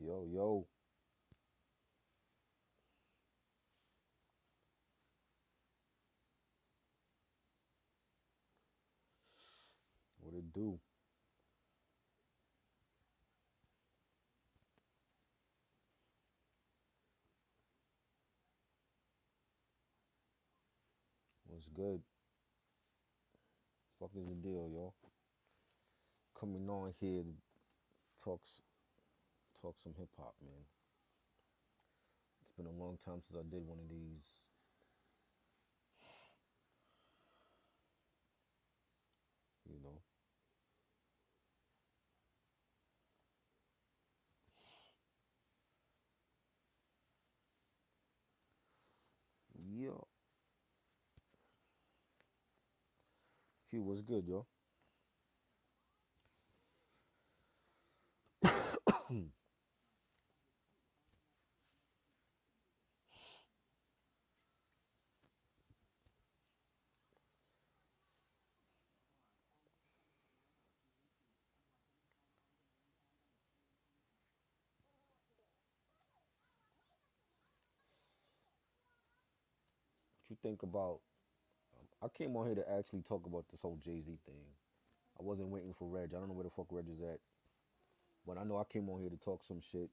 Yo, yo, what it do? What's good? Fuck is the deal, yo? Coming on here to talk, talk some hip hop, man. It's been a long time since I did one of these. You know, yeah. Q, what's good, yo? What you think about? I came on here to actually talk about this whole Jay Z thing. I wasn't waiting for Reg. I don't know where the fuck Reg is at, but I know I came on here to talk some shit,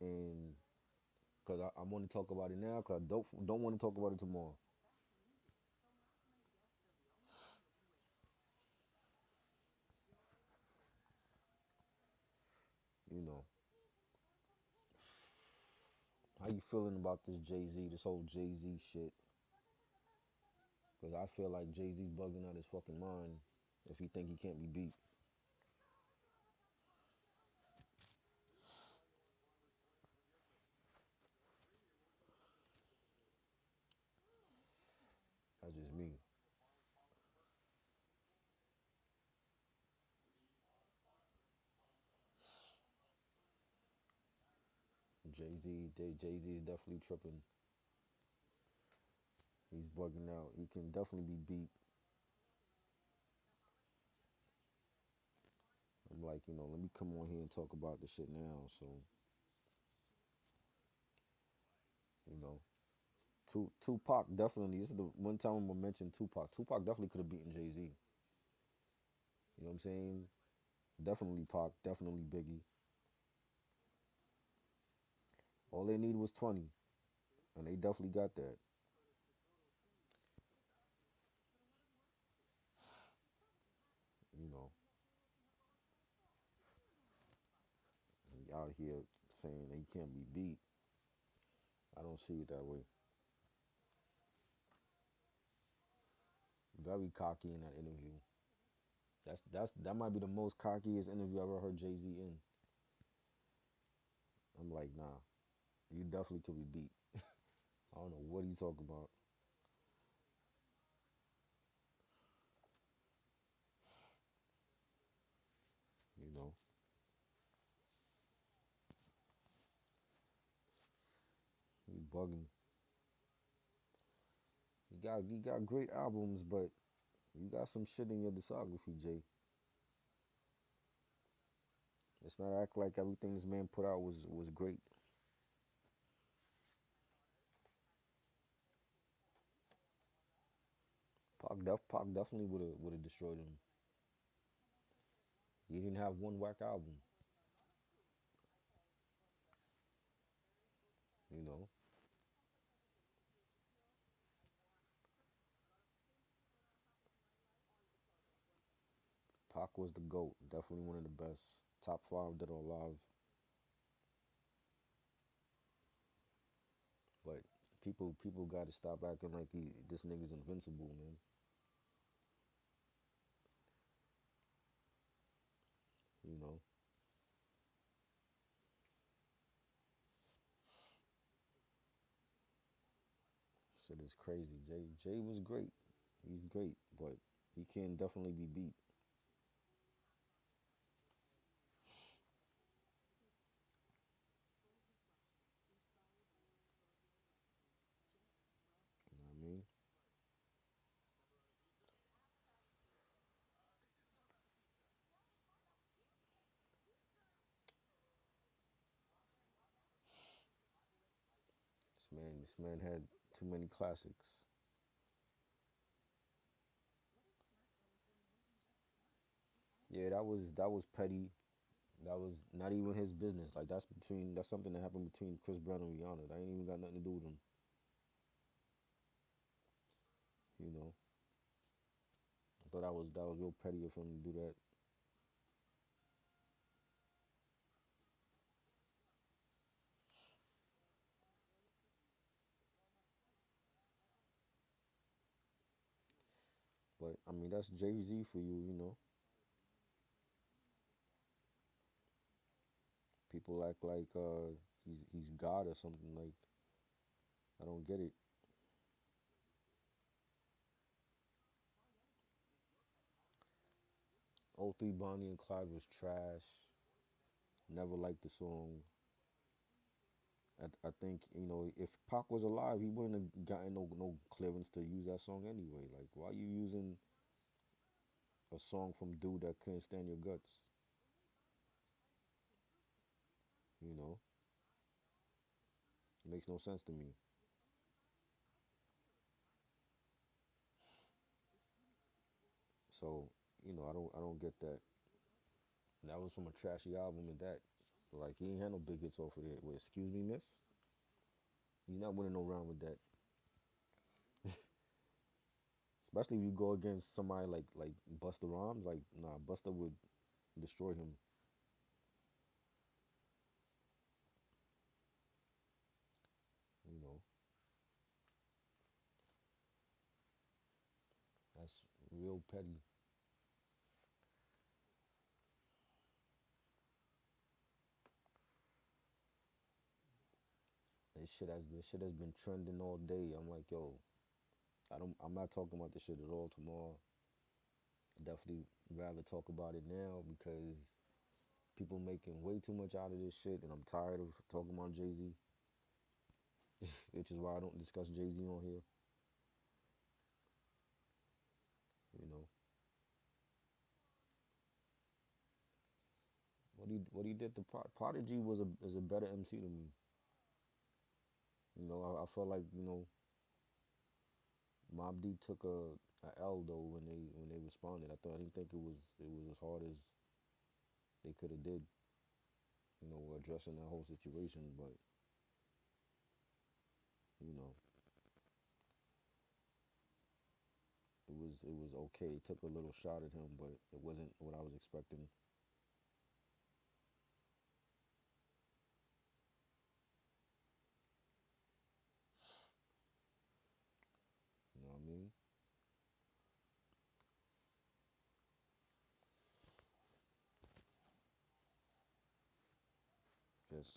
and cause I want to talk about it now, cause I don't want to talk about it tomorrow. You know, how you feeling about this Jay Z, this whole Jay Z shit? Because I feel like Jay Z's bugging out his fucking mind if he think he can't be beat. That's just me. Jay Z is definitely tripping. He's bugging out. He can definitely be beat. I'm like, let me come on here and talk about this shit now. So, you know, Tupac definitely. This is the one time I'm gonna mention Tupac. Tupac definitely could have beaten Jay Z. You know what I'm saying? Definitely Pac. Definitely Biggie. All they need was 20, and they definitely got that. You know, he out here saying they can't be beat. I don't see it that way. Very cocky in that interview. That might be the most cockiest interview I ever heard Jay Z in. I'm like, nah, you definitely could be beat. I don't know what he talking about. You know, he bugging. He got great albums, but you got some shit in your discography, Jay. Let's not act like everything this man put out was great. Pac definitely would have destroyed him. He didn't have one whack album. You know, Pac was the goat. Definitely one of the best. Top five that are alive. But people got to stop acting like this nigga's invincible, man. You know, shit is crazy. Jay was great. He's great, but he can definitely be beat. You know what I mean? Man, this man had too many classics. Yeah, that was petty. That was not even his business. Like that's something that happened between Chris Brown and Rihanna. That ain't even got nothing to do with him. You know. I thought that was real petty of him to do that. But I mean that's Jay Z for you. You know. People act like he's God or something. Like I don't get it. Oh three Bonnie and Clyde was trash. Never liked the song. I think if Pac was alive, he wouldn't have gotten no clearance to use that song anyway. Like, why you using a song from dude that couldn't stand your guts? You know, it makes no sense to me. So I don't get that. And that was from a trashy album at that. Like he ain't had no big hits off of it. Wait, excuse me, miss. He's not winning no round with that. Especially if you go against somebody like Busta Rhymes. Like nah, Busta would destroy him. You know, that's real petty. This shit has been trending all day. I'm like, yo, I'm not talking about this shit at all tomorrow. I definitely rather talk about it now because people making way too much out of this shit, and I'm tired of talking about Jay Z, which is why I don't discuss Jay Z on here. You know what he did to Prodigy was a is a better MC to me. I felt like Mob Deep took a L though when they responded. I didn't think it was as hard as they could have did. Addressing that whole situation, but you know it was okay. It took a little shot at him, but it wasn't what I was expecting. You know what I mean? Just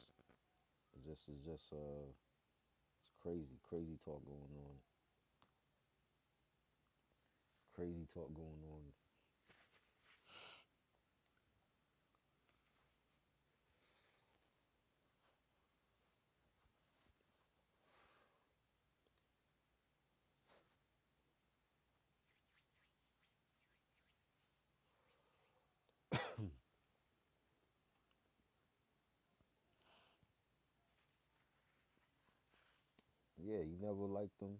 it's crazy, crazy talk going on, crazy talk going on. Yeah, you never liked them,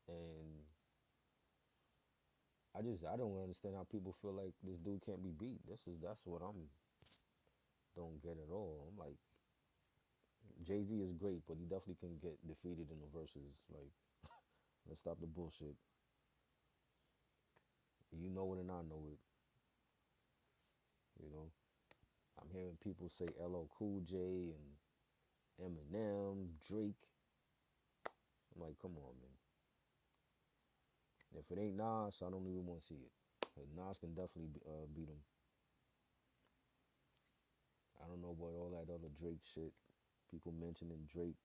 and I don't understand how people feel like this dude can't be beat. That's what I'm don't get at all. I'm like Jay Z is great, but he definitely can get defeated in the verses. Like let's stop the bullshit. You know it and I know it. You know I'm hearing people say LL Cool J and Eminem, Drake. I'm like, come on, man. If it ain't Nas, I don't even want to see it. But Nas can definitely beat him. I don't know about all that other Drake shit. People mentioning Drake,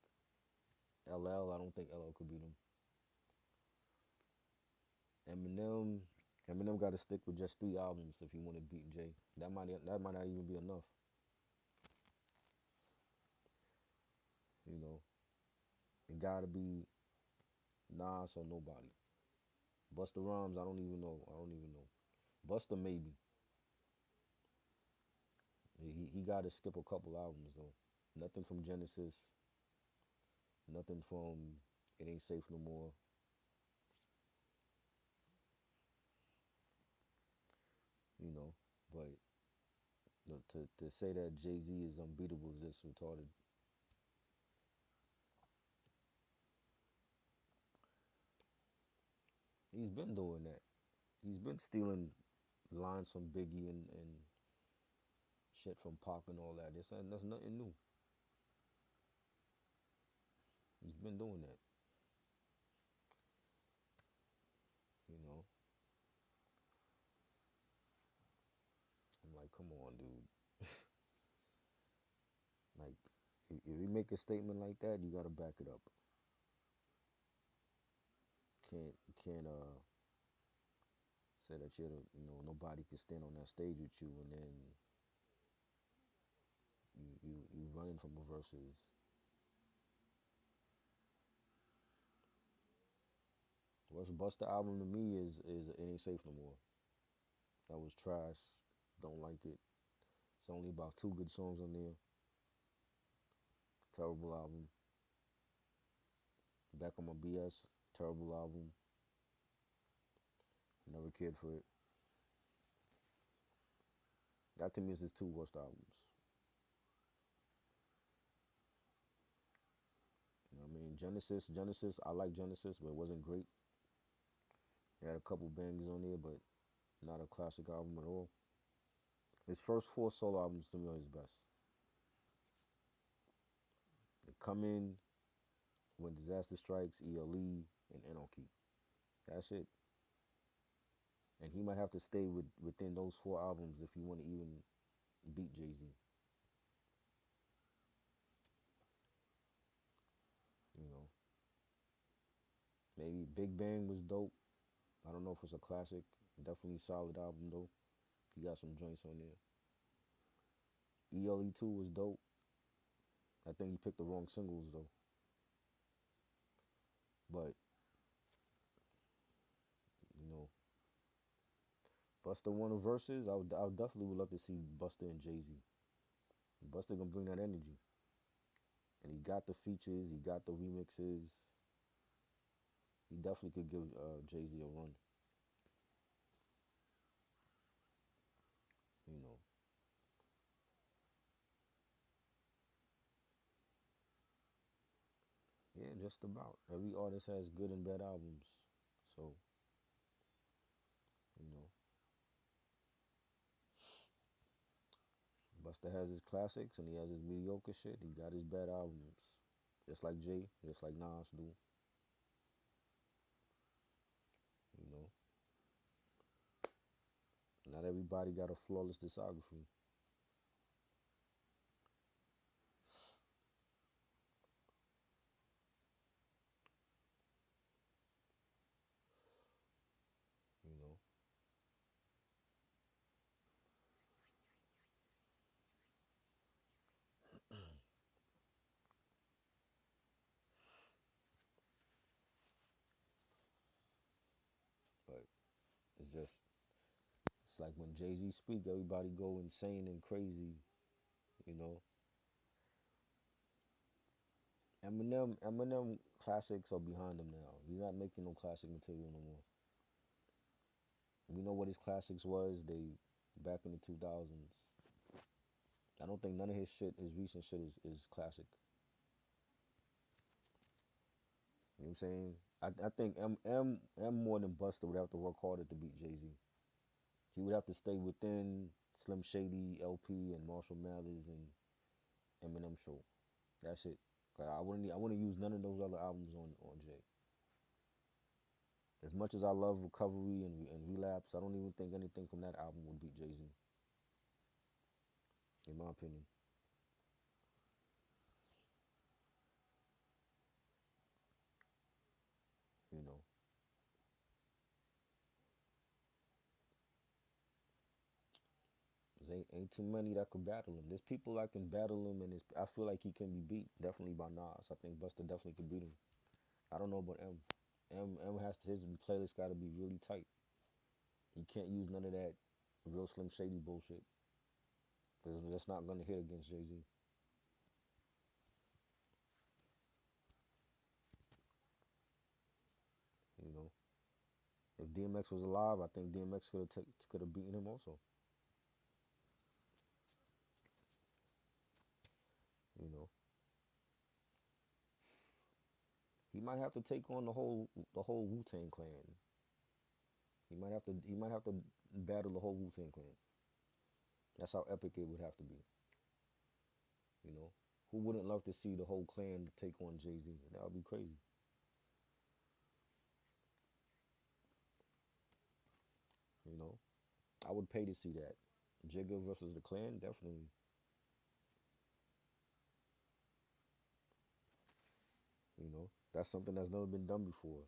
LL. I don't think LL could beat him. Eminem, Eminem got to stick with just 3 albums if he want to beat Jay. That might not even be enough. You know, it got to be Nas or nobody. Busta Rhymes, I don't even know. I don't even know. Busta maybe. He got to skip a couple albums though. Nothing from Genesis. Nothing from It Ain't Safe No More. You know, but to say that Jay Z is unbeatable is just retarded. He's been doing that. He's been stealing lines from Biggie and shit from Pac and all that. That's nothing new. He's been doing that. You know, I'm like, come on, dude. Like, if you make a statement like that, you gotta back it up. Can't say that nobody can stand on that stage with you, and then you running from a versus. What's Busta album to me is It Ain't Safe No More. That was trash. Don't like it. It's only about two good songs on there. Terrible album. Back on My BS. Terrible album. Never cared for it. That to me is his two worst albums. You know what I mean? Genesis, I like Genesis, but it wasn't great. It had a couple bangers on there, but not a classic album at all. His first four solo albums to me are his best. They Come In, When Disaster Strikes, ELE, and Anarchy. That's it. And he might have to stay within those four albums if you want to even beat Jay Z. You know, maybe Big Bang was dope. I don't know if it's a classic. Definitely solid album though. He got some joints on there. ELE 2 was dope. I think he picked the wrong singles though. But you know, Busta won a versus. I would definitely would love to see Busta and Jay Z. Busta gonna bring that energy, and he got the features. He got the remixes. He definitely could give Jay Z a run. You know, yeah, just about. Every artist has good and bad albums. So, you know, Busta has his classics and he has his mediocre shit. He got his bad albums. Just like Jay, just like Nas do. You know, not everybody got a flawless discography. You know, but it's just it's like when Jay Z speak, everybody go insane and crazy. You know, Eminem classics are behind him now. He's not making no classic material no more. We know what his classics was. They back in the 2000s. I don't think none of his shit, his recent shit, is classic. You know what I'm saying? I think M more than Buster would have to work harder to beat Jay Z. He would have to stay within Slim Shady, LP, and Marshall Mathers and Eminem Show. That's it. I wouldn't use none of those other albums on Jay. As much as I love Recovery and Relapse, I don't even think anything from that album would beat Jay Z. In my opinion, you know, there ain't too many that could battle him. There's people that can battle him, and I feel like he can be beat definitely by Nas. I think Buster definitely could beat him. I don't know about M. M has to, his playlist got to be really tight. He can't use none of that real Slim Shady bullshit because that's not gonna hit against Jay Z. If DMX was alive, I think DMX could have beaten him also. You know, he might have to take on the whole Wu Tang Clan. He might have to battle the whole Wu Tang Clan. That's how epic it would have to be. You know, who wouldn't love to see the whole clan take on Jay Z? That would be crazy. You know, I would pay to see that. Jigga versus the clan, definitely. You know, that's something that's never been done before.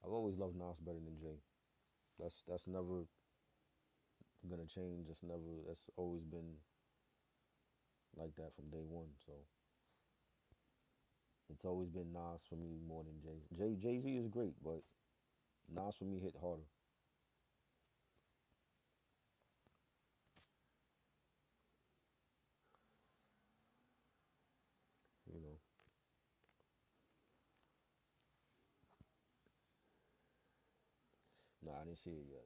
I've always loved Nas better than Jay. That's never gonna change. That's always been like that from day one. So it's always been Nas for me more than Jay. Jay Z is great, but Nas for me hit harder. You know, nah, I didn't see it yet.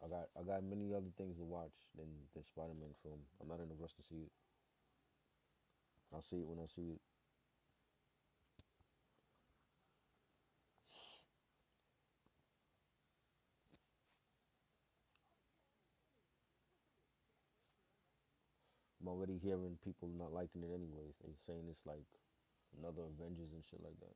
I got many other things to watch than Spider Man film. I'm not in a rush to see it. I'll see it when I see it. I'm already hearing people not liking it anyways. They saying it's like another Avengers and shit like that.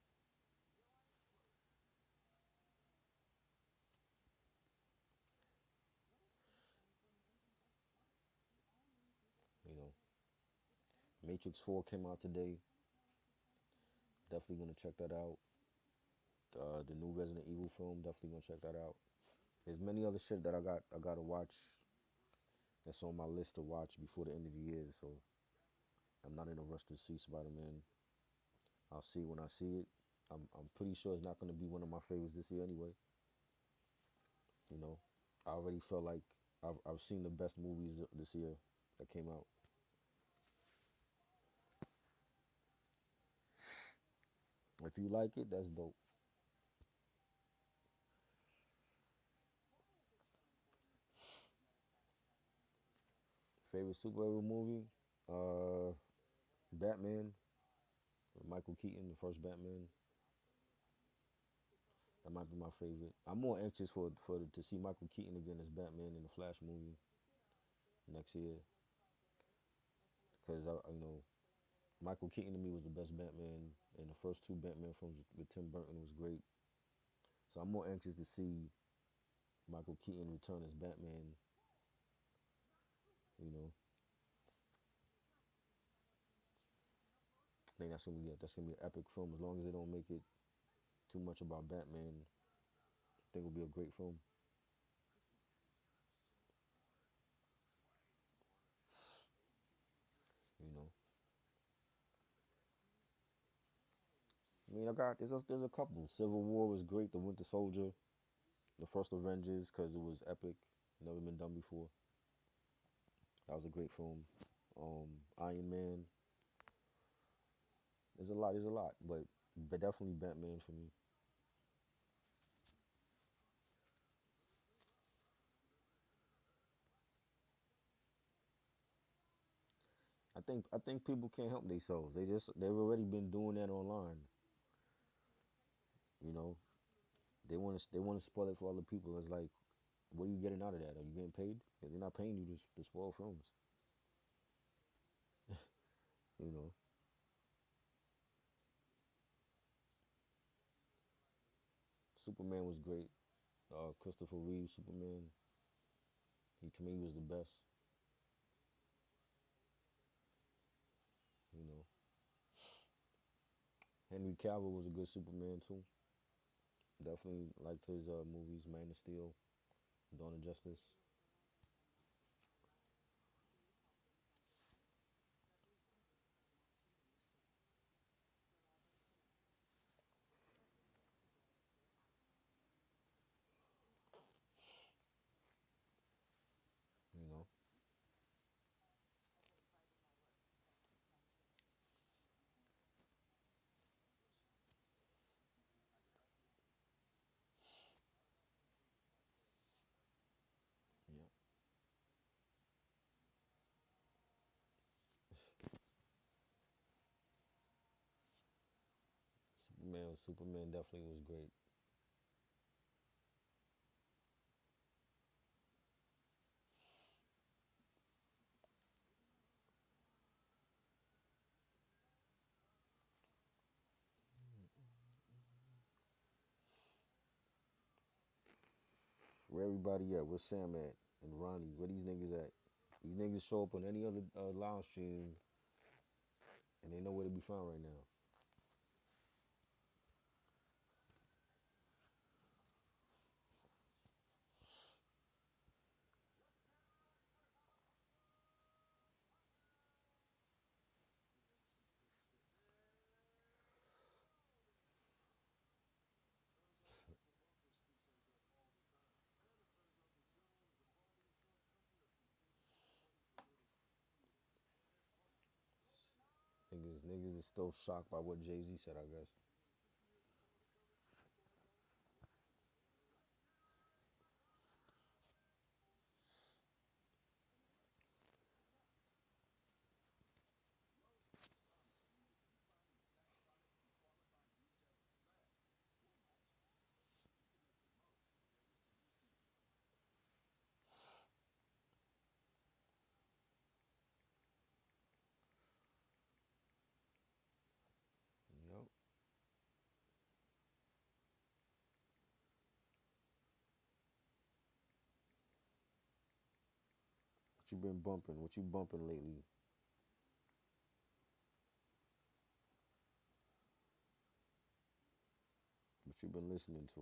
You know, Matrix 4 came out today. Definitely gonna check that out. The new Resident Evil film, definitely gonna check that out. There's many other shit that I gotta watch that's on my list to watch before the end of the year. So I'm not in a rush to see Spider Man. I'll see when I see it. I'm pretty sure it's not gonna be one of my favorites this year anyway. You know, I already felt like I've seen the best movies this year that came out. If you like it, that's dope. Favorite superhero movie? Uh, Batman. Michael Keaton, the first Batman. That might be my favorite. I'm more anxious for to see Michael Keaton again as Batman in the Flash movie next year because Michael Keaton to me was the best Batman, and the first two Batman films with Tim Burton was great. So I'm more anxious to see Michael Keaton return as Batman. You know, I think that's gonna be an epic film as long as they don't make it too much about Batman. I think it'll be a great film. You know, I mean, there's a couple. Civil War was great. The Winter Soldier, the first Avengers, because it was epic, never been done before. That was a great film. Iron Man. There's a lot, but definitely Batman for me. I think people can't help themselves. They've already been doing that online. You know, they want to spoil it for other people. It's like, what are you getting out of that? Are you getting paid? They're not paying you to spoil films. You know, Superman was great. Christopher Reeve Superman. He to me was the best. You know, Henry Cavill was a good Superman too. Definitely liked his movies, Man of Steel, Dawn of Justice. You know. Superman definitely was great. Where everybody at? Where's Sam at? And Ronnie? Where these niggas at? These niggas show up on any other live stream and they know where to be found right now. Niggas is still shocked by what Jay Z said, I guess. Yep. What you been bumping? What you bumping lately? What you been listening to?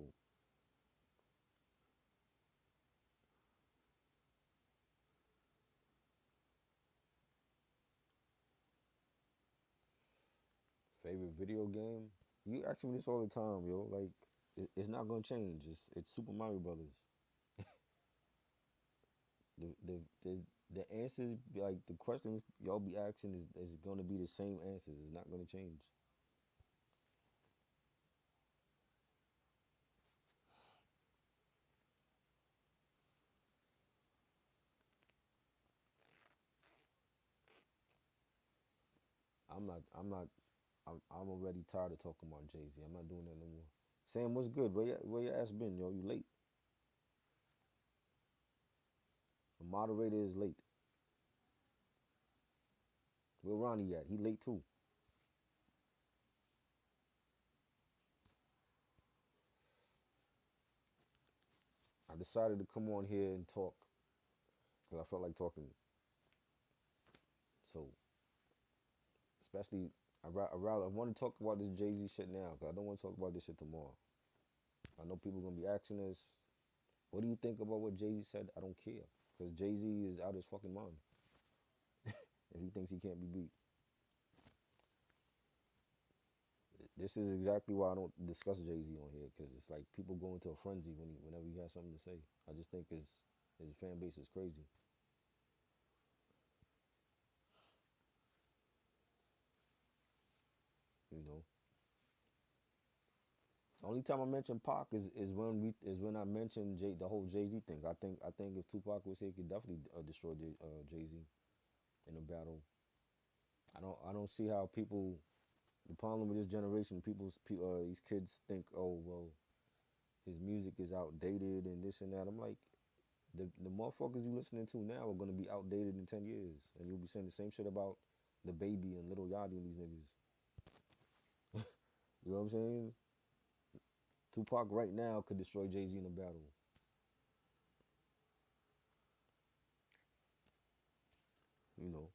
Favorite video game? You ask me this all the time, yo. Like, it's not gonna change. It's Super Mario Brothers. The answers, like the questions y'all be asking, is gonna be the same answers. It's not gonna change. I'm not. I'm not. I'm already tired of talking about Jay Z. I'm not doing that no more. Sam, what's good? Where your ass been, yo? You late? The moderator is late. Where Ronnie at? He late too. I decided to come on here and talk because I felt like talking. So, especially, I want to talk about this Jay Z shit now because I don't want to talk about this shit tomorrow. I know people gonna be asking us, what do you think about what Jay Z said? I don't care because Jay Z is out his fucking mind if he thinks he can't be beat. This is exactly why I don't discuss Jay Z on here because it's like people go into a frenzy whenever he has something to say. I just think his fan base is crazy. You know, only time I mention Pac is when I mention the whole Jay Z thing. I think if Tupac was here, he could definitely destroy Jay Z in a battle. I don't see how people. The problem with this generation, these kids think, oh well, his music is outdated and this and that. I'm like, the motherfuckers you listening to now are gonna be outdated in 10 years, and you'll be saying the same shit about the baby and Little Yachty and these niggas. You know what I'm saying? Tupac right now could destroy Jay Z in a battle. You know,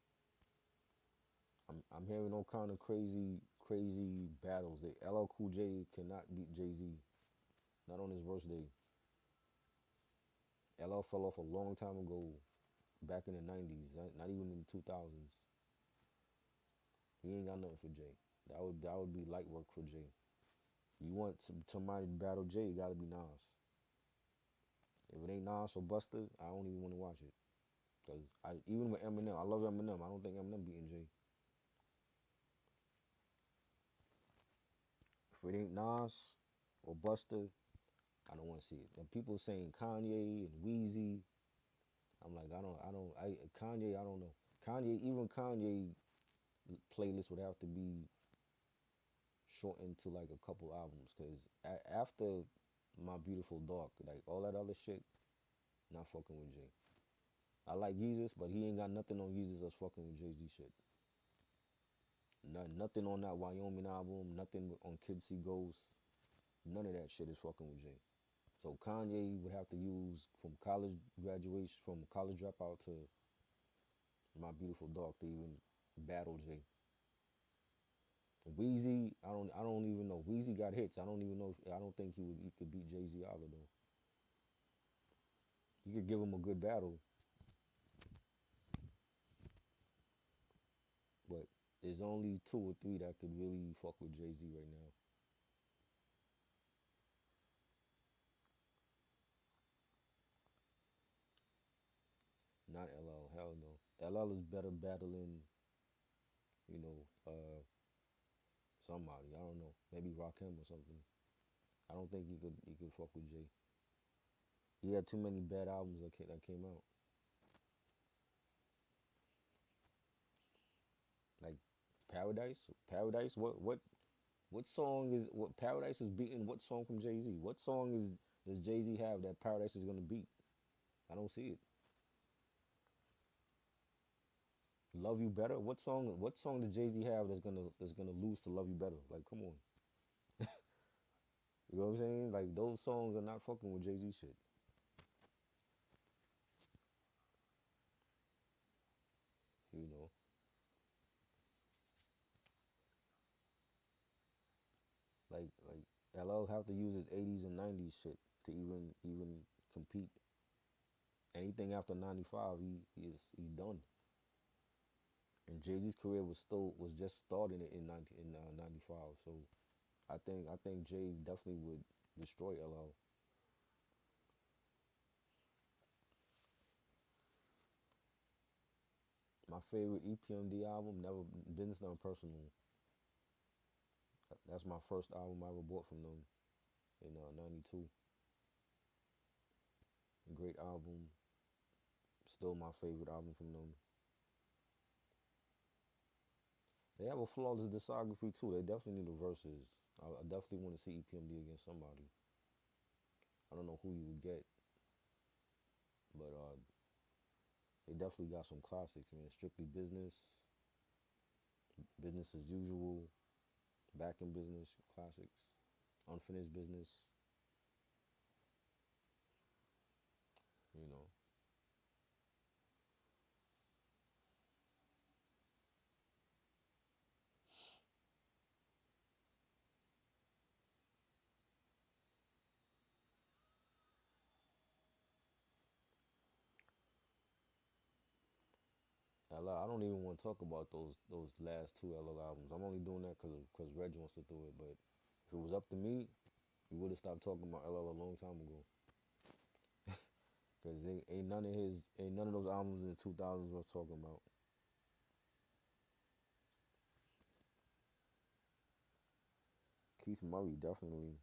I'm hearing all kind of crazy battles. That LL Cool J cannot beat Jay Z, not on his worst day. LL fell off a long time ago, back in the '90s, not even in the 2000s. He ain't got nothing for Jay. That would be light work for Jay. You want somebody to battle Jay, it gotta be Nas. If it ain't Nas or Buster, I don't even want to watch it. Cause even with Eminem, I love Eminem. I don't think Eminem beating Jay. If it ain't Nas or Buster, I don't want to see it. And people saying Kanye and Weezy, I'm like, Kanye, I don't know. Kanye, even Kanye playlist would have to be shortened to like a couple albums. Cause after My Beautiful Dark, like all that other shit, not fucking with Jay. I like Yeezus, but he ain't got nothing on Yeezus that's fucking with Jay Z shit. Nothing on that Wyoming album, nothing on Kids See Ghosts. None of that shit is fucking with Jay. So Kanye would have to use from college graduation, from college dropout to My Beautiful Dark to even battle Jay. Weezy, I don't even know. Weezy got hits. I don't even know. I don't think he could beat Jay Z either though. You could give him a good battle, but there's only two or three that could really fuck with Jay Z right now. Not LL. Hell no. LL is better battling, you know, somebody. I don't know. Maybe Rakim or something. I don't think he could fuck with Jay. He had too many bad albums that came out. Like Paradise. Paradise. What song is what Paradise is beating? What song from Jay Z? What song is does Jay Z have that Paradise is gonna beat? I don't see it. Love You Better. What song? What song does Jay Z have that's gonna lose to Love You Better? Like, come on. You know what I'm saying? Like those songs are not fucking with Jay Z shit. You know, like LL have to use his 80s and 90s shit to even compete. Anything after 95, he's done. And Jay Z's career was just starting in 95. So I think Jay definitely would destroy LL. My favorite EPMD album, Never Business Done Personal. That's my first album I ever bought from them in '92. Great album, still my favorite album from them. They have a flawless discography too. They definitely need a verses. I definitely want to see EPMD against somebody. I don't know who you would get, but they definitely got some classics, man. Strictly Business, Business as Usual, Back in Business, classics. Unfinished Business, you know. I don't even want to talk about those last two LL albums. I'm only doing that because Reg wants to do it. But if it was up to me, we would have stopped talking about LL a long time ago. Cause ain't none of those albums in the 2000s worth talking about. Keith Murray definitely.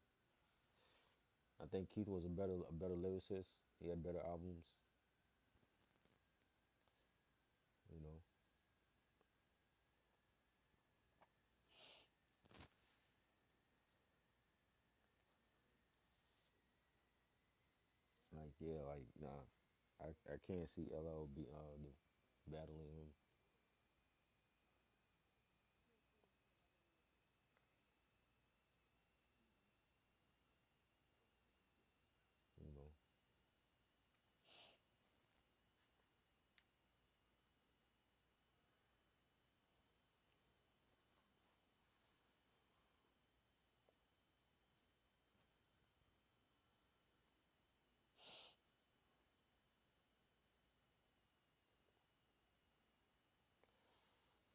I think Keith was a better lyricist. He had better albums. You know, like yeah, like nah, I can't see LL be battling him. You know.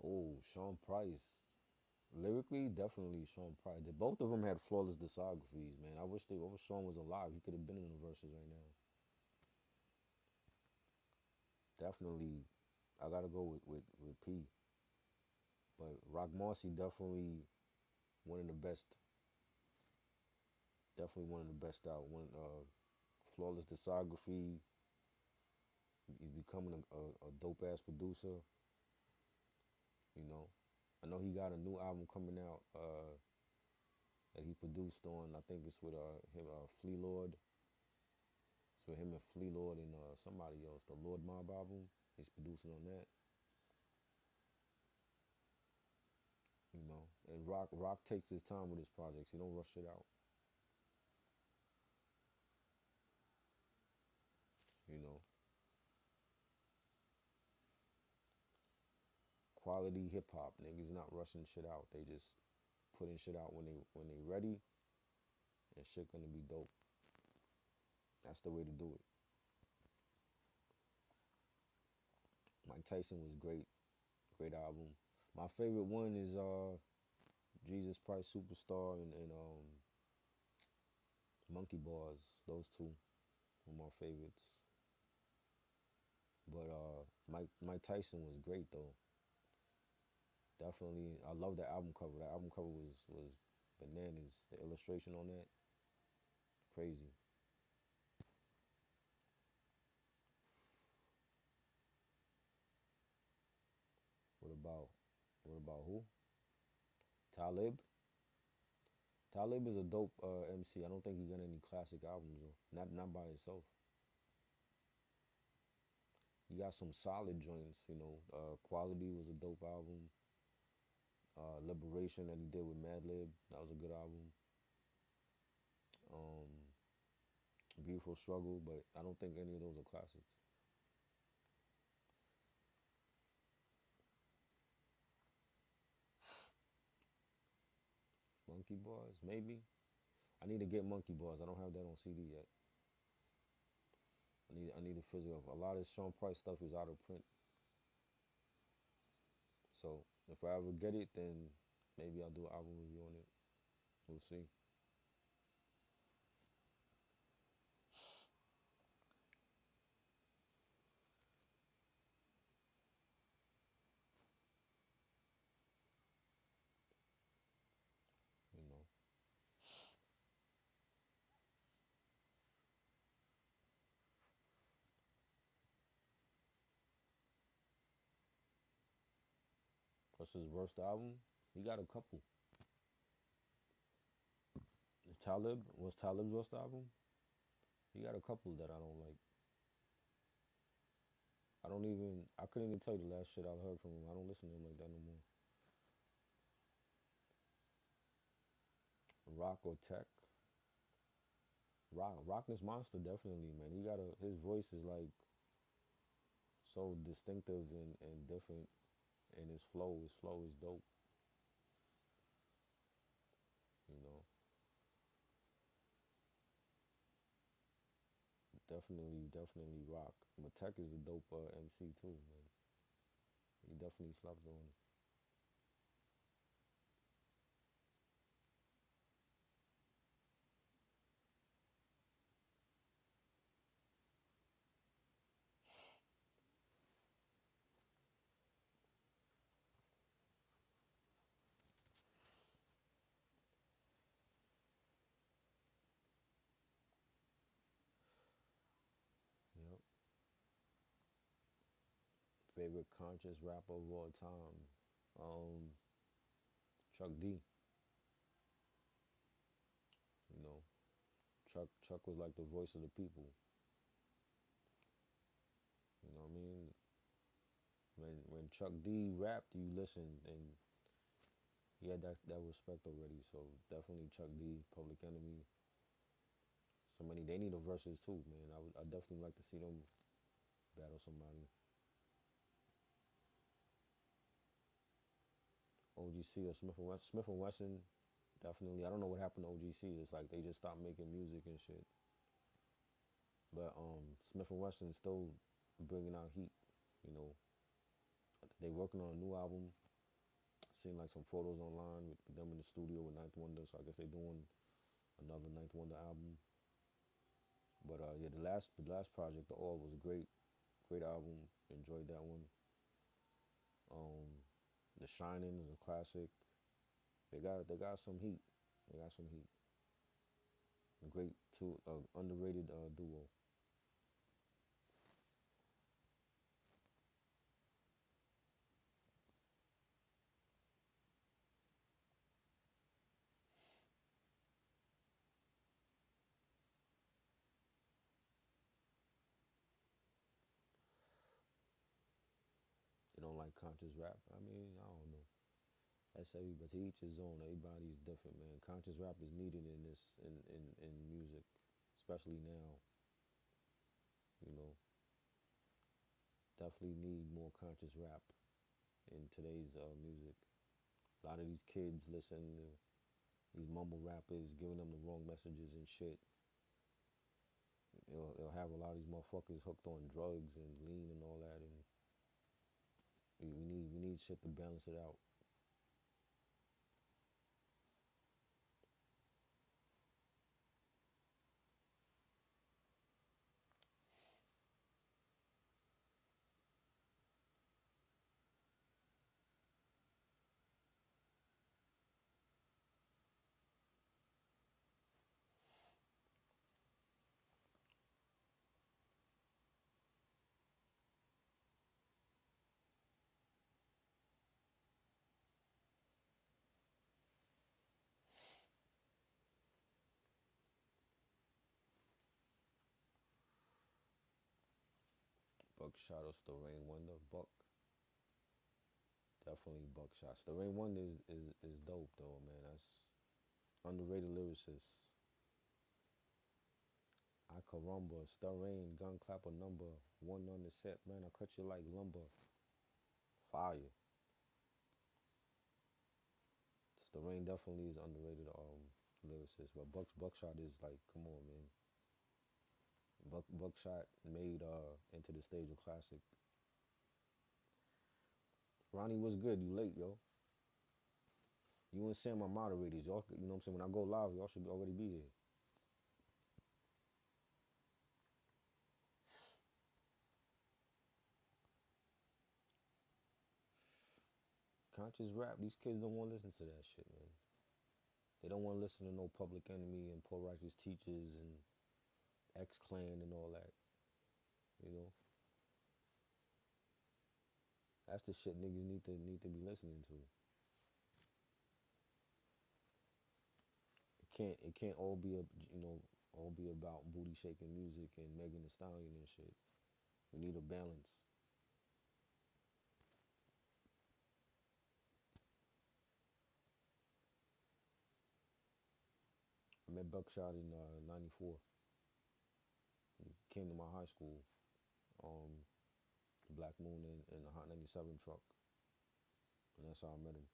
Oh, Sean Price. Lyrically, definitely Sean Price. Both of them had flawless discographies, man. I wish Sean was alive. He could have been in the verses right now. Definitely, I gotta go with P. But Rock Marcy definitely one of the best. Definitely one of the best out. One flawless discography. He's becoming a dope ass producer. You know, I know he got a new album coming out. that he produced on. I think it's with him, Flea Lord. It's with him and Flea Lord and somebody else. The Lord Mob album. He's producing on that. You know, and Rock takes his time with his projects. He don't rush it out. You know, quality hip hop. Niggas not rushing shit out. They just putting shit out when they ready, and shit gonna be dope. That's the way to do it. Mike Tyson was great, great album. My favorite one is Jesus Christ Superstar and Monkey Bars. Those two were my favorites. But Mike Tyson was great though. Definitely, I love the album cover. The album cover was bananas. The illustration on that, crazy. What about who? Talib. Talib is a dope MC. I don't think he got any classic albums though. Not by himself. He got some solid joints. You know, Quality was a dope album. Liberation that he did with Madlib, that was a good album. Um, Beautiful Struggle, but I don't think any of those are classics. Monkey Bars, maybe. I need to get Monkey Bars. I don't have that on CD yet. I need a physical. A lot of Sean Price stuff is out of print. So if I ever get it, then maybe I'll do an album review on it. We'll see. You know. What's his worst album? He got a couple. Talib. What's Talib's worst album? He got a couple that I don't like. I don't even. I couldn't even tell you the last shit I heard from him. I don't listen to him like that no more. Rock or Tech? Rockness Monster definitely, man. He got a his voice is like so distinctive and different, and his flow is dope. You know, definitely Rock. But Tech is a dope MC too, man. He definitely slapped on it. Yep. Favorite conscious rapper of all time, um, Chuck D. You know, Chuck was like the voice of the people. You know what I mean? When Chuck D rapped, you listened and he had that respect already. So definitely Chuck D, Public Enemy. Somebody they need a verses too, man. I definitely like to see them battle somebody. OGC or Smith and Wesson, definitely. I don't know what happened to OGC. It's like they just stopped making music and shit. But Smith and Wesson is still bringing out heat. You know, they working on a new album. Seen like some photos online with them in the studio with Ninth Wonder. So I guess they doing another Ninth Wonder album. But yeah, the last project, The All, was a great album. Enjoyed that one. Um, The Shining is a classic. They got some heat. They got some heat. A great two underrated duo. like conscious rap. I mean, I don't know. That's every, but to each his own. Everybody's different, man. Conscious rap is needed in this in music, especially now. You know, definitely need more conscious rap in today's music. A lot of these kids listen to these mumble rappers giving them the wrong messages and shit. They'll have a lot of these motherfuckers hooked on drugs and lean and all that, and we need shit to balance it out. Buckshot or Still Rain Wonder, Buck, definitely Buckshot. Still Rain Wonder is dope though, man. That's underrated lyricist. I caramba, Still Rain, gun clapper number one on the set, man. I cut you like lumber, fire. Still Rain definitely is underrated lyricist, but Buckshot is like, come on, man. Buckshot made Into the Stage a classic. Ronnie was good. You late, yo. You and Sam are moderators. Y'all, you know what I'm saying? When I go live, y'all should already be here. Conscious rap, these kids don't want to listen to that shit, man. They don't want to listen to no Public Enemy and Poor Righteous Teachers and X Clan and all that. You know, that's the shit niggas need to be listening to. It can't all be all be about booty shaking music and Megan Thee Stallion and shit. We need a balance. I met Buckshot in '94. He came to my high school, um, Black Moon in a Hot 97 truck, and that's how I met him.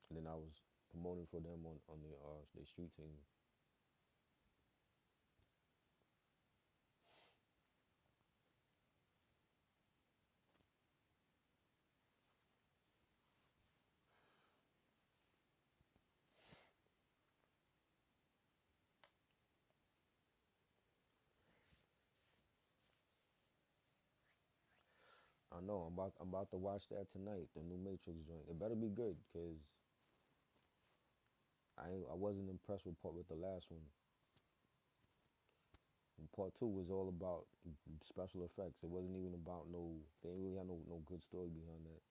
And then I was promoting for them on their street team. I know I'm about to watch that tonight, the new Matrix joint. It better be good, cause I wasn't impressed with the last one. And part two was all about special effects. It wasn't even about no. They didn't really have no good story behind that.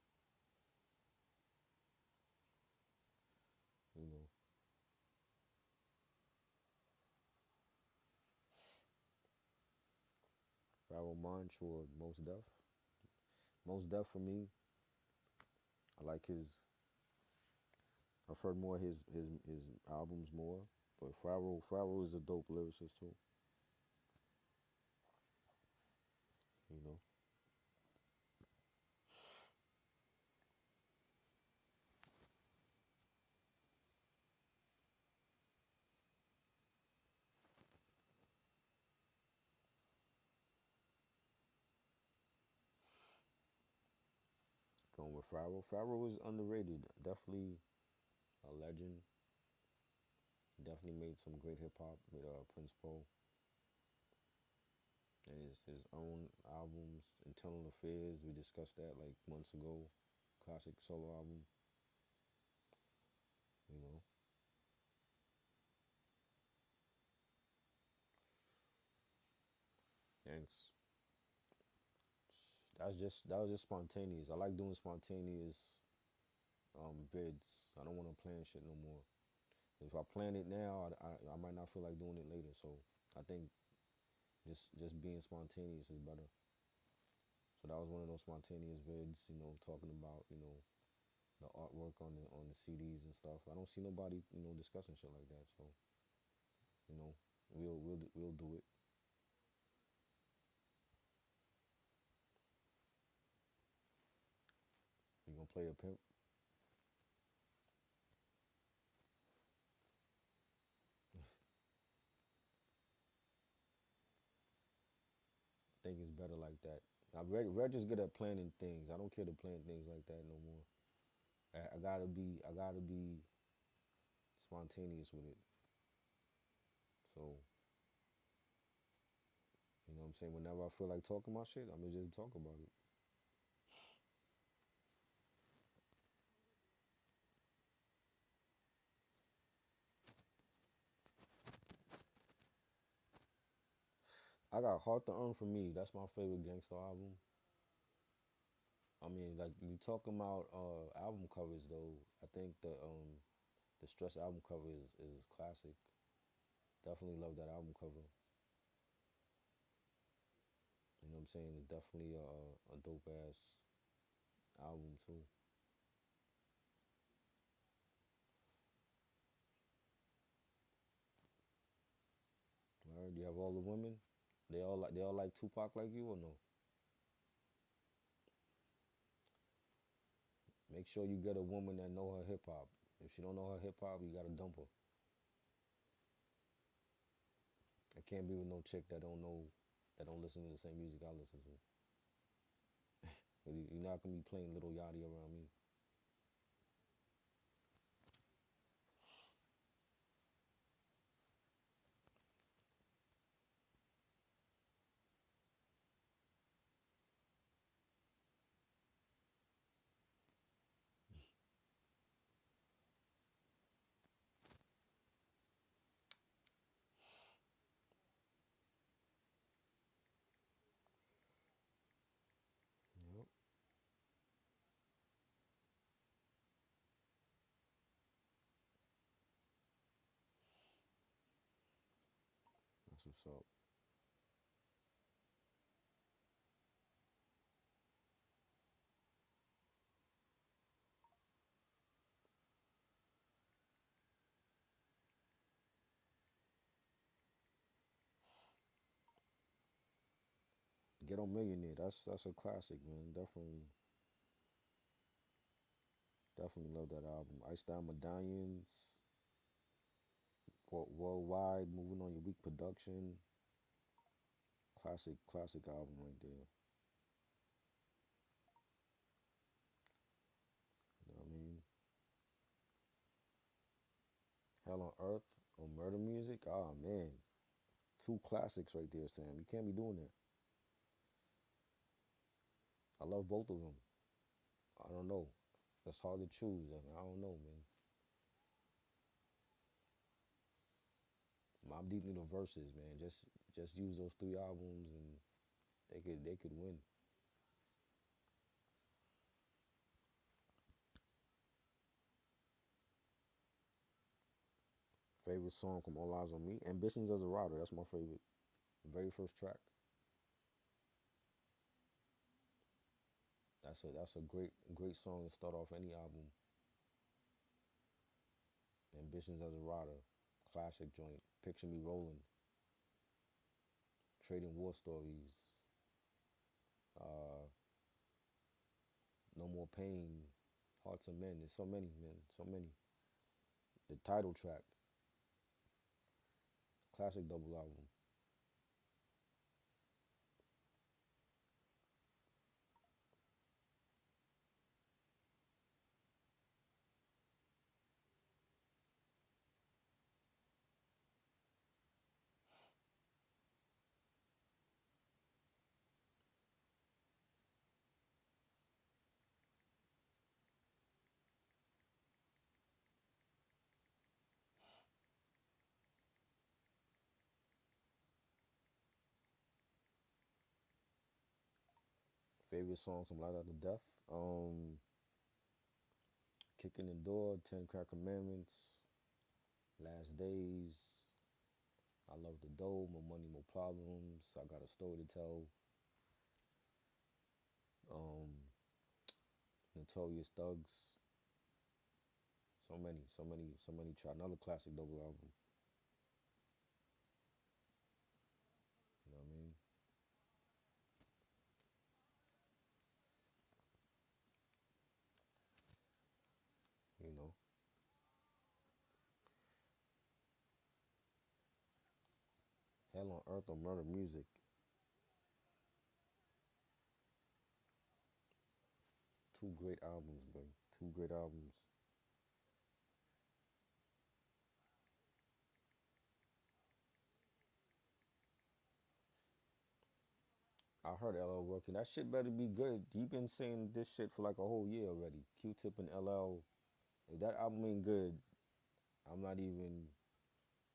You know, Pharoah Monch or Most Def. Most Def for me, I like his. I've heard more of his albums more, but Pharoah is a dope lyricist too. You know, going with Pharoah. Pharoah is underrated. Definitely a legend. Definitely made some great hip hop with Prince Paul and his own albums. Internal Affairs, we discussed that like months ago. Classic solo album. You know, thanks. That was just spontaneous. I like doing spontaneous vids. I don't want to plan shit no more. If I plan it now, I might not feel like doing it later. So I think just being spontaneous is better. So that was one of those spontaneous vids, talking about, the artwork on the CDs and stuff. I don't see nobody, discussing shit like that. So, you know, we'll do it. We gonna play a pimp. I think it's better like that. Reg is good at planning things. I don't care to plan things like that no more. I gotta be spontaneous with it. So, you know what I'm saying? Whenever I feel like talking my shit, I'm gonna just talk about it. I got Hard to Earn for Me. That's my favorite gangster album. I mean, like you talking about album covers though. I think the Stress album cover is classic. Definitely love that album cover. You know what I'm saying? It's definitely a dope ass album too. All right, you have all the women. They all like Tupac like you or no? Make sure you get a woman that know her hip hop. If she don't know her hip hop, you gotta dump her. I can't be with no chick that don't listen to the same music I listen to. 'Cause you're not gonna be playing Little Yachty around me. Yep, that's what's up. Ghetto Millionaire. That's a classic, man. Definitely love that album. Ice Down Medallions. Worldwide. Moving on Your Weak Production. Classic album right there. You know what I mean? Hell on Earth or Murder Music. Oh man, two classics right there, Sam. You can't be doing that. I love both of them. I don't know. That's hard to choose. I don't know, man. Mob Deep need the verses, man. Just use those three albums and they could win. Favorite song from All Eyes on Me. Ambitions as a Rider. That's my favorite. Very first track. That's a great song to start off any album. Ambitions as a Rider. Classic joint. Picture Me Rolling. Trading War Stories. Uh, No More Pain. Hearts of Men. There's so many, man. So many. The title track. Classic double album. Favorite songs from Light Out to Death. Kicking the Door, Ten Commandments, Last Days. I Love the Dough, More Money, More Problems. I Got a Story to Tell. um, Notorious Thugs. So many, so many, so many. Another classic double album. You know what I mean? You know, Hell on Earth or Murder Music. Two great albums, bro. Two great albums. I heard LL working. That shit better be good. He been saying this shit for like a whole year already. Q-Tip and LL. If that album ain't good, I'm not even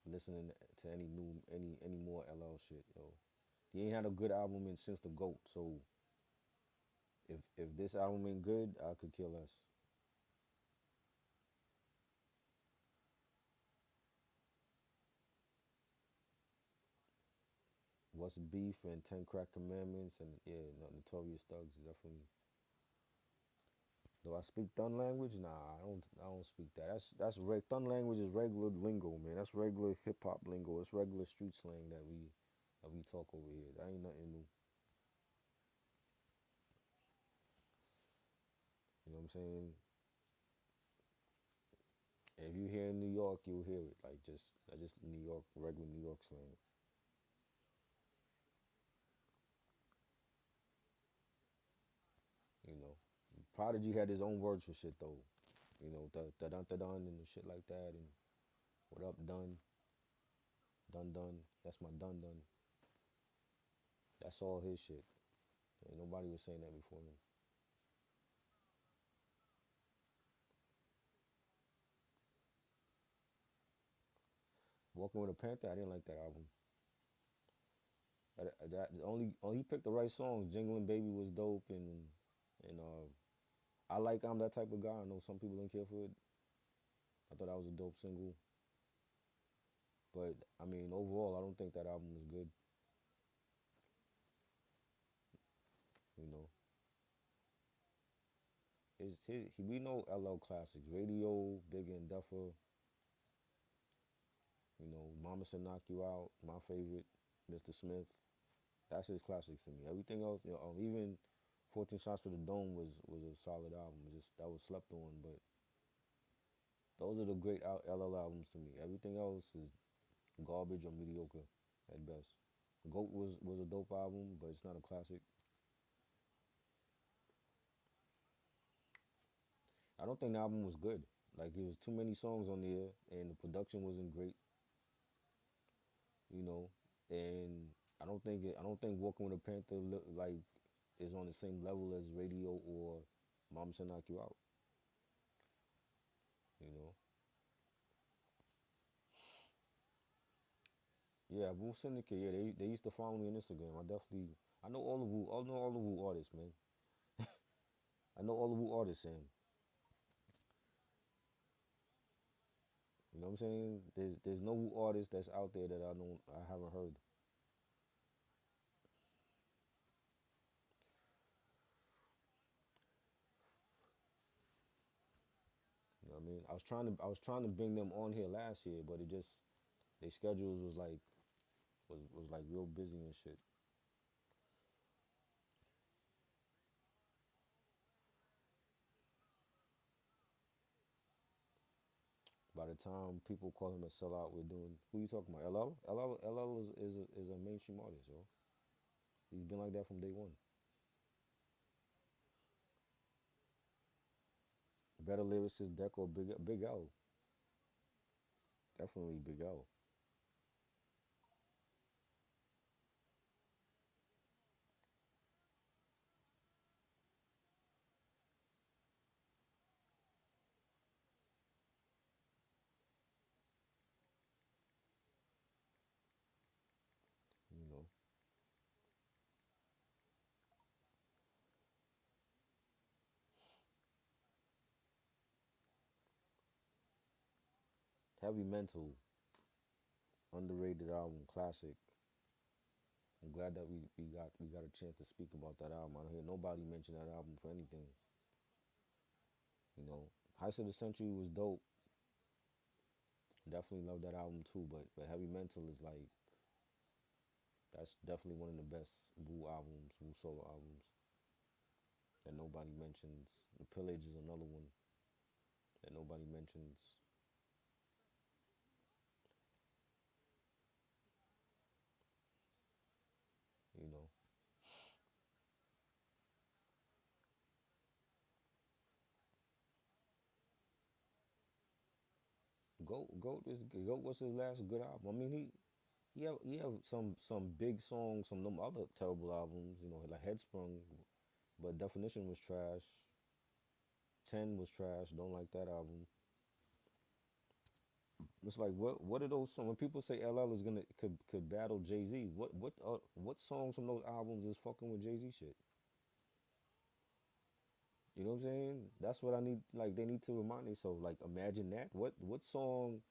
listening to any more LL shit, yo. He ain't had a good album in since the GOAT. So if this album ain't good, I could kill less. What's Beef and Ten Crack Commandments and yeah, Notorious Thugs definitely. Do I speak Thun language? Nah, I don't speak that. Thun language is regular lingo, man. That's regular hip hop lingo. It's regular street slang that we talk over here. That ain't nothing new. You know what I'm saying? If you hear in New York, you'll hear it. Like just New York, regular New York slang. You know, Prodigy had his own words for shit though. You know, the dun da dun and shit like that, and what up dun dun dun. That's my dun dun. That's all his shit. Ain't nobody was saying that before him. Walking with a Panther, I didn't like that album. That he picked the right songs. Jingling Baby was dope, and I like I'm that type of guy. I know some people didn't care for it. I thought that was a dope single, but I mean overall, I don't think that album was good. You know, we know LL classics, Radio, Bigger and Duffer. You know, Mama Said Knock You Out, my favorite, Mr. Smith. That's his classics to me. Everything else, even 14 Shots to the Dome was a solid album. It just that was slept on, but those are the great LL albums to me. Everything else is garbage or mediocre at best. Goat was a dope album, but it's not a classic. I don't think the album was good. Like it was too many songs on there, and the production wasn't great. You know, and I don't think Walking with a Panther like is on the same level as Radio or Mom Said Knock You Out. You know, yeah, Wu Syndicate. Yeah, they used to follow me on Instagram. I know all the Wu artists, man. I know all the Wu artists, Sam. You know what I'm saying? There's no Wu artist that's out there that I haven't heard. You know what I mean? I was trying to bring them on here last year, but it just their schedules was like real busy and shit. By the time people call him a sellout, we're doing who you talking about? LL? LL is a mainstream artist, yo. He's been like that from day one. Better lyricist, Deco, Big L, definitely Big L. You know, Heavy Mental, underrated album, classic. I'm glad that we got a chance to speak about that album. I don't hear nobody mention that album for anything. You know, Heist of the Century was dope. Definitely love that album too. But Heavy Mental is like that's definitely one of the best Wu albums, Wu solo albums that nobody mentions. The Pillage is another one that nobody mentions. You know, Goat was his last good album. I mean, he have some big songs, some of them other terrible albums. You know, like Headsprung, but Definition was trash. 10 was trash. Don't like that album. It's like what are those songs? When people say LL is gonna could battle Jay Z, what songs from those albums is fucking with Jay Z shit? You know what I'm saying? That's what I need. Like they need to remind themselves. Like imagine that. What song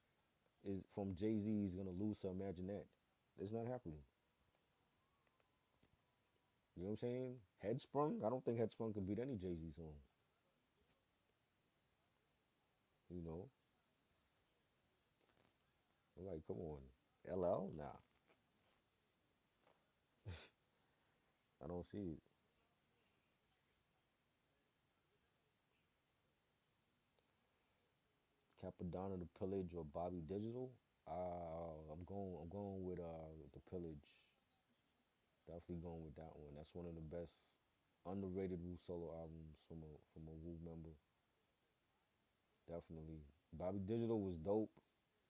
is from Jay Z is gonna lose to Imagine That? It's not happening. You know what I'm saying? Headsprung. I don't think Headsprung could beat any Jay Z song. You know, I'm like come on, LL. Nah, I don't see it. Capadonna, the Pillage, or Bobby Digital. I'm going with the Pillage. Definitely going with that one. That's one of the best underrated Wu solo albums from a Wu member. Definitely. Bobby Digital was dope.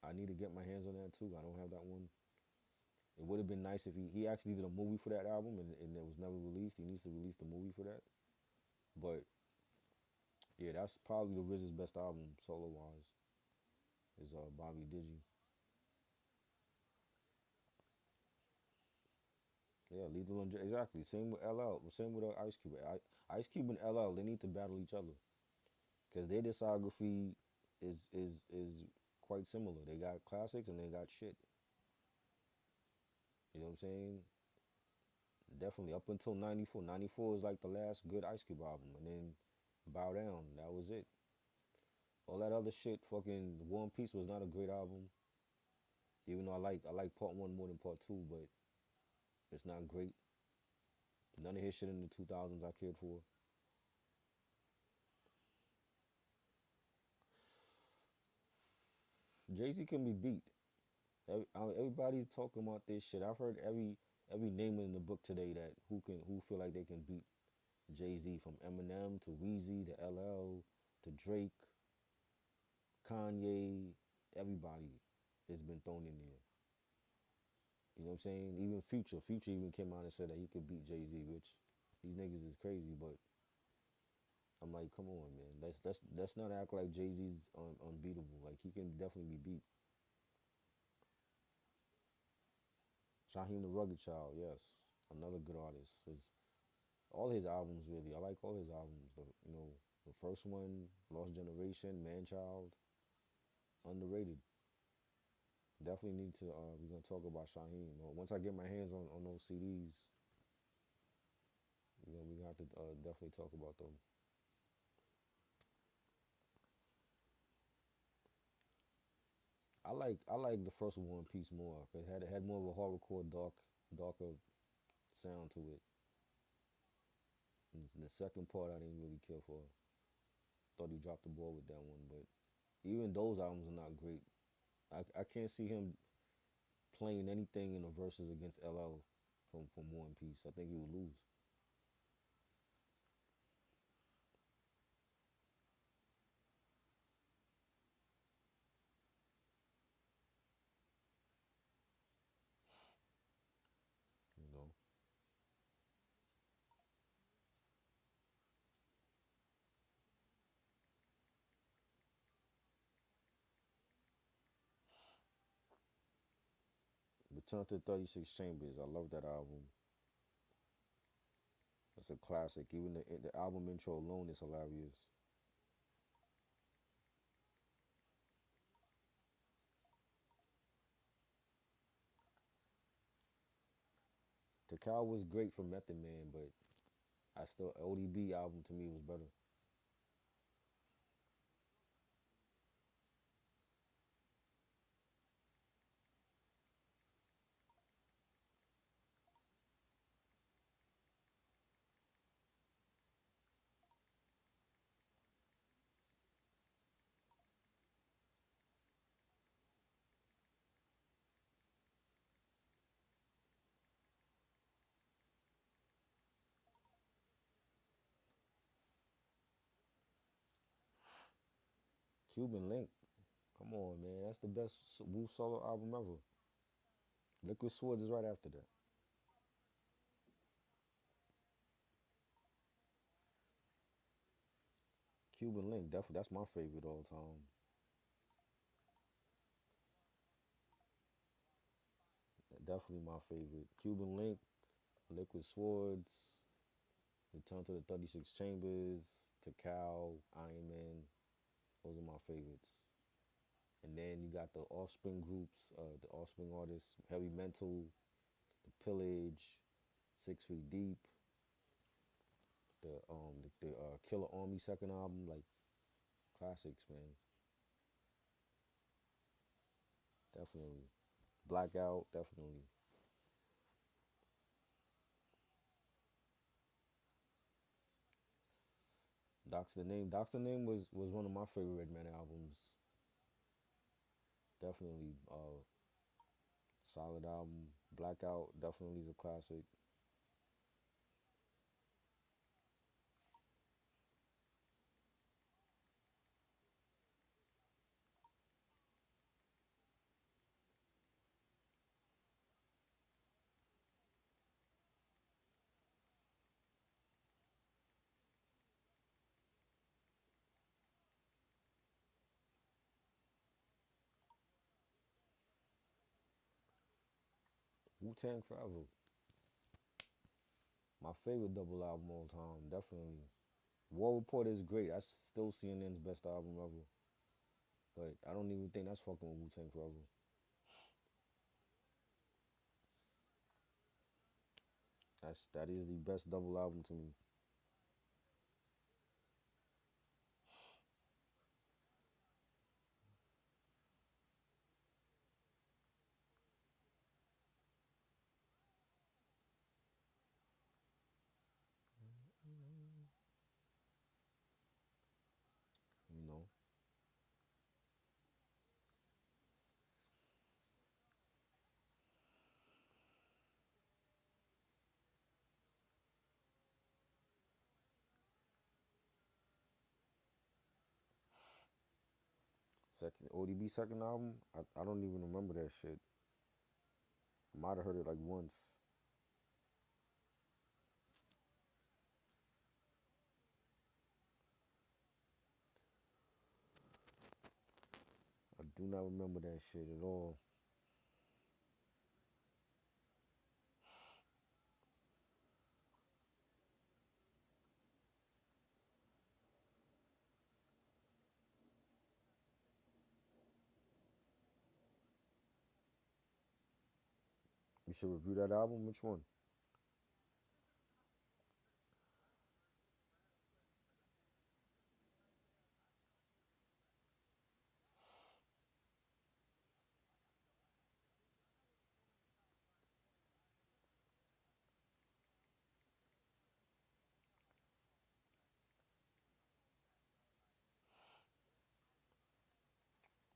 I need to get my hands on that too. I don't have that one. It would have been nice if he actually did a movie for that album and it was never released. He needs to release the movie for that. But yeah, that's probably the RZA's best album solo wise. Is Bobby Digi. Yeah, Lethal and exactly. Same with LL. Same with Ice Cube. Ice Cube and LL, they need to battle each other because their discography is quite similar. They got classics and they got shit. You know what I'm saying? Definitely up until 94. 94 is like the last good Ice Cube album, and then Bow Down. That was it. All that other shit, fucking One Piece was not a great album. Even though I like part one more than part two, but it's not great. None of his shit in the 2000s I cared for. Jay Z can be beat. Everybody's talking about this shit. I've heard every name in the book today that who feel like they can beat Jay Z, from Eminem to Weezy to LL to Drake, Kanye. Everybody has been thrown in there. You know what I'm saying? Even Future even came out and said that he could beat Jay Z, which these niggas is crazy. But I'm like, come on, man. Let's not act like Jay Z's unbeatable. Like he can definitely be beat. Shaheem the Rugged Child, yes, another good artist. All his albums really. I like all his albums. The first one, Lost Generation, Man Child, underrated. Definitely need to. We're gonna talk about Shaheem. Once I get my hands on those CDs, we're gonna have to definitely talk about them. I like the first One Piece more. It had more of a horrorcore, darker sound to it. And the second part I didn't really care for. Thought he dropped the ball with that one, but even those albums are not great. I can't see him playing anything in the verses against LL from War and Peace. I think he would lose. You know, Return to 36 Chambers. I love that album. It's a classic. Even the album intro alone is hilarious. Cacao was great for Method Man, but I still ODB album to me was better. Cuban Link, come on, man, that's the best Wu solo album ever. Liquid Swords is right after that. Cuban Link, definitely that's my favorite all time. Definitely my favorite. Cuban Link, Liquid Swords, Return to the 36 Chambers, Takao, Iron Man. Those are my favorites. And then you got the Offspring groups, the Offspring artists, Heavy Mental, The Pillage, 6 Feet Deep, the Killer Army second album, like classics, man. Definitely. Blackout, definitely. Doc's the Name was one of my favorite Redman albums. Definitely solid album. Blackout definitely is a classic. Wu Tang Forever, my favorite double album all time. Definitely. War Report is great. That's still CNN's best album ever. But I don't even think that's fucking with Wu Tang Forever. That is the best double album to me. You know, second ODB second album. I don't even remember that shit. Might have heard it like once. I do not remember that shit at all. You should review that album. Which one?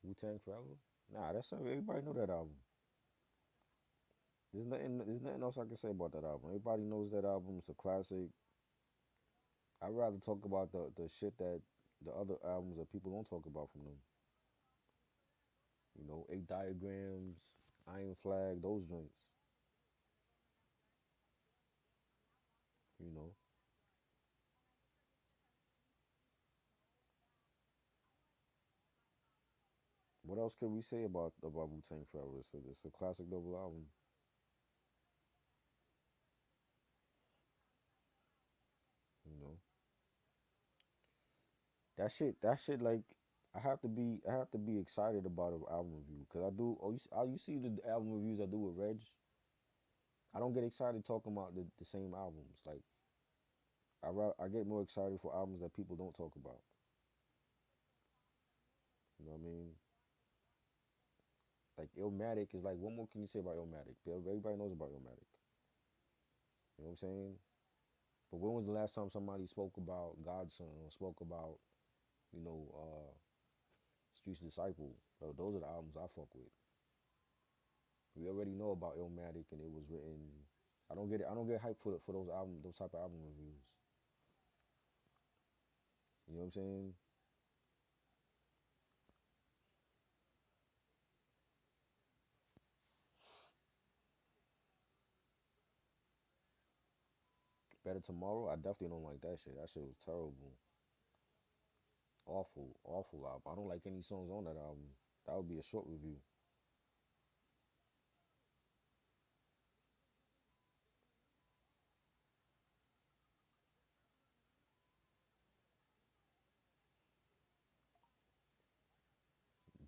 Wu Tang Forever? Nah, that's everybody know that album. There's nothing else I can say about that album. Everybody knows that album. It's a classic. I'd rather talk about the shit that the other albums that people don't talk about from them. Eight Diagrams, Iron Flag, those joints. You know. What else could we say about Wu Tang Forever? It's a classic double album. You know. That shit like I have to be excited about an album review because I do. Oh, you see the album reviews I do with Reg. I don't get excited talking about the same albums. Like I get more excited for albums that people don't talk about. You know what I mean? Like Illmatic is like, what more can you say about Illmatic? Everybody knows about Illmatic. You know what I'm saying? But when was the last time somebody spoke about Godson or spoke about, you know, Streets Disciple? Those are the albums I fuck with. We already know about Illmatic and it was written. I don't get it. I don't get hyped for those album, those type of album reviews. You know what I'm saying? Better Tomorrow. I definitely don't like that shit. That shit was terrible. Awful, awful album. I don't like any songs on that album. That would be a short review.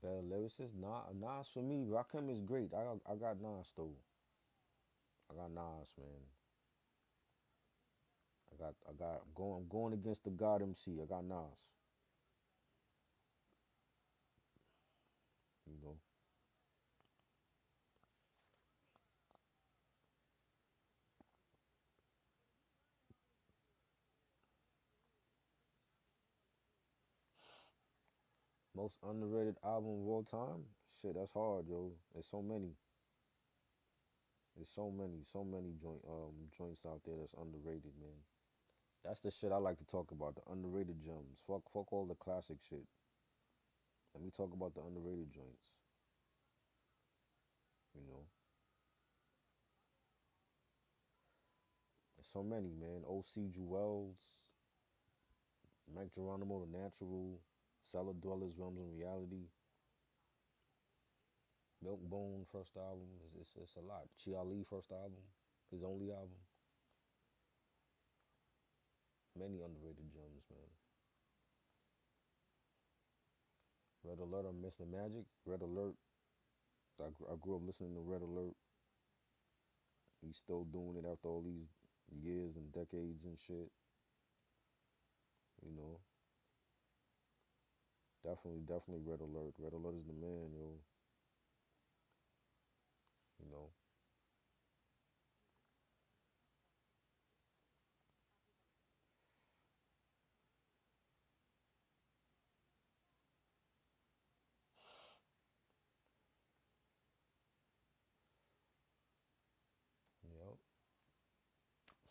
Better lyricist? Nas for me. Rakim is great. I got Nas though. I got Nas, man. I'm going against the God MC. I got Nas. You know, most underrated album of all time. Shit, that's hard, yo. There's so many. There's so many joints out there that's underrated, man. That's the shit I like to talk about. The underrated gems. Fuck all the classic shit. Let me talk about the underrated joints. You know, there's so many, man. O.C. Jewels, Mike Geronimo, The Natural, Cellar Dwellers, Realms and Reality, Milkbone first album. It's a lot. Chi Ali first album, his only album. Many underrated gems, man. Red Alert, I Mr. Magic. Red Alert. I grew up listening to Red Alert. He's still doing it after all these years and decades and shit. You know, definitely Red Alert. Red Alert is the man, yo. You know, yep.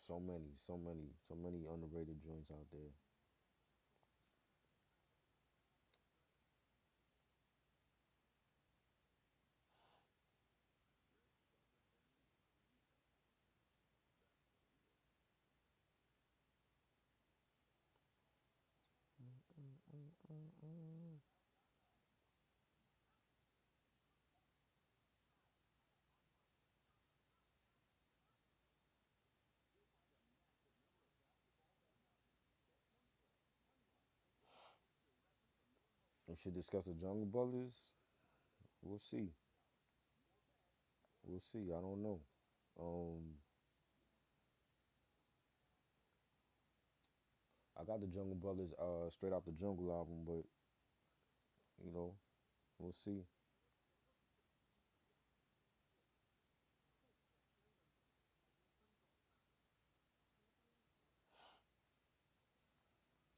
So many underrated joints out there. We should discuss the Jungle Brothers. We'll see. We'll see. I don't know. Um, I got the Jungle Brothers straight out the Jungle album, but you know, we'll see. You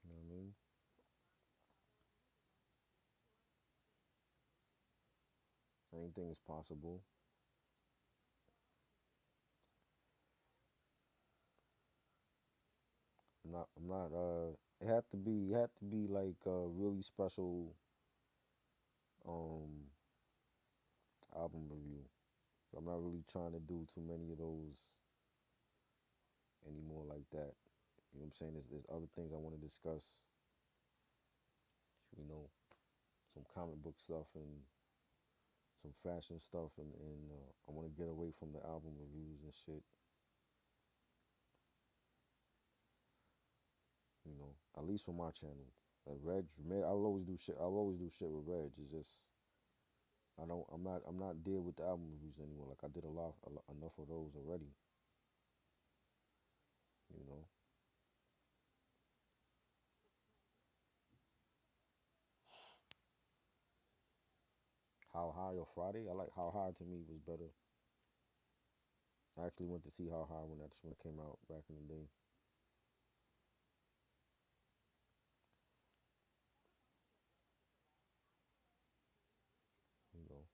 know what I mean? Anything is possible. I'm not it had to be like a really special um album review. I'm not really trying to do too many of those anymore like that. You know what I'm saying? There's other things I want to discuss. You know, some comic book stuff and some fashion stuff, and I want to get away from the album reviews and shit. You know, at least for my channel. Like Reg, man, I'll always do shit. I'll always do shit with Reg. It's just I don't. I'm not. I'm not there with the album reviews anymore. Like I did enough of those already. You know. How High or Friday? I like How High to me was better. I actually went to see How High when that's when it came out back in the day. You know.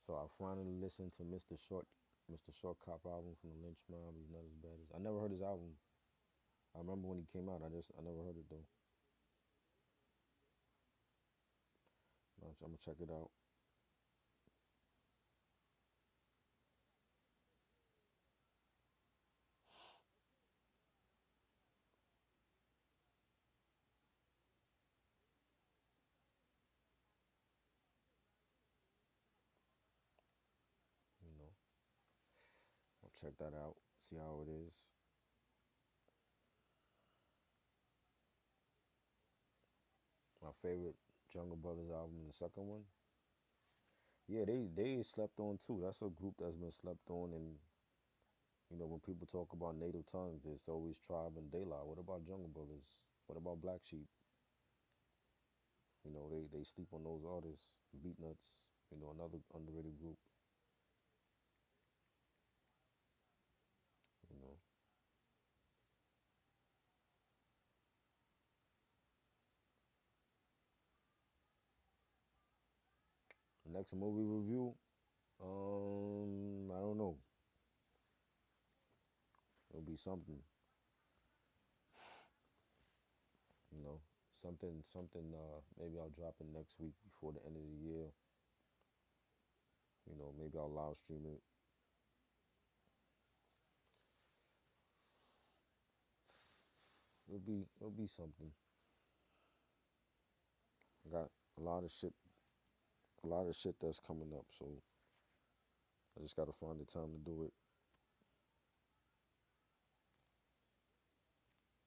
So I finally listened to Mr. Short Cop album from the Lynch Mob. He's not as bad as I never heard his album. I remember when he came out. I never heard it though. I'm gonna check it out. You know, I'll check that out. See how it is. My favorite Jungle Brothers album, the second one. Yeah, they slept on too. That's a group that's been slept on, and when people talk about native tongues, it's always Tribe and De La. What about Jungle Brothers? What about Black Sheep? They sleep on those artists. Beatnuts, another underrated group. You know, next movie review. I don't know. It'll be something. You know, something. Maybe I'll drop it next week before the end of the year. Maybe I'll live stream it. It'll be something. I got a lot of shit, a lot of shit that's coming up. So I just gotta find the time to do it.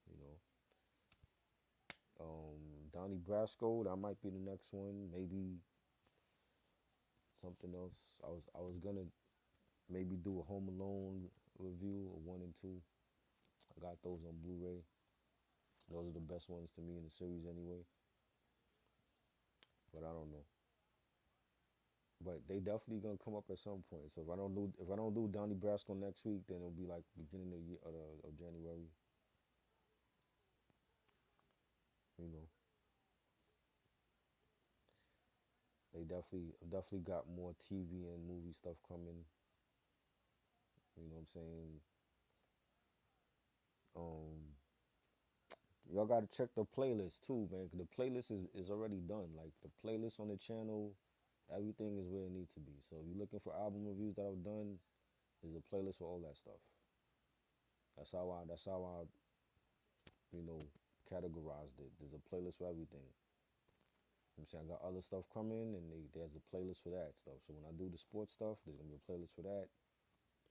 You know, Donnie Brasco. That might be the next one. Maybe something else. I was gonna maybe do a Home Alone review of one and two. I got those on Blu-ray. Those are the best ones to me in the series anyway. But I don't know. But they definitely gonna come up at some point. So if I don't do Donnie Brasco next week, then it'll be like beginning of, year, of January. You know, they definitely got more TV and movie stuff coming. You know what I'm saying? Um, y'all gotta check the playlist too, man. 'Cause the playlist is already done. Like the playlist on the channel, everything is where it needs to be. So if you're looking for album reviews that I've done, there's a playlist for all that stuff. That's how I you know categorized it. There's a playlist for everything. I'm saying I got other stuff coming, and there's a playlist for that stuff. So when I do the sports stuff, there's gonna be a playlist for that.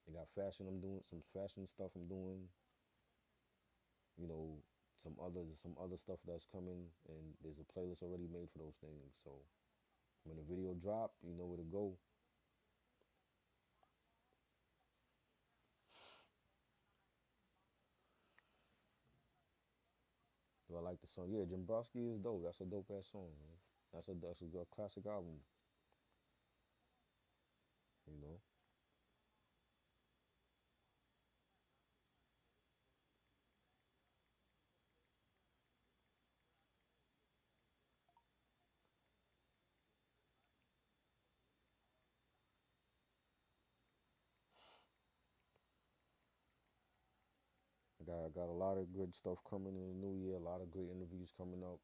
I got fashion. I'm doing some fashion stuff. I'm doing, you know, some other stuff that's coming, and there's a playlist already made for those things. So when the video drop, you know where to go. Do I like the song? Yeah, Jimbrowski is dope. That's a dope ass song, man. That's a good classic album. You know, I got a lot of good stuff coming in the new year. A lot of great interviews coming up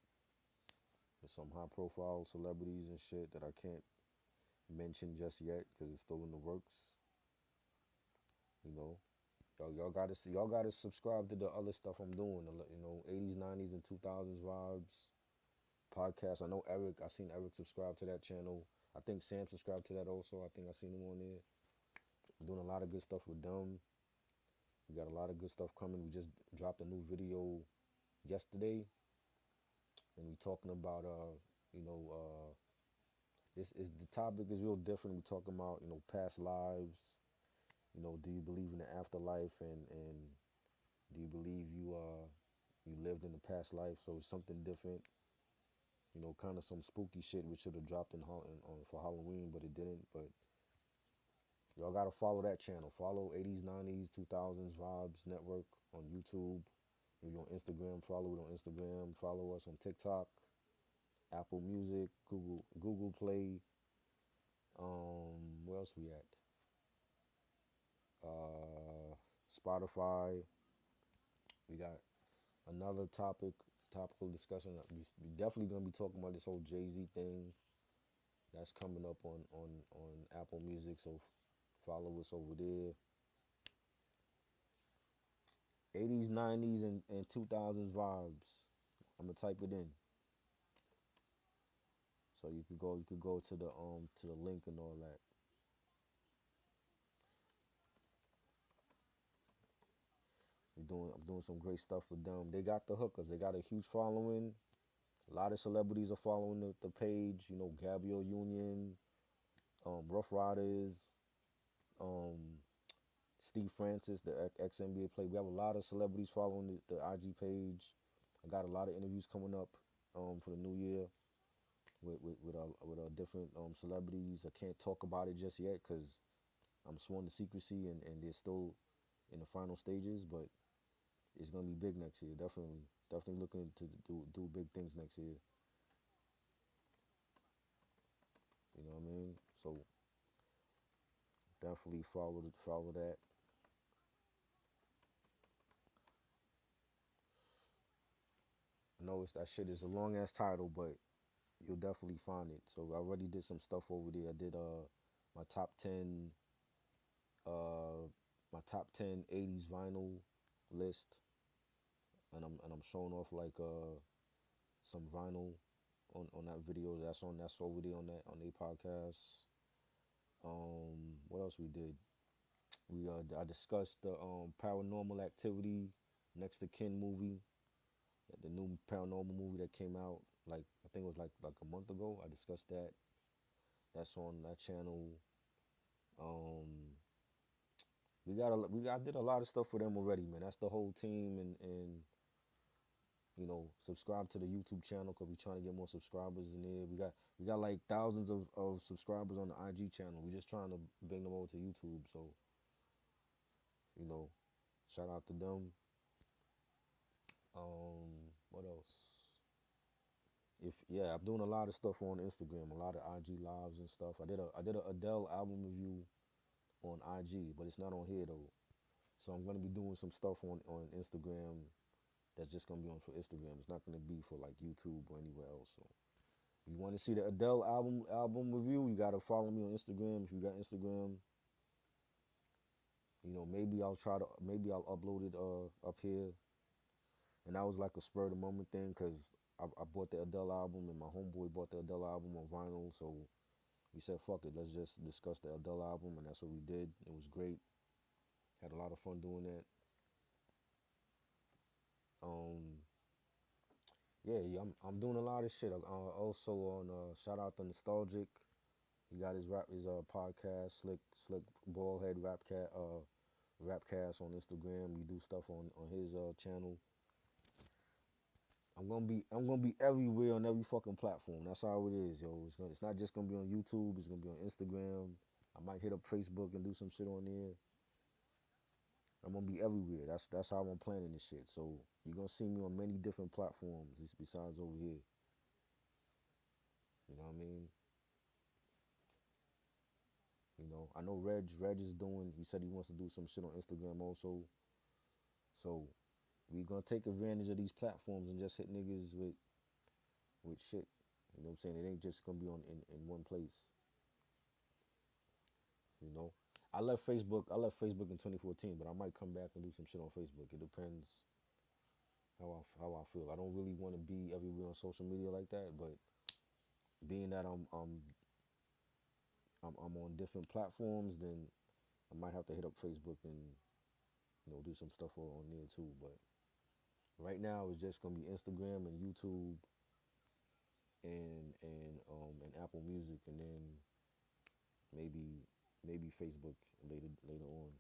with some high profile celebrities and shit that I can't mention just yet because it's still in the works. You know, y'all gotta subscribe to the other stuff I'm doing. 80s, 90s, and 2000s vibes podcast. I know Eric. I seen Eric subscribe to that channel. I think Sam subscribed to that also. I think I seen him on there. Doing a lot of good stuff with them. We got a lot of good stuff coming. We just dropped a new video yesterday, and we talking about you know, this is the topic is real different. We talking about past lives. Do you believe in the afterlife, and do you believe you lived in the past life? So it's something different. Kind of some spooky shit which should have dropped for Halloween, but it didn't. But y'all gotta follow that channel. Follow 80s, 90s, 2000s Vibes Network on YouTube. If you're on Instagram, follow it on Instagram. Follow us on TikTok, Apple Music, Google Play. Where else we at? Spotify. We got another topical discussion. We definitely gonna be talking about this whole Jay-Z thing that's coming up on Apple Music. So follow us over there. 80s, 90s, and 2000s vibes. I'm gonna type it in. So you could go to the link and all that. I'm doing some great stuff with them. They got the hookers. They got a huge following. A lot of celebrities are following the page. Gabrielle Union, Rough Riders, um, Steve Francis, the ex NBA player. We have a lot of celebrities following the IG page. I got a lot of interviews coming up for the new year with different celebrities. I can't talk about it just yet because I'm sworn to secrecy, and they're still in the final stages. But it's gonna be big next year. Definitely looking to do big things next year. You know what I mean? So definitely follow that. I know that shit is a long ass title, but you'll definitely find it. So I already did some stuff over there. I did my top 10 uh my top 10 80s vinyl list, and I'm showing off like some vinyl on that video. That's over there on the podcast. What else we did? I discussed the Paranormal Activity Next to Kin movie, the new paranormal movie that came out, like I think it was like a month ago. I discussed that. That's on that channel. Um, I did a lot of stuff for them already, man. That's the whole team, and subscribe to the YouTube channel because we trying to get more subscribers in there. We got like thousands of subscribers on the IG channel. We just trying to bring them over to YouTube. So you know, shout out to them. What else? If Yeah, I'm doing a lot of stuff on Instagram, a lot of IG lives and stuff. I did a Adele album review on IG, but it's not on here though. So I'm gonna be doing some stuff on Instagram that's just gonna be on for Instagram. It's not gonna be for like YouTube or anywhere else. So if you want to see the Adele album review, you gotta follow me on Instagram. If you got Instagram, maybe I'll upload it up here. And that was like a spur of the moment thing because I bought the Adele album and my homeboy bought the Adele album on vinyl. So we said, fuck it, let's just discuss the Adele album, and that's what we did. It was great. Had a lot of fun doing that. Um, yeah, I'm doing a lot of shit. Also on shout out to Nostalgic. He got his podcast, Slick Ballhead Rapcast on Instagram. We do stuff on his channel. I'm gonna be everywhere on every fucking platform. That's how it is, yo. It's not just gonna be on YouTube. It's gonna be on Instagram. I might hit up Facebook and do some shit on there. I'm gonna be everywhere. That's how I'm planning this shit. So you're gonna see me on many different platforms besides over here. You know what I mean? I know Reg is doing. He said he wants to do some shit on Instagram also. So we gonna take advantage of these platforms and just hit niggas with shit. You know what I'm saying? It ain't just gonna be in one place. You know, I left Facebook in 2014, but I might come back and do some shit on Facebook. It depends how I feel. I don't really want to be everywhere on social media like that, but being that I'm on different platforms, then I might have to hit up Facebook and do some stuff on there too. But right now it's just gonna be Instagram and YouTube and Apple Music, and then maybe maybe Facebook later on.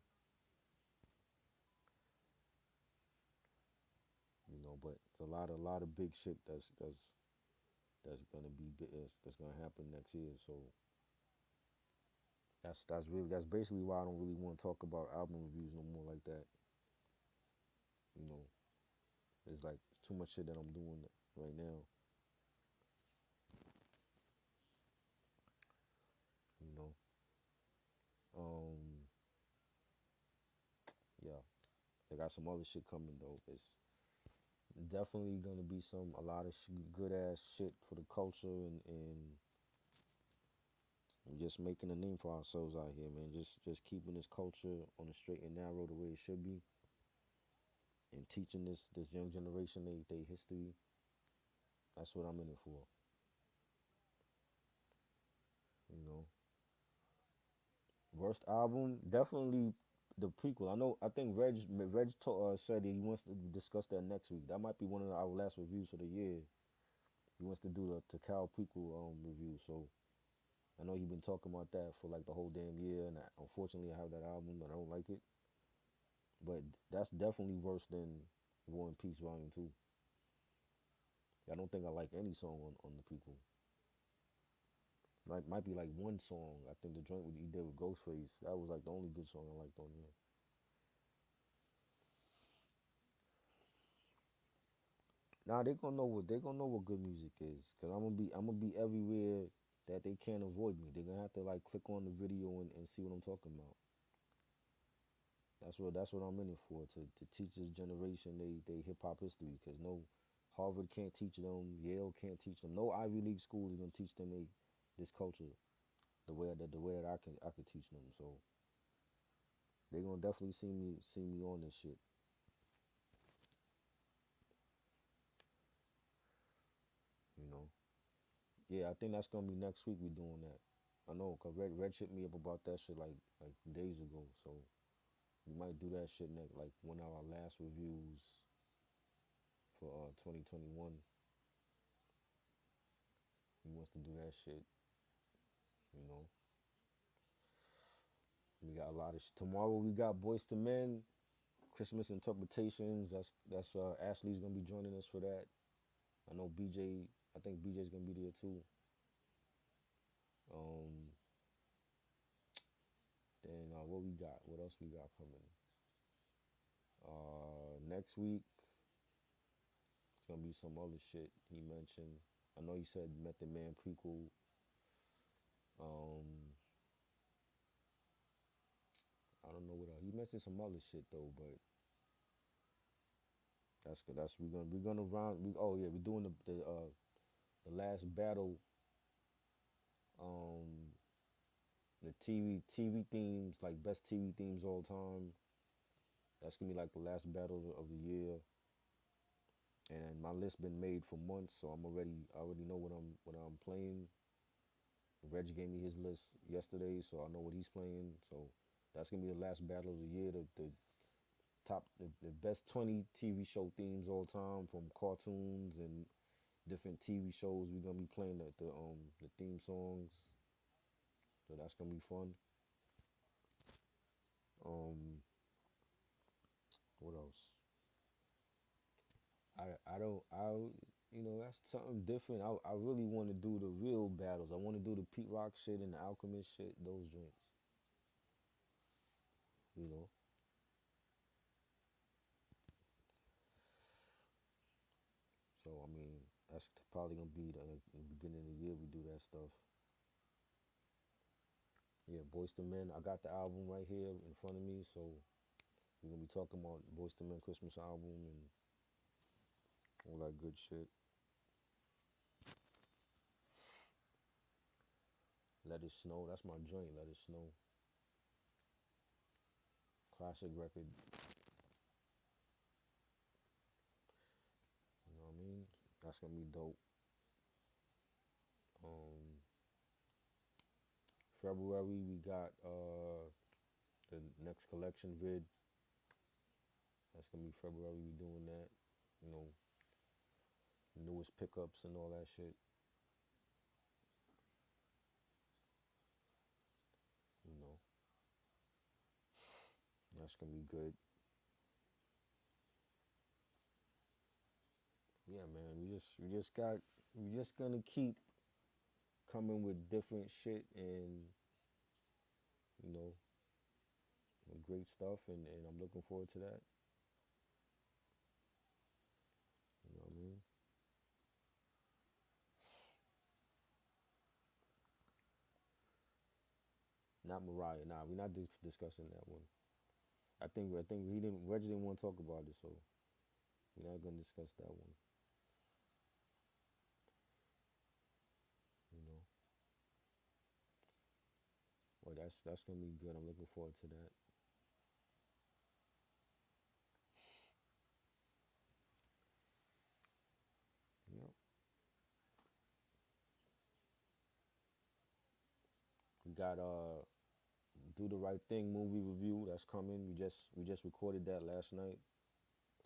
But it's a lot of big shit that's gonna that's gonna happen next year. So that's basically why I don't really want to talk about album reviews no more like that. You know, it's like it's too much shit that I'm doing right now. You know, um, yeah, I got some other shit coming though. It's definitely gonna be a lot of good ass shit for the culture and just making a name for ourselves out here, man. Just keeping this culture on the straight and narrow the way it should be, and teaching this young generation they history. That's what I'm in it for. You know, worst album definitely the prequel. I think said that he wants to discuss that next week. That might be one of our last reviews of the year. He wants to do the Cal prequel review. So I know he's been talking about that for like the whole damn year, and unfortunately I have that album and I don't like it. But that's definitely worse than War and Peace Volume Two. I don't think I like any song on the prequel. Like might be like one song. I think the joint he did with Ghostface. That was like the only good song I liked on there. Nah, they gonna know what good music is. Cause I'm gonna be everywhere that they can't avoid me. They're gonna have to like click on the video and see what I'm talking about. That's what I'm in it for, to teach this generation they hip hop history. Cause no Harvard can't teach them, Yale can't teach them, no Ivy League school is gonna teach them this culture the way that I could teach them. So they gonna definitely see me on this shit. You know. Yeah, I think that's gonna be next week. We doing that. I know, cause Red hit me up about that shit like days ago. So we might do that shit next, like one of our last reviews for 2021. He wants to do that shit. You know, we got a lot of tomorrow. We got Boys to Men, Christmas interpretations. That's Ashley's gonna be joining us for that. I know BJ. I think BJ's gonna be there too. Um, then what we got? What else we got coming? Next week it's gonna be some other shit he mentioned. I know he said Method Man prequel. Um, I don't know what else. He mentioned some other shit though, but that's good. That's we're gonna round. Oh yeah, we're doing the last battle. Um, the TV themes, like best TV themes all time. That's gonna be like the last battle of the year. And my list been made for months, so I already know what I'm playing. Reg gave me his list yesterday, so I know what he's playing. So that's gonna be the last battle of the year. The best 20 TV show themes all time, from cartoons and different TV shows. We're gonna be playing the theme songs, so that's gonna be fun. Um, what else? I don't that's something different. I really want to do the real battles. I want to do the Pete Rock shit and the Alchemist shit. Those joints, you know. So I mean, that's probably gonna be the beginning of the year we do that stuff. Yeah, Boys to Men. I got the album right here in front of me, so we're gonna be talking about Boys to Men Christmas album and all that good shit. Let It Snow. That's my joint. Let It Snow. Classic record. You know what I mean? That's gonna be dope. Um, February we got the next collection vid. That's gonna be February. We doing that. You know, newest pickups and all that shit. You know, that's gonna be good. Yeah, man. We just gonna keep coming with different shit and you know with great stuff, and I'm looking forward to that. You know what I mean? Not Mariah. Nah, we're not discussing that one. I think he didn't. Reggie didn't want to talk about it, so we're not gonna discuss that one. You know, well, that's gonna be good. I'm looking forward to that. Yep. We got Do the Right Thing movie review that's coming. We just recorded that last night,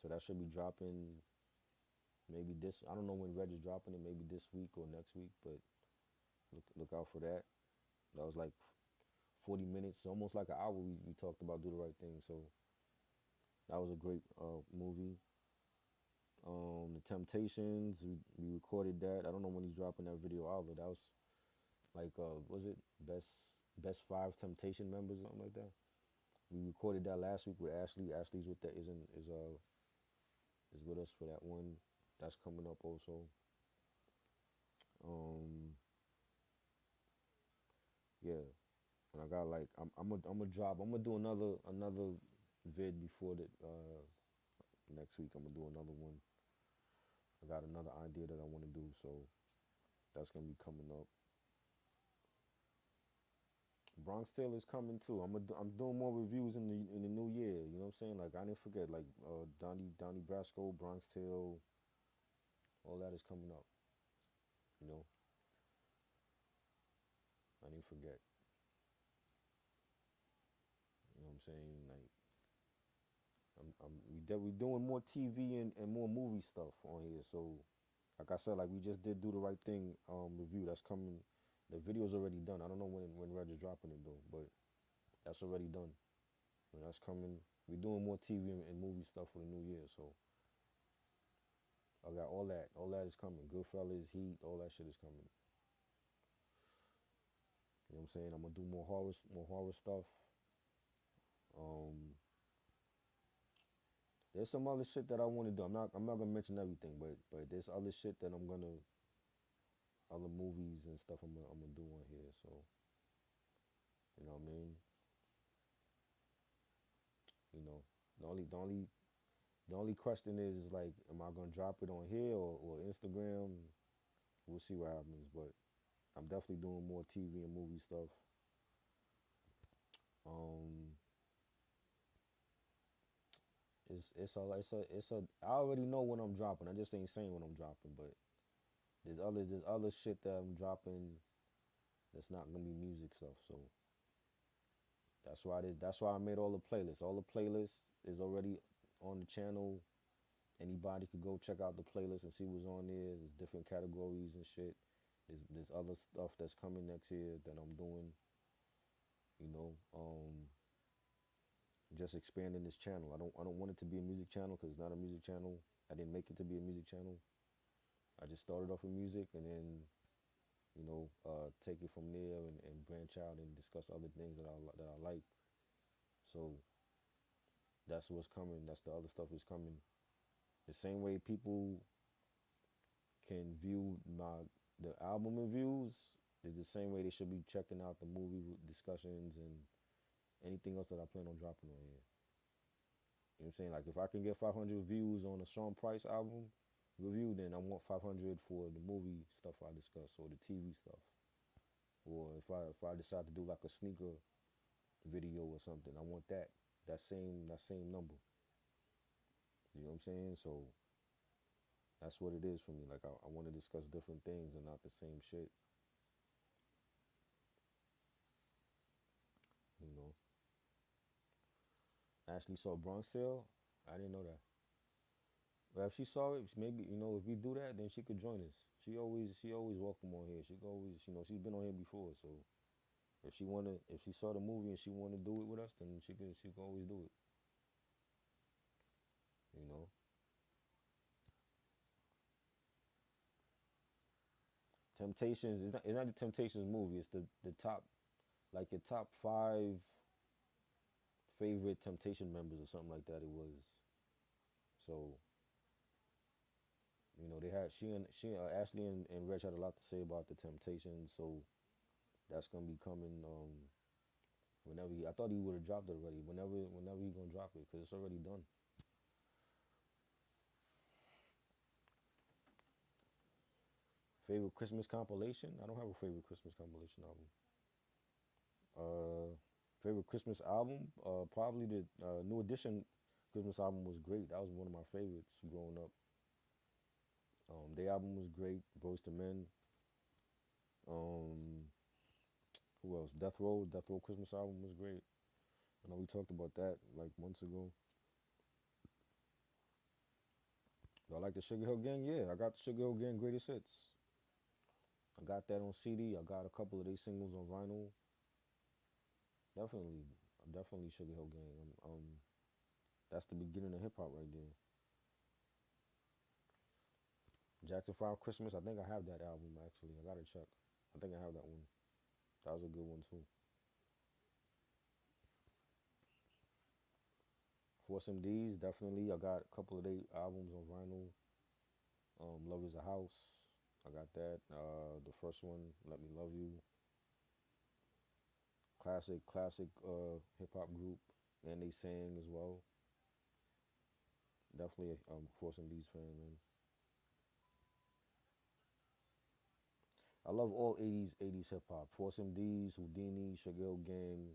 so that should be dropping maybe this. I don't know when Reg is dropping it. Maybe this week or next week, but look out for that. That was like 40 minutes, almost like an hour. We talked about Do the Right Thing, so that was a great movie. The Temptations, we recorded that. I don't know when he's dropping that video out, but that was like was it best five Temptation members or something like that. We recorded that last week with Ashley. Ashley's with that is with us for that one. That's coming up also. Um, yeah, and I got like I'm gonna do another vid before the next week. I'm gonna do another one. I got another idea that I want to do, so that's gonna be coming up. Bronx Tale is coming too. I'm doing more reviews in the new year. You know what I'm saying? Like I didn't forget. Like Donnie Brasco, Bronx Tale, all that is coming up. You know, I didn't forget. You know what I'm saying? Like we doing more TV and more movie stuff on here. So like I said, like we just did Do the Right Thing review. That's coming. The video's already done. I don't know when Reg is dropping it though, but that's already done. And that's coming. We doing more TV and movie stuff for the new year. So I got all that. All that is coming. Goodfellas, Heat, all that shit is coming. You know what I'm saying? I'm gonna do more horror stuff. Um, there's some other shit that I want to do. I'm not gonna mention everything, but there's other shit that I'm gonna other movies and stuff I'm gonna do on here. So you know what I mean? You know, the only the only the only question is like, am I gonna drop it on here or Instagram? We'll see what happens, but I'm definitely doing more TV and movie stuff. Um, it's a. I already know when I'm dropping. I just ain't saying when I'm dropping, but there's other shit that I'm dropping that's not gonna be music stuff. So that's why I made all the playlists. All the playlists is already on the channel. Anybody could go check out the playlist and see what's on there. There's different categories and shit. There's other stuff that's coming next year that I'm doing. You know, just expanding this channel. I don't want it to be a music channel because it's not a music channel. I didn't make it to be a music channel. I just started off with music and then take it from there and branch out and discuss other things that I like. So that's what's coming. That's the other stuff is coming. The same way people can view the album reviews is the same way they should be checking out the movie discussions and anything else that I plan on dropping on here. You know what I'm saying? Like if I can get 500 views on a Sean Price album review, then I want 500 for the movie stuff I discuss or the TV stuff. Or if I decide to do like a sneaker video or something, I want that same number. You know what I'm saying? So that's what it is for me. Like I want to discuss different things and not the same shit. You know. Ashley saw Bronxville. I didn't know that. But if she saw it, maybe if we do that, then she could join us. She always welcome on here. She could always she's been on here before. So if she saw the movie and she wanna do it with us, then she could always do it. You know, Temptations. It's not the Temptations movie. It's the top, like your top five favorite Temptation members or something like that. It was. So they had she Ashley and Reg had a lot to say about the Temptations. So that's gonna be coming. Whenever I thought he would have dropped it already. Whenever he gonna drop it, because it's already done. Favorite Christmas compilation? I don't have a favorite Christmas compilation album. Uh, Favorite Christmas album? Probably the New Edition Christmas album was great. That was one of my favorites growing up. Their album was great. Boys to Men. Um, who else? Death Row Christmas album was great. I know we talked about that like months ago. Do I like the Sugar Hill Gang? Yeah, I got the Sugar Hill Gang greatest hits. I got that on CD. I got a couple of their singles on vinyl. Definitely, definitely Sugar Hill Gang. That's the beginning of hip hop right there. Jackson 5 Christmas. I think I have that album actually. I gotta check. I think I have that one. That was a good one too. Force MDs, definitely. I got a couple of their albums on vinyl. Love is a House. I got that. The first one, Let Me Love You. Classic hip hop group. And they sang as well. Definitely a Force MDs fan, man. I love all 80s hip hop. Force MDs, Houdini, Sugar Hill Gang,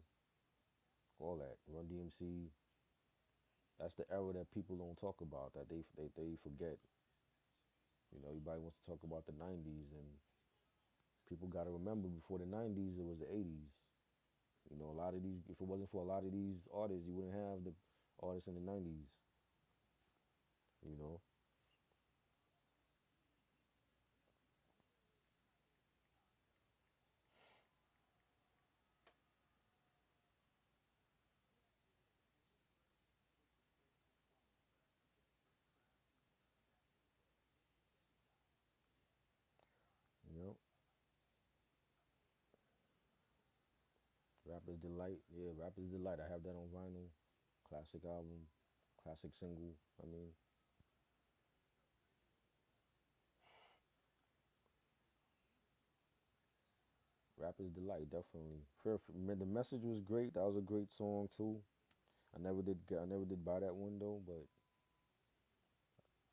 all that. Run DMC. That's the era that people don't talk about, that they forget. Everybody wants to talk about the 90s, and people got to remember before the 90s, it was the 80s. A lot of these, if it wasn't for a lot of these artists, you wouldn't have the artists in the 90s, you know? You know? Rapper's Delight. Yeah, Rapper's Delight. I have that on vinyl. Classic album, classic single. I mean, Rapper's Delight, definitely. The message was great. That was a great song too. I never did buy that one though, but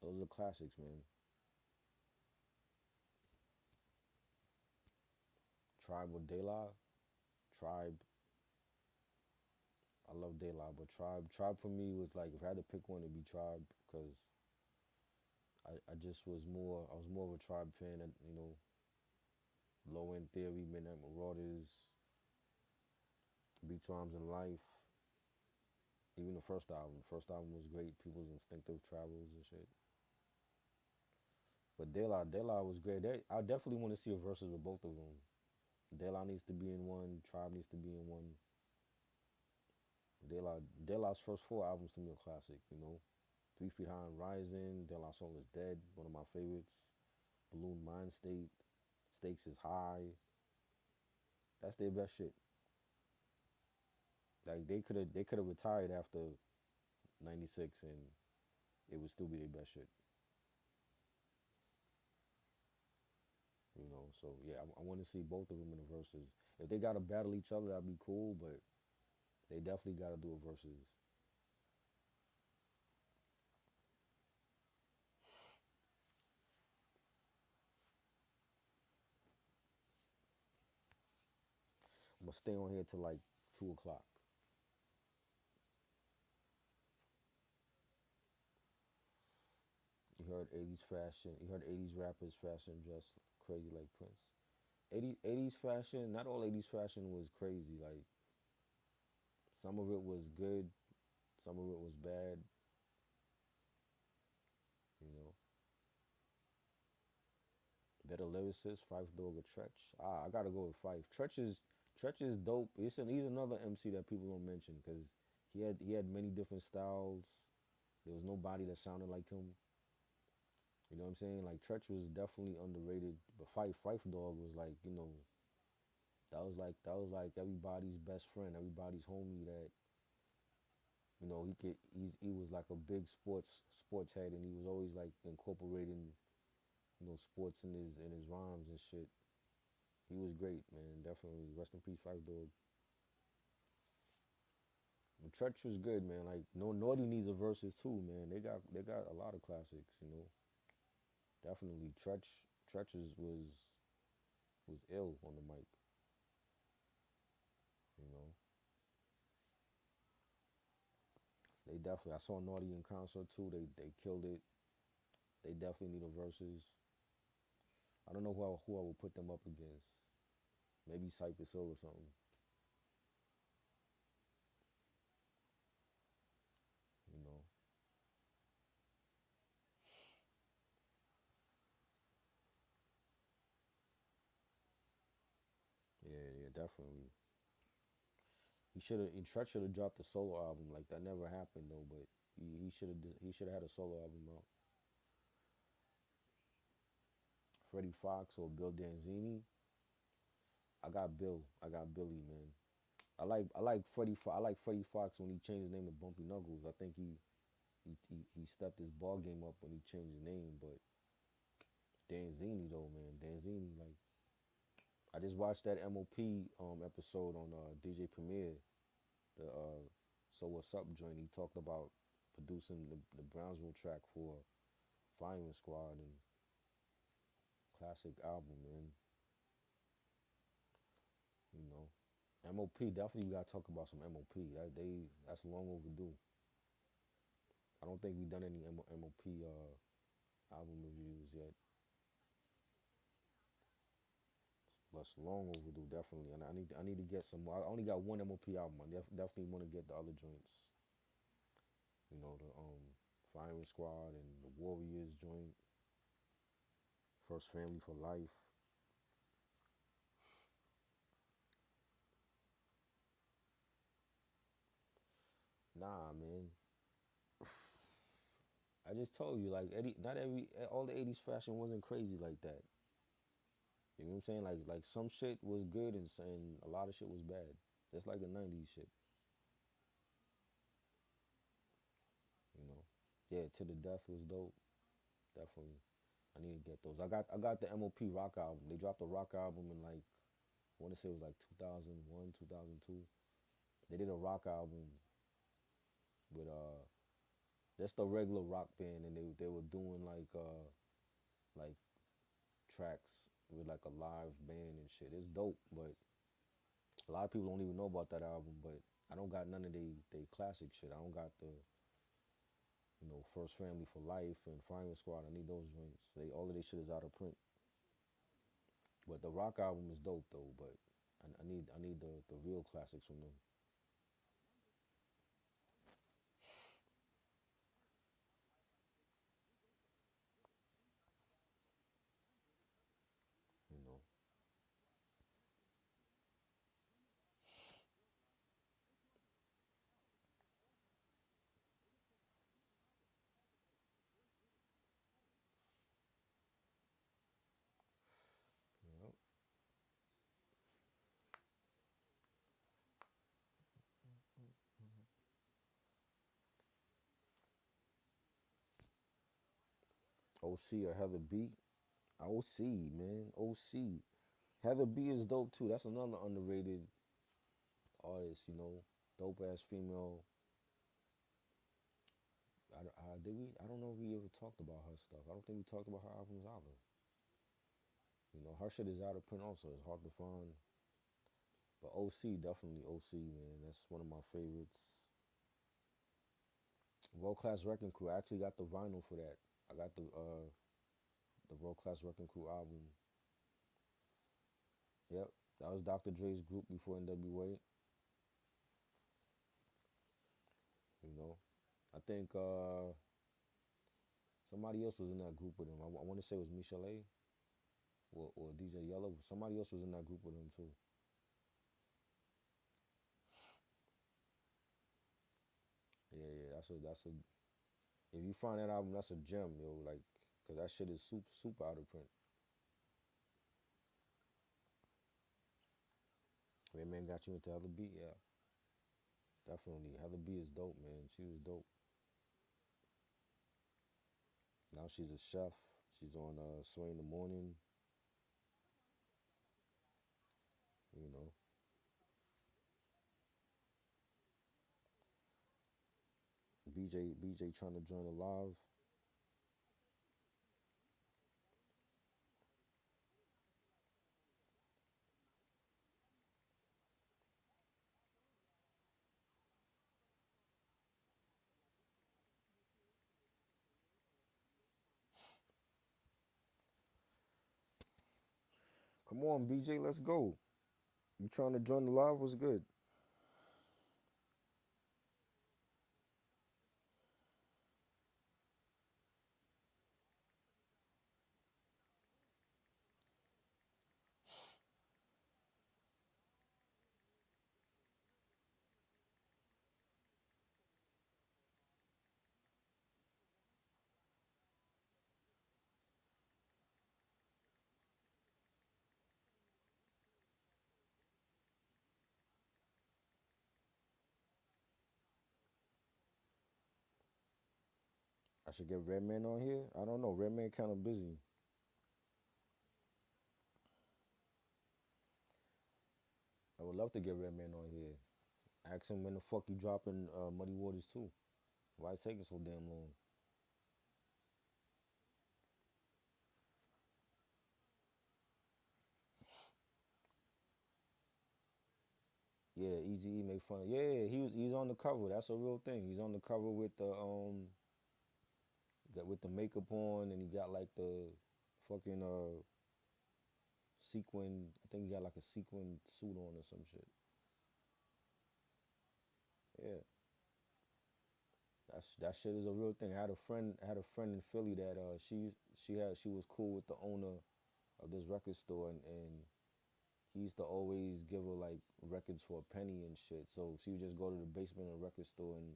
those are classics, man. Tribe with De La. Tribe. I love De La, but Tribe for me was like, if I had to pick one, it'd be Tribe, because I just I was more of a Tribe fan. And Low End Theory, Midnight Marauders, Beats, Rhymes, and Life. Even the first album. The first album was great. People's Instinctive Travels and shit. But De La was great. I definitely want to see a versus with both of them. De La needs to be in one. Tribe needs to be in one. De La's first four albums to me are classic. 3 Feet High and Rising, De La Soul is Dead, one of my favorites. Balloon Mind State, Stakes is High. That's their best shit. Like they could have retired after '96 and it would still be their best shit. So yeah, I want to see both of them in the verses. If they gotta battle each other, that'd be cool. But they definitely gotta do a verses. I'm gonna stay on here till like 2 o'clock. You heard '80s fashion. You heard '80s rappers fashion dress crazy like Prince. '80s fashion. Not all '80s fashion was crazy. Like some of it was good. Some of it was bad, you know. Better lyricist, Fife Dog or Tretch. I gotta go with Fife. Tretch is dope. He's another MC that people don't mention because he had many different styles. There was nobody that sounded like him. You know what I'm saying? Like Tretch was definitely underrated, but Fife Dog was like, that was like everybody's best friend, everybody's homie that, he was like a big sports head, and he was always like incorporating, sports in his rhymes and shit. He was great, man. Definitely rest in peace, Fife Dog. But Tretch was good, man. Like no Naughty needs a verses too, man. They got a lot of classics. Definitely Tretch was ill on the mic, you know. They definitely I saw Naughty in concert too. They killed it. They definitely need a verses. I don't know who I would put them up against. Maybe Cypress Hill or something, you know. Yeah, yeah, definitely. Tretch should have dropped a solo album. Like that never happened though, but he should have had a solo album out. Freddie Fox or Bill Danzini. I got Billy, man. I like Freddie Fox when he changed his name to Bumpy Knuckles. I think he stepped his ball game up when he changed his name. But Danzini though, man, Danzini, like, I just watched that MOP episode on DJ Premier, the So What's Up joint. He talked about producing the Brownsville track for Firing Squad, and classic album, man. You know, MOP, definitely, you gotta talk about some MOP. That's long overdue. I don't think we've done any MOP album reviews yet, but it's long overdue, definitely. And I need to get some more. I only got one MOP album. I definitely want to get the other joints. The Firing Squad and the Warriors joint, First Family for Life. Nah, man. I just told you, like, not all the '80s fashion wasn't crazy like that. You know what I'm saying? Like some shit was good, and a lot of shit was bad. Just like the '90s shit. You know. Yeah, To the Death was dope. Definitely. I need to get those. I got the MOP rock album. They dropped a rock album in, like, I want to say it was like 2001, 2002. They did a rock album with just a regular rock band, and they were doing like tracks with like a live band and shit. It's dope, but a lot of people don't even know about that album. But I don't got none of they classic shit. I don't got the, First Family for Life and Firing Squad. I need those joints. All of this shit is out of print. But the rock album is dope though. But I need the real classics from them. You know. Yep. OC or Heather B. OC, man. OC. Heather B is dope too. That's another underrated artist. Dope ass female. Did we? I don't know if we ever talked about her stuff. I don't think we talked about her albums either. Her shit is out of print also. It's hard to find. But OC, definitely OC, man. That's one of my favorites. World Class Wrecking Crew. I actually got the vinyl for that. I got the World Class Wrecking Crew album. Yep, that was Dr. Dre's group before NWA. You know, I think somebody else was in that group with him. I want to say it was Michelle A or DJ Yellow. Somebody else was in that group with him too. Yeah, yeah, that's a. If you find that album, that's a gem, yo. Like, cause that shit is super out of print. Man got you into Heather B, yeah, definitely. Heather B is dope, man. She was dope. Now she's a chef. She's on Sway in the Morning. You know, BJ trying to join the live. Come on, BJ, let's go. You trying to join the live? What's good? I should get Redman on here. I don't know. Redman kind of busy. I would love to get Redman on here. Ask him when the fuck you dropping Muddy Waters too. Why it's taking so damn long? Yeah, EGE make fun. Yeah, he's on the cover. That's a real thing. He's on the cover with the got with the makeup on, and he got like the fucking sequin. I think he got like a sequin suit on or some shit. Yeah, that shit is a real thing. I had a friend in Philly that she was cool with the owner of this record store, and he used to always give her like records for a penny and shit. So she would just go to the basement of the record store and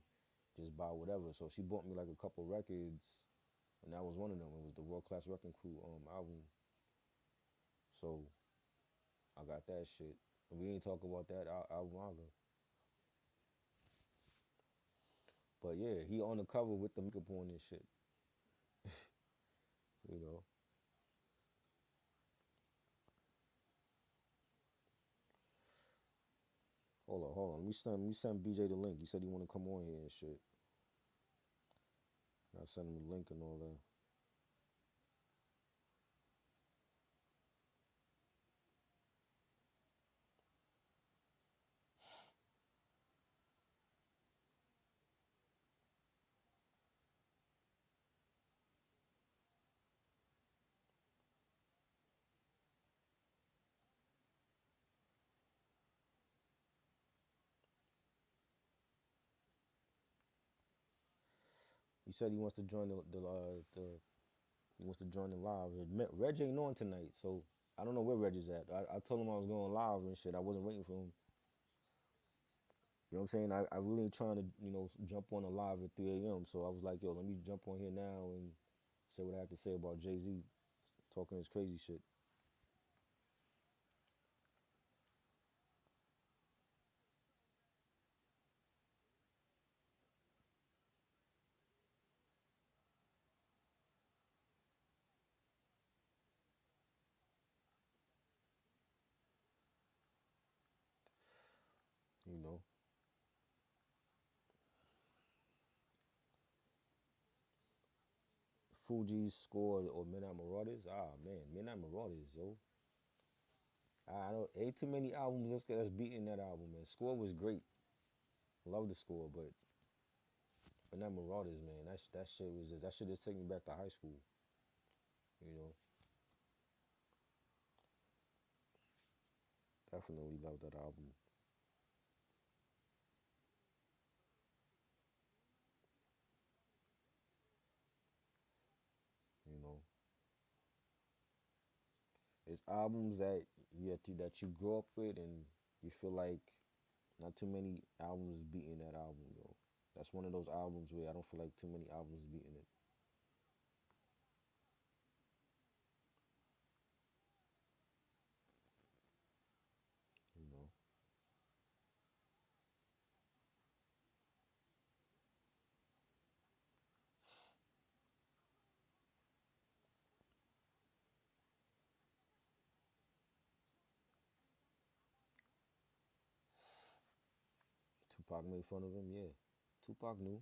just buy whatever. So she bought me like a couple records, and that was one of them. It was the World Class Wrecking Crew album. So I got that shit. We ain't talk about that album either. But yeah, he on the cover with the makeup on and shit. You know. Hold on. Let me send BJ the link. He said he want to come on here and shit. I sent him the link and all that. He said he wants to join the he wants to join the live. Reg ain't on tonight, so I don't know where Reg is at. I told him I was going live and shit. I wasn't waiting for him. You know what I'm saying? I really ain't trying to, jump on a live at 3 a.m. So I was like, yo, let me jump on here now and say what I have to say about Jay-Z talking his crazy shit. You know, Fuji's score or Midnight Marauders. Ah man, Midnight Marauders, yo. I don't ain't too many albums that's beating that album, man. Score was great. Love the score, but Midnight Marauders, man, that shit just take me back to high school. You know, definitely love that album. albums that you grow up with, and you feel like not too many albums beating that album, yo. That's one of those albums where I don't feel like too many albums beating it. You know, Tupac made fun of him. Yeah, Tupac knew.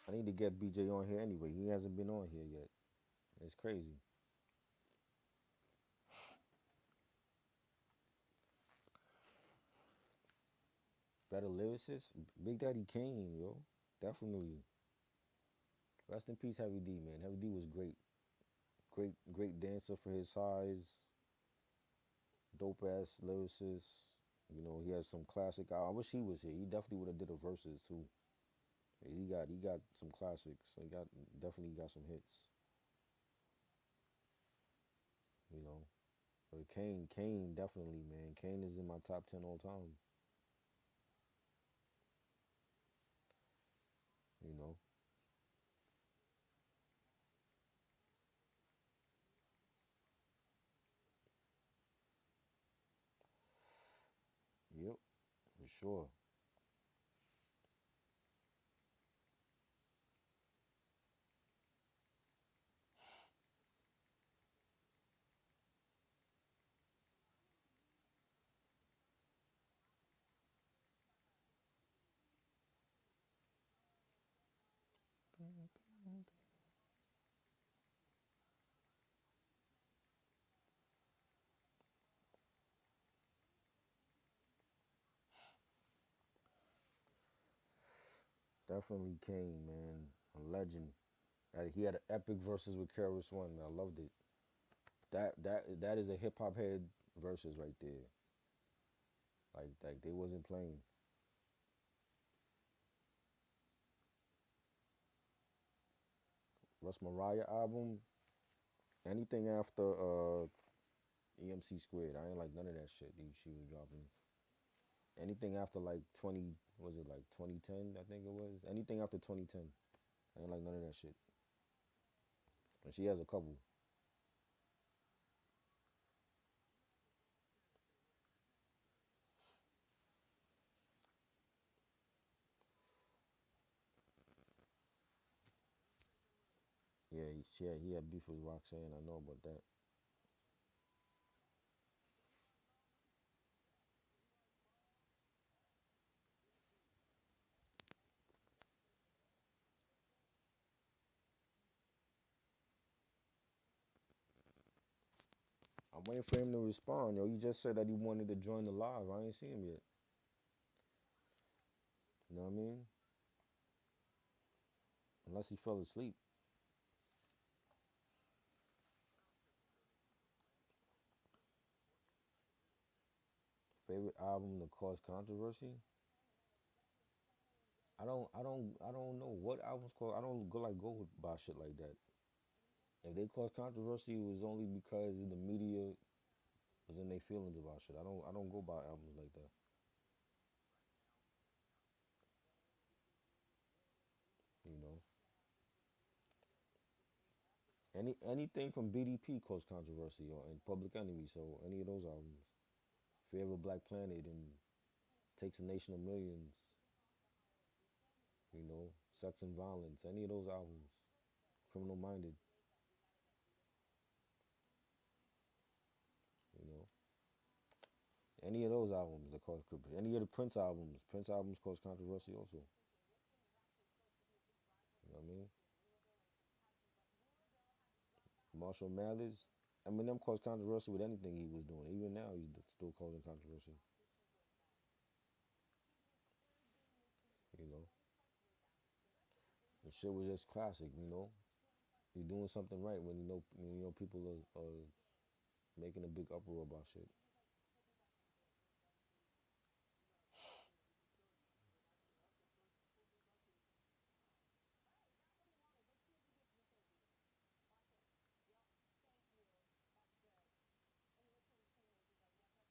I need to get BJ on here anyway. He hasn't been on here yet. It's crazy. Better lyricist, Big Daddy Kane, yo. Definitely. Rest in peace, Heavy D, man. Heavy D was great. Great dancer for his size. Dope ass lyricist. You know, he has some classic. I wish he was here. He definitely would have did a verses too. He got some classics. He got definitely got some hits. You know, but Kane definitely, man. Kane is in my top 10 all time. You know. Yep, for sure. Definitely Kane, man. A legend. He had an epic verses with Keras One. Man. I loved it. That is a hip hop head verses right there. Like they wasn't playing. Russ Mariah album. Anything after EMC Squared. I ain't like none of that shit she was dropping. Anything after like 20, was it like 2010? I think it was. Anything after 2010. I ain't like none of that shit. And she has a couple. Yeah, he had beef with Roxanne. I know about that. I'm waiting for him to respond. Yo, he just said that he wanted to join the live. I ain't seen him yet. You know what I mean? Unless he fell asleep. Favorite album to cause controversy? I don't know what albums called. I don't go by shit like that. If they cause controversy, it was only because the media was in their feelings about shit. I don't go by albums like that. You know, anything from BDP caused controversy or and Public Enemy. So any of those albums, Forever Black Planet and Takes a Nation of Millions. You know, Sex and Violence. Any of those albums, Criminal Minded. You know, any of those albums that cause any of the Prince albums cause controversy also. You know what I mean? Marshall Mathers. Eminem caused controversy with anything he was doing. Even now, he's still causing controversy. You know, the shit was just classic. You know, he's doing something right when people are making a big uproar about shit.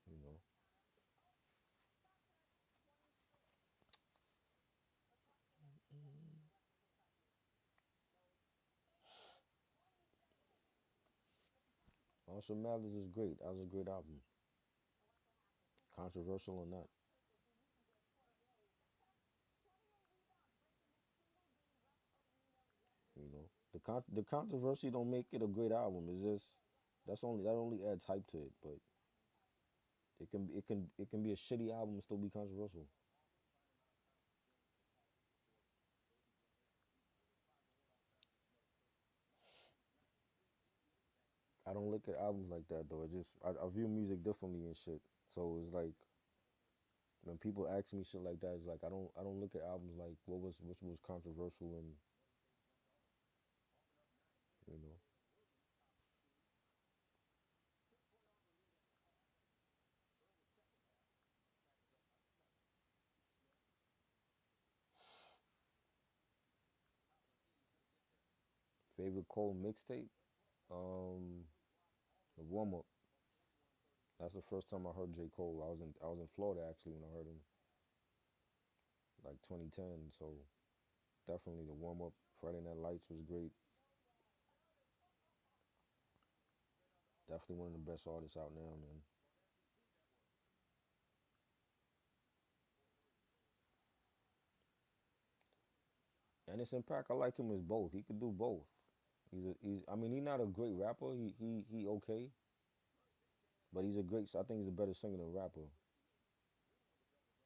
You know, Marshall Mathers is great. That was a great album, controversial or not. You know, the controversy don't make it a great album. It's just that only adds hype to it. But it can be a shitty album and still be controversial. I don't look at albums like that though. I view music differently and shit. So it's like when people ask me shit like that, it's like I don't look at albums like which was controversial and you know favorite Cole mixtape. Um, the warm up. That's the first time I heard J Cole. I was in Florida actually when I heard him, like 2010. So definitely the warm up. Friday Night Lights was great. Definitely one of the best artists out now, man. Anderson .Paak, I like him as both. He could do both. He's. I mean, he's not a great rapper. He okay, but he's a great. I think he's a better singer than rapper.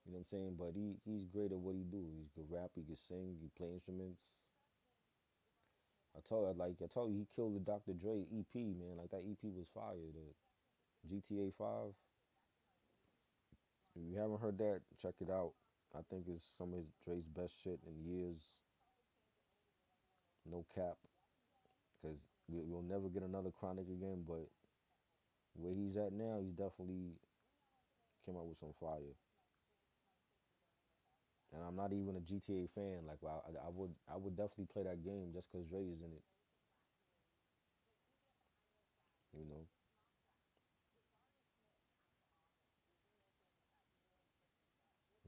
You know what I'm saying? But he's great at what he do. He can rap. He can sing. He play instruments. I told you, he killed the Dr. Dre EP, man. Like that EP was fire. The GTA 5. If you haven't heard that, check it out. I think it's some of his Dre's best shit in years. No cap, because we'll never get another Chronic again. But where he's at now, he's definitely came out with some fire. And I'm not even a GTA fan. Like I would definitely play that game just because Dre is in it. You know.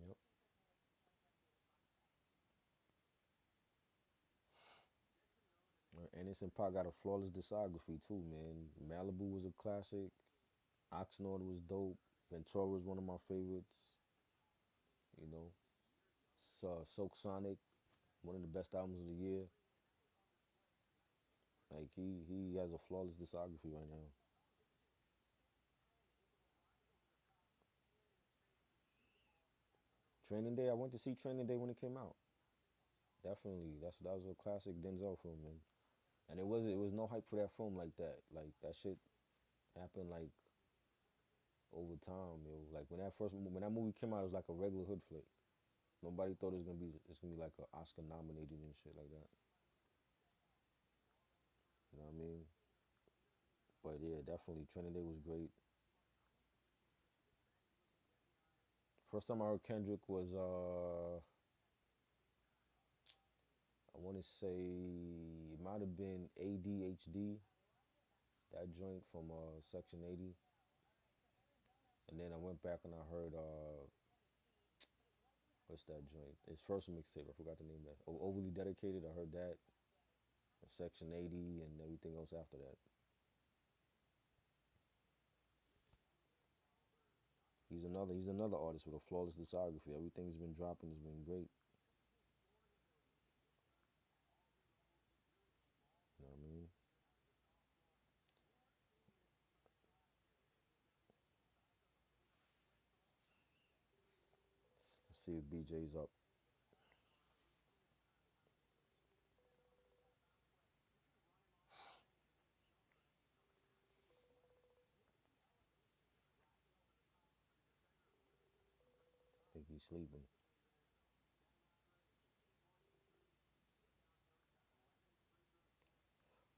Yep. Anderson .Paak got a flawless discography too, man. Malibu was a classic. Oxnard was dope. Ventura was one of my favorites. You know, Silk Sonic, one of the best albums of the year. Like he has a flawless discography right now. Training Day, I went to see Training Day when it came out. Definitely, that was a classic Denzel film, man. And it was no hype for that film like that. Like that shit happened like over time, yo. Like when that movie came out, it was like a regular hood flick. Nobody thought it's gonna be like an Oscar nominated and shit like that. You know what I mean? But yeah, definitely Training Day was great. First time I heard Kendrick was I want to say it might have been ADHD, that joint from Section 80. And then I went back and I heard what's that joint? His first mixtape. I forgot the name of that. Overly Dedicated. I heard that. Section 80 and everything else after that. He's another artist with a flawless discography. Everything he's been dropping has been great. You know what I mean? Let's see if BJ's up. He's sleeping.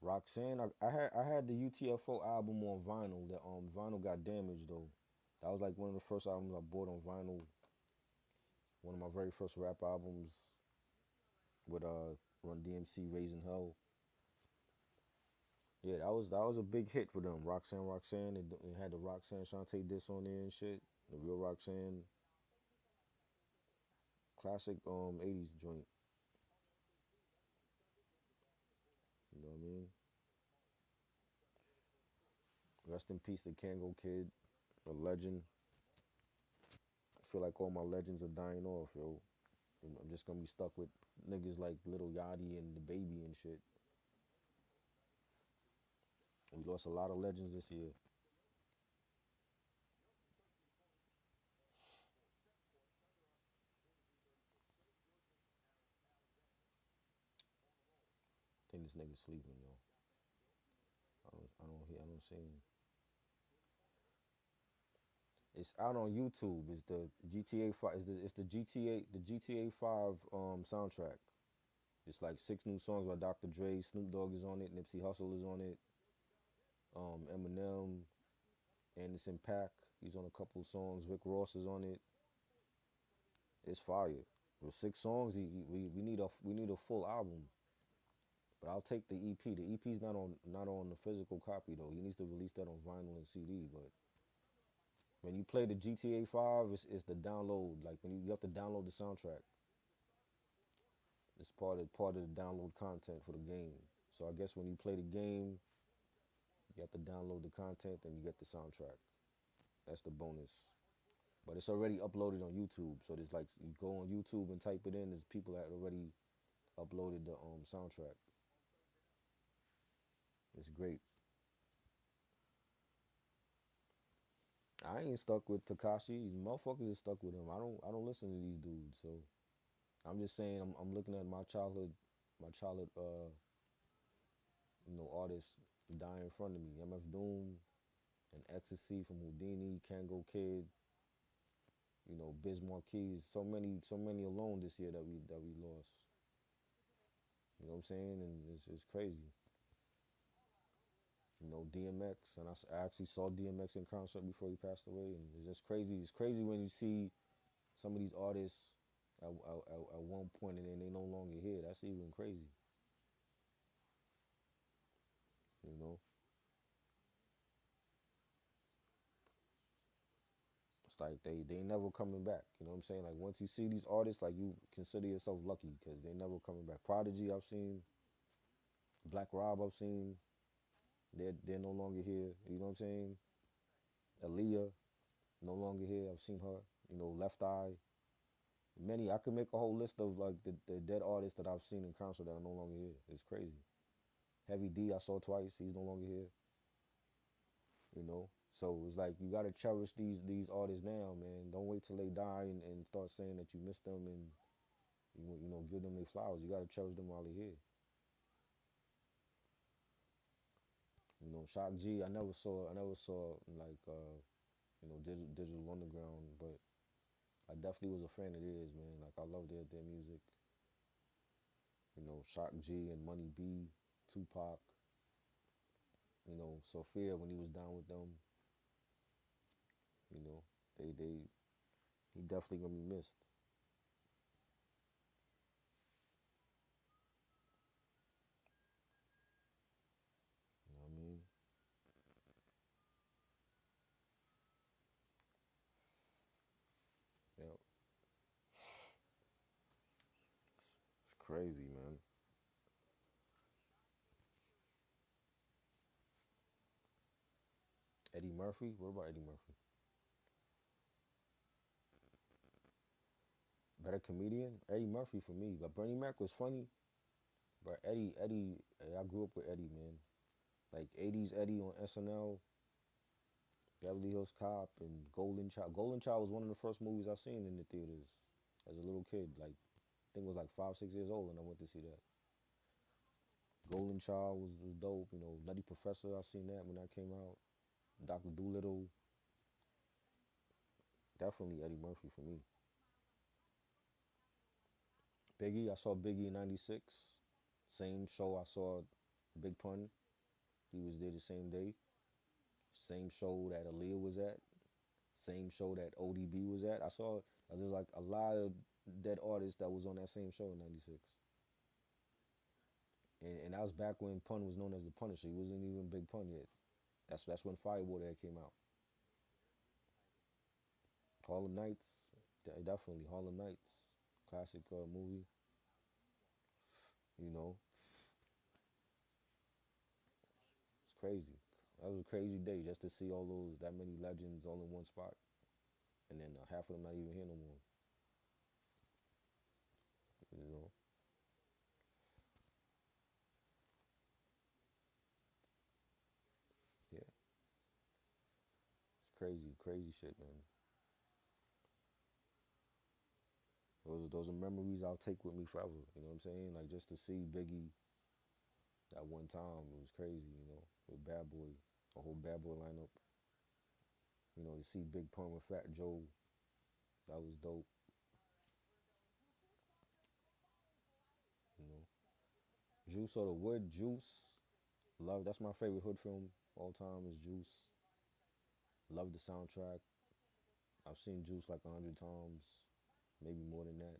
Roxanne, I had the UTFO album on vinyl. The vinyl got damaged though. That was like one of the first albums I bought on vinyl. One of my very first rap albums with Run DMC, Raising Hell. Yeah, that was a big hit for them. Roxanne, Roxanne. It had the Roxanne Shantae diss on there and shit. The real Roxanne, classic '80s joint. You know what I mean? Rest in peace to Kango Kid, a legend. I feel like all my legends are dying off, yo. I'm just gonna be stuck with niggas like Little Yachty and the Baby and shit. We lost a lot of legends this year. I think this nigga sleeping, yo. I don't see him. It's out on YouTube. It's the GTA 5. It's the GTA 5 soundtrack. It's like 6 new songs by Dr. Dre. Snoop Dogg is on it. Nipsey Hussle is on it. Eminem, Anderson .Paak. He's on a couple songs. Rick Ross is on it. It's fire. With 6 songs, we need a full album. But I'll take the EP. The EP's not on the physical copy though. He needs to release that on vinyl and CD. But when you play the GTA 5, it's the download. Like when you have to download the soundtrack. It's part of the download content for the game. So I guess when you play the game, you have to download the content and you get the soundtrack. That's the bonus. But it's already uploaded on YouTube. So there's like you go on YouTube and type it in. There's people that already uploaded the soundtrack. It's great. I ain't stuck with Takashi. These motherfuckers is stuck with him. I don't listen to these dudes. So I'm just saying I'm looking at my childhood artists die in front of me. MF Doom and Ecstasy from Houdini, Kango Kid, Biz Marquis. So many alone this year that we lost. You know what I'm saying? And it's crazy. DMX, and I actually saw DMX in concert before he passed away, and it's just crazy. It's crazy when you see some of these artists at one point and then they no longer here. That's even crazy. You know, it's like they never coming back. You know what I'm saying? Like once you see these artists, like you consider yourself lucky because they never coming back. Prodigy, I've seen. Black Rob, I've seen. They're no longer here. You know what I'm saying? Aaliyah, no longer here. I've seen her. Left Eye. Many. I could make a whole list of like the dead artists that I've seen in concert that are no longer here. It's crazy. Heavy D, I saw twice. He's no longer here. So it's like you gotta cherish these artists now, man. Don't wait till they die and start saying that you miss them and give them their flowers. You gotta cherish them while they're here. Shock G, I never saw like Digital Underground, but I definitely was a fan of theirs, man. Like I love their music. Shock G and Money B, Tupac. Sophia when he was down with them. You know, they he definitely gonna be missed. You know what I mean? Yeah, it's crazy, man. Eddie Murphy. What about Eddie Murphy? Better comedian? Eddie Murphy for me. But Bernie Mac was funny. But Eddie, I grew up with Eddie, man. Like '80s Eddie on SNL, Beverly Hills Cop, and Golden Child. Golden Child was one of the first movies I seen in the theaters as a little kid. Like I think I was like 5, 6 years old, and I went to see that. Golden Child was dope. Nutty Professor. I seen that when that came out. Doctor Doolittle. Definitely Eddie Murphy for me. Biggie, I saw Biggie in '96. Same show I saw Big Pun. He was there the same day. Same show that Aaliyah was at. Same show that ODB was at. I saw there's like a lot of dead artists that was on that same show in '96. And that was back when Pun was known as the Punisher. He wasn't even Big Pun yet. That's when Firewater came out. Harlem Nights, definitely Harlem Nights, classic movie. You know, it's crazy. That was a crazy day just to see all those that many legends all in one spot, and then half of them not even here no more. You know, yeah, it's crazy, crazy shit, man. Those are memories I'll take with me forever. You know what I'm saying? Like just to see Biggie that one time, it was crazy. You know, with Bad Boy, a whole Bad Boy lineup. You know, to see Big Pun with Fat Joe, that was dope. You know, Juice or the Wood, Juice. Love. That's my favorite hood film all time is Juice. Love the soundtrack. I've seen Juice like 100 times, maybe more than that.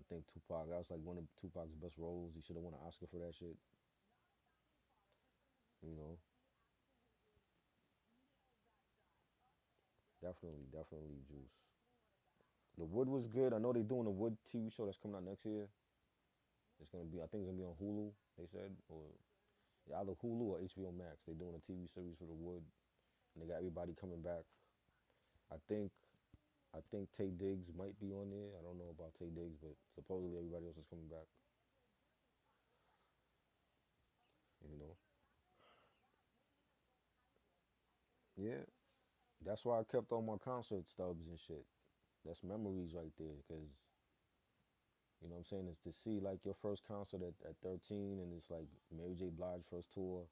I think Tupac. That was like one of Tupac's best roles. He should have won an Oscar for that shit. You know, definitely, definitely Juice. The Wood was good. I know they're doing a Wood TV show that's coming out next year. It's gonna be. I think it's gonna be on Hulu. They said, or yeah, either Hulu or HBO Max. They're doing a TV series for the Wood, and they got everybody coming back. I think I think Tay Diggs might be on there. I don't know about Tay Diggs, but supposedly everybody else is coming back. You know, yeah. That's why I kept all my concert stubs and shit. That's memories right there, because you know what I'm saying, is to see like your first concert at 13, and it's like Mary J. Blige first tour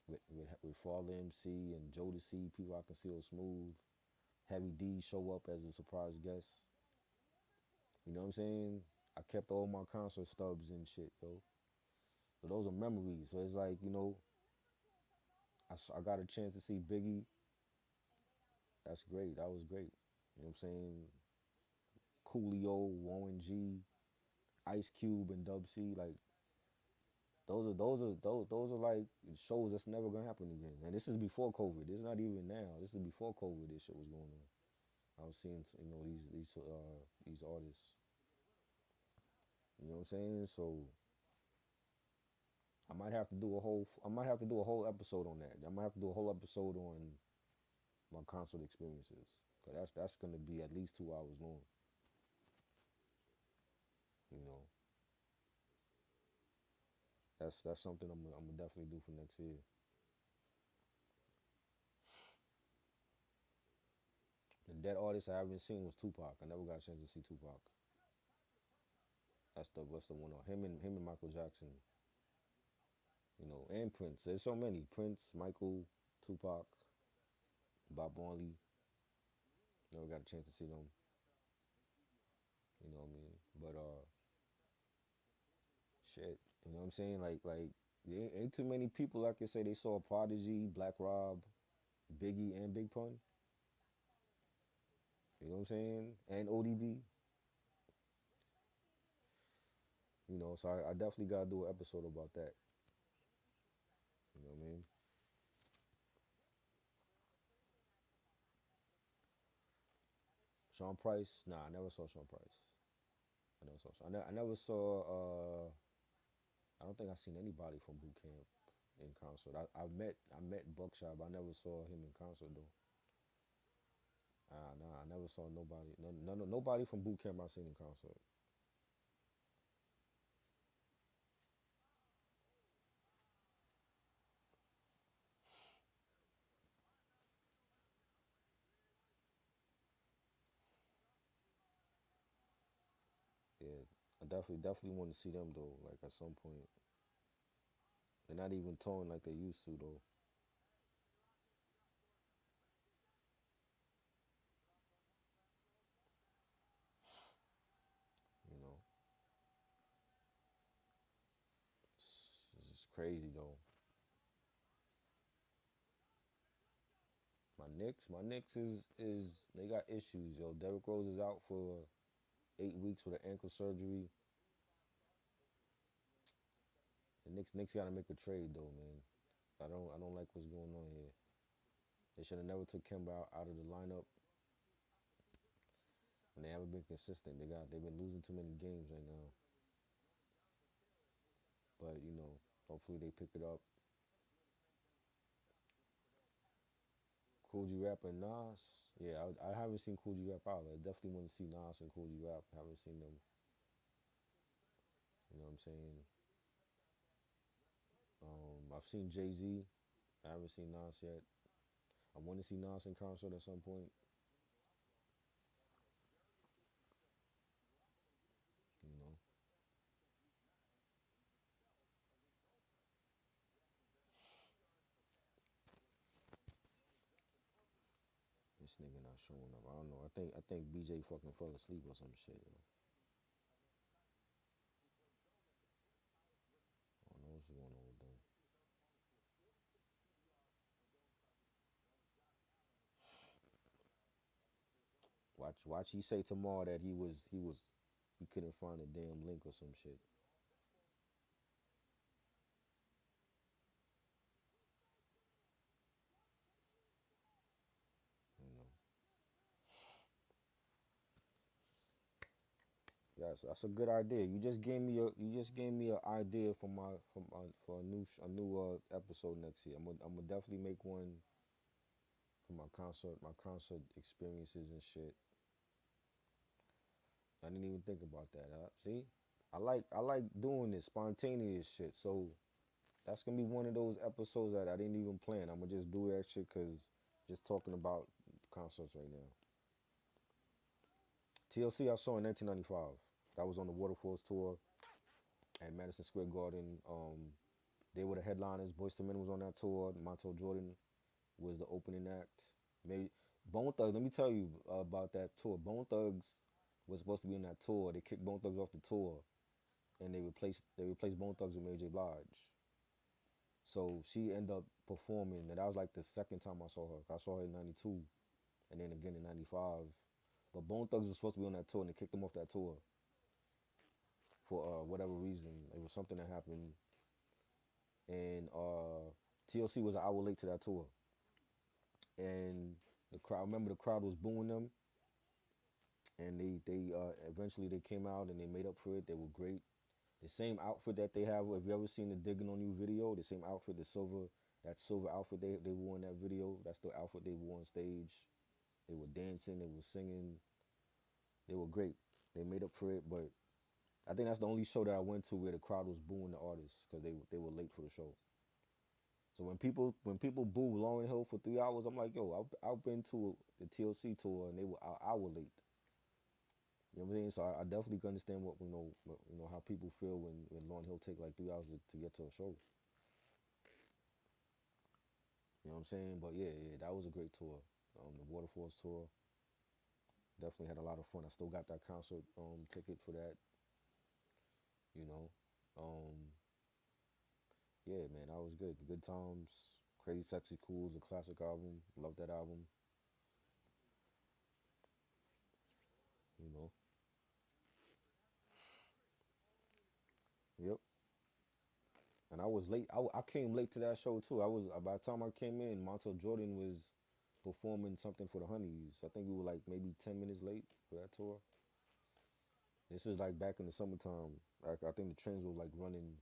with Father MC and Jodeci, people I consider smooth. Heavy D show up as a surprise guest. You know what I'm saying? I kept all my concert stubs and shit, so those are memories. So it's like, you know, I got a chance to see Biggie. That's great. That was great. You know what I'm saying? Coolio, Warren G, Ice Cube, and Dub C. Like those are like shows that's never gonna happen again. And this is before COVID. This is not even now. This is before COVID. This shit was going on. I was seeing, you know, these artists. You know what I'm saying? So I might have to do a whole episode on that. I might have to do a whole episode on my concert experiences. Cause that's gonna be at least 2 hours long. You know, that's something I'm gonna definitely do for next year. The dead artist I haven't seen was Tupac. I never got a chance to see Tupac. That's the one on him and Michael Jackson. You know, and Prince. There's so many. Prince, Michael, Tupac, Bob Marley. Never got a chance to see them. You know what I mean? But shit. You know what I'm saying? Like there ain't too many people I can say they saw Prodigy, Black Rob, Biggie, and Big Pun. You know what I'm saying? And ODB. You know, so I definitely gotta do an episode about that. You know what I mean? Sean Price, nah, I never saw Sean Price. I never saw. I never saw. I don't think I seen anybody from Boot Camp in concert. I met Buckshot, but I never saw him in concert though. Nah, I never saw nobody. Nobody from Boot Camp I seen in concert. Yeah, I definitely want to see them though. Like at some point, they're not even touring like they used to though. crazy though. My Knicks is they got issues, yo. Derrick Rose is out for 8 weeks with an ankle surgery. The Knicks got to make a trade though, man. I don't like what's going on here. They should have never took Kemba out of the lineup, and they haven't been consistent. They've been losing too many games right now. But hopefully they pick it up. Cool G Rap and Nas. Yeah, I haven't seen Cool G Rap out. I definitely want to see Nas and Cool G Rap. I haven't seen them. You know what I'm saying? I've seen Jay Z. I haven't seen Nas yet. I want to see Nas in concert at some point. You know, this nigga not showing up. I don't know. I think BJ fucking fell asleep or some shit. Yo. I don't know what's going on with them. Watch. He say tomorrow that he couldn't find a damn link or some shit. You know. Yeah, so that's a good idea. You just gave me an idea for a new episode next year. I'm gonna definitely make one for my concert experiences and shit. I didn't even think about that. See, I like doing this spontaneous shit. So that's gonna be one of those episodes that I didn't even plan. I'm gonna just do that shit because just talking about concerts right now. TLC I saw in 1995. That was on the Waterfalls tour at Madison Square Garden. They were the headliners. Boyz II Men was on that tour. Montel Jordan was the opening act. Maybe Bone Thugs. Let me tell you about that tour. Bone Thugs was supposed to be in that tour. They kicked Bone Thugs off the tour, and they replaced Bone Thugs with Mary J. Blige. So she ended up performing, and that was like the second time I saw her. I saw her in '92, and then again in '95. But Bone Thugs was supposed to be on that tour, and they kicked them off that tour for whatever reason. It was something that happened, and TLC was an hour late to that tour, and the crowd. I remember the crowd was booing them, and they eventually they came out and they made up for it. They were great. The same outfit that they have. Have you ever seen the Digging on You video? The same outfit, that silver outfit they wore in that video. That's the outfit they wore on stage. They were dancing. They were singing. They were great. They made up for it, but I think that's the only show that I went to where the crowd was booing the artists because they were late for the show. So when people boo Lauryn Hill for 3 hours, I'm like, yo, I've been to the TLC tour and they were an hour late. You know what I'm saying? So I definitely can understand how people feel when Lauryn Hill take like 3 hours to get to a show. You know what I'm saying? But yeah, that was a great tour. The Waterfalls tour definitely had a lot of fun. I still got that concert ticket for that. You know, um, yeah, man, that was good. Good times. Crazy Sexy Cool is a classic album. Love that album. You know. Yep. And I was late. I came late to that show too. By the time I came in, Montel Jordan was performing something for the Honeys. I think we were like maybe 10 minutes late for that tour. This is like back in the summertime. Like I think the trains were like running.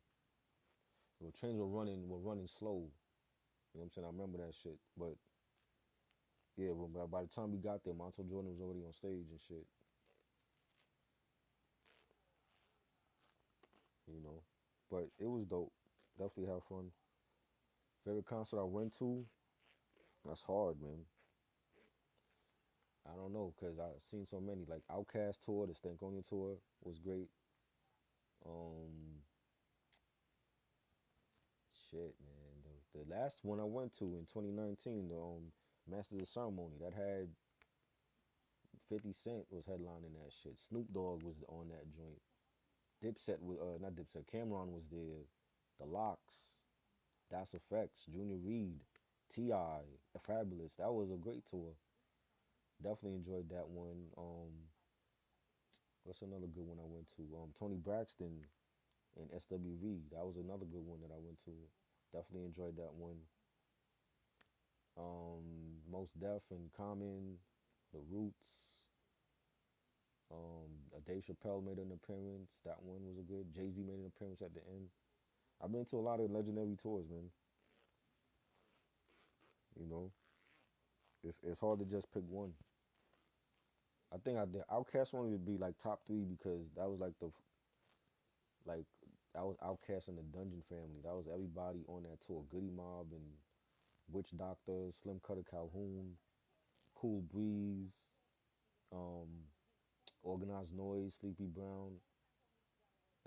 The trains were running slow. You know what I'm saying? I remember that shit. But yeah, by the time we got there, Montel Jordan was already on stage and shit. You know, but it was dope. Definitely have fun. Favorite concert I went to? That's hard, man. I don't know, cause I've seen so many. Like Outkast tour, the Stankonia tour was great. Um, shit, man. The last one I went to in 2019, the Masters of Ceremony, that had 50 Cent was headlining that shit. Snoop Dogg was on that joint. Dipset was not Dipset. Cameron was there. The Locks. Das Effects, Junior Reed, Ti, Fabulous. That was a great tour. Definitely enjoyed that one. What's another good one I went to? Tony Braxton and SWV. That was another good one that I went to. Definitely enjoyed that one. Most Def and Common, The Roots. Dave Chappelle made an appearance. That one was a good. Jay Z made an appearance at the end. I've been to a lot of legendary tours, man. You know, it's hard to just pick one. I think I did. Outcast one would be like top three because that was like the like I was Outcast in the Dungeon Family. That was everybody on that tour. Goody Mob and Witch Doctor, Slim Cutter Calhoun, Cool Breeze, um, Organized Noise, Sleepy Brown.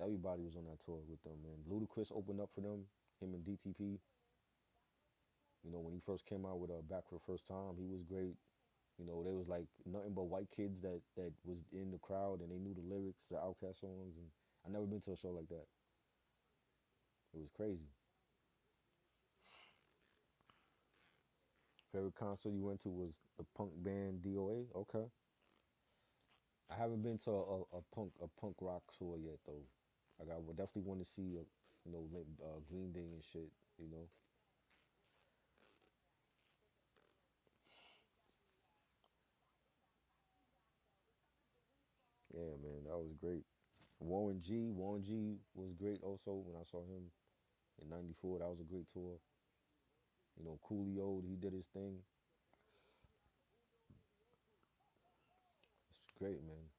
Everybody was on that tour with them, man. Ludacris opened up for them. Him and DTP. You know, when he first came out with Back for the First Time, he was great. You know, there was like nothing but white kids that was in the crowd and they knew the lyrics, the Outkast songs, and I never been to a show like that. It was crazy. Favorite concert you went to was the punk band DOA. Okay, I haven't been to a punk rock tour yet though. Like I would definitely want to see Green Day and shit. You know, yeah, man, that was great. Warren G was great also when I saw him in '94. That was a great tour. You know, Coolio, he did his thing. It's great, man.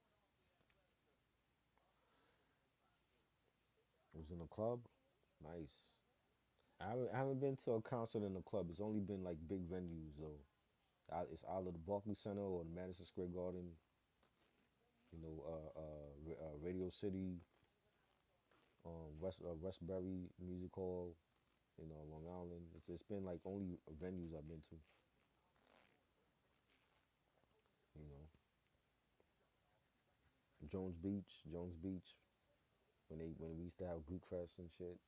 It was in a club. Nice. I haven't been to a concert in a club. It's only been like big venues though. It's either the Barclays Center or the Madison Square Garden. Radio City, Westbury Music Hall. Long Island. It's been like only venues I've been to. You know, Jones Beach. When we used to have Greek Fest and shit.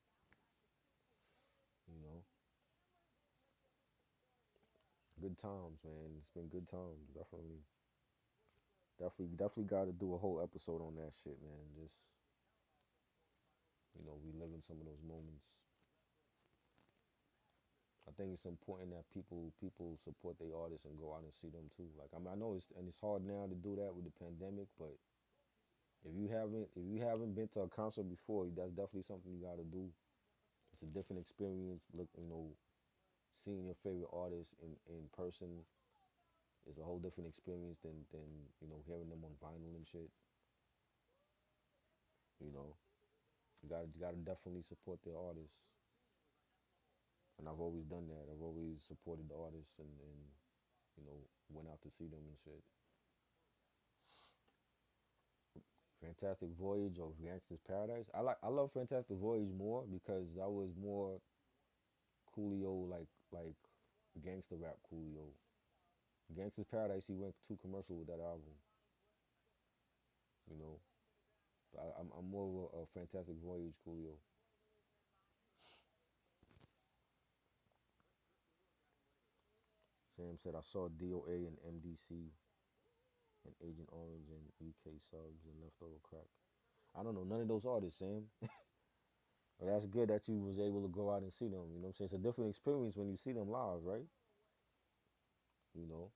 You know, good times, man. It's been good times. Definitely got to do a whole episode on that shit, man. Just reliving some of those moments. I think it's important that people support their artists and go out and see them too. Like I know it's hard now to do that with the pandemic, but if you haven't been to a concert before, that's definitely something you got to do. It's a different experience. Look, seeing your favorite artist in person is a whole different experience than hearing them on vinyl and shit. You know, you gotta definitely support their artists, and I've always done that. I've always supported the artists and went out to see them and shit. Fantastic Voyage of Gangsta's Paradise. I love Fantastic Voyage more because that was more Coolio like gangster rap Coolio. Gangsta's Paradise he went too commercial with that album. You know, but I'm more of a Fantastic Voyage Coolio. Sam said I saw DOA and MDC and Agent Orange and UK Subs and Leftover Crack. I don't know none of those artists, Sam. But that's good that you was able to go out and see them. You know what I'm saying? It's a different experience when you see them live, right? You know,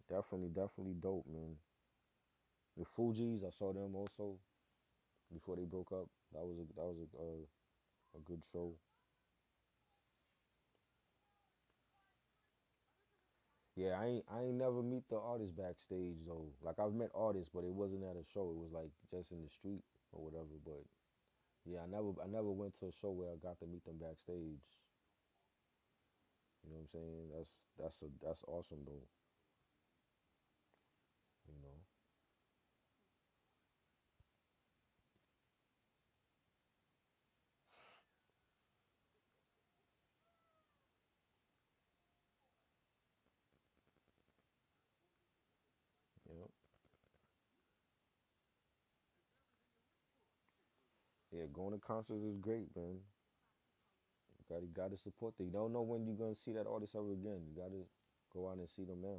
definitely dope, man. The Fugees, I saw them also before they broke up. That was a good show. Yeah, I ain't never meet the artists backstage though. Like I've met artists, but it wasn't at a show. It was like just in the street or whatever. But yeah, I never went to a show where I got to meet them backstage. You know what I'm saying? That's awesome though. You know. Yeah. Yeah, going to concerts is great, man. You gotta support them. You don't know when you're gonna see that artist ever again. You gotta go out and see them now.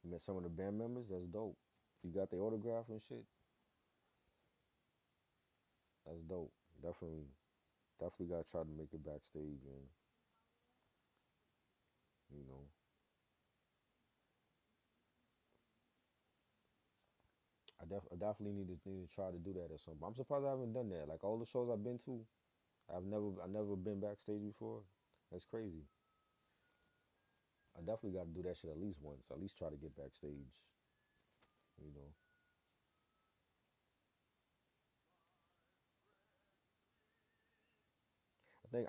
You met some of the band members. That's dope. You got the autograph and shit. That's dope. Definitely, definitely gotta try to make it backstage, and you know, I definitely need to try to do that at some point. I'm surprised I haven't done that. Like all the shows I've been to, I never been backstage before. That's crazy. I definitely got to do that shit at least once. At least try to get backstage. You know,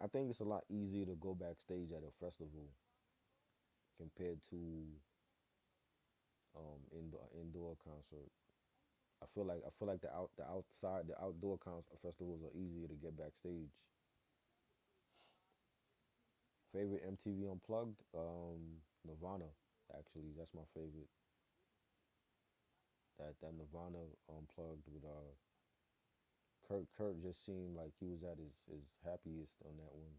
I think it's a lot easier to go backstage at a festival compared to indoor concert. I feel like the outdoor concert festivals are easier to get backstage. Favorite MTV Unplugged? Nirvana. Actually, that's my favorite. That Nirvana Unplugged with Kurt just seemed like he was at his happiest on that one.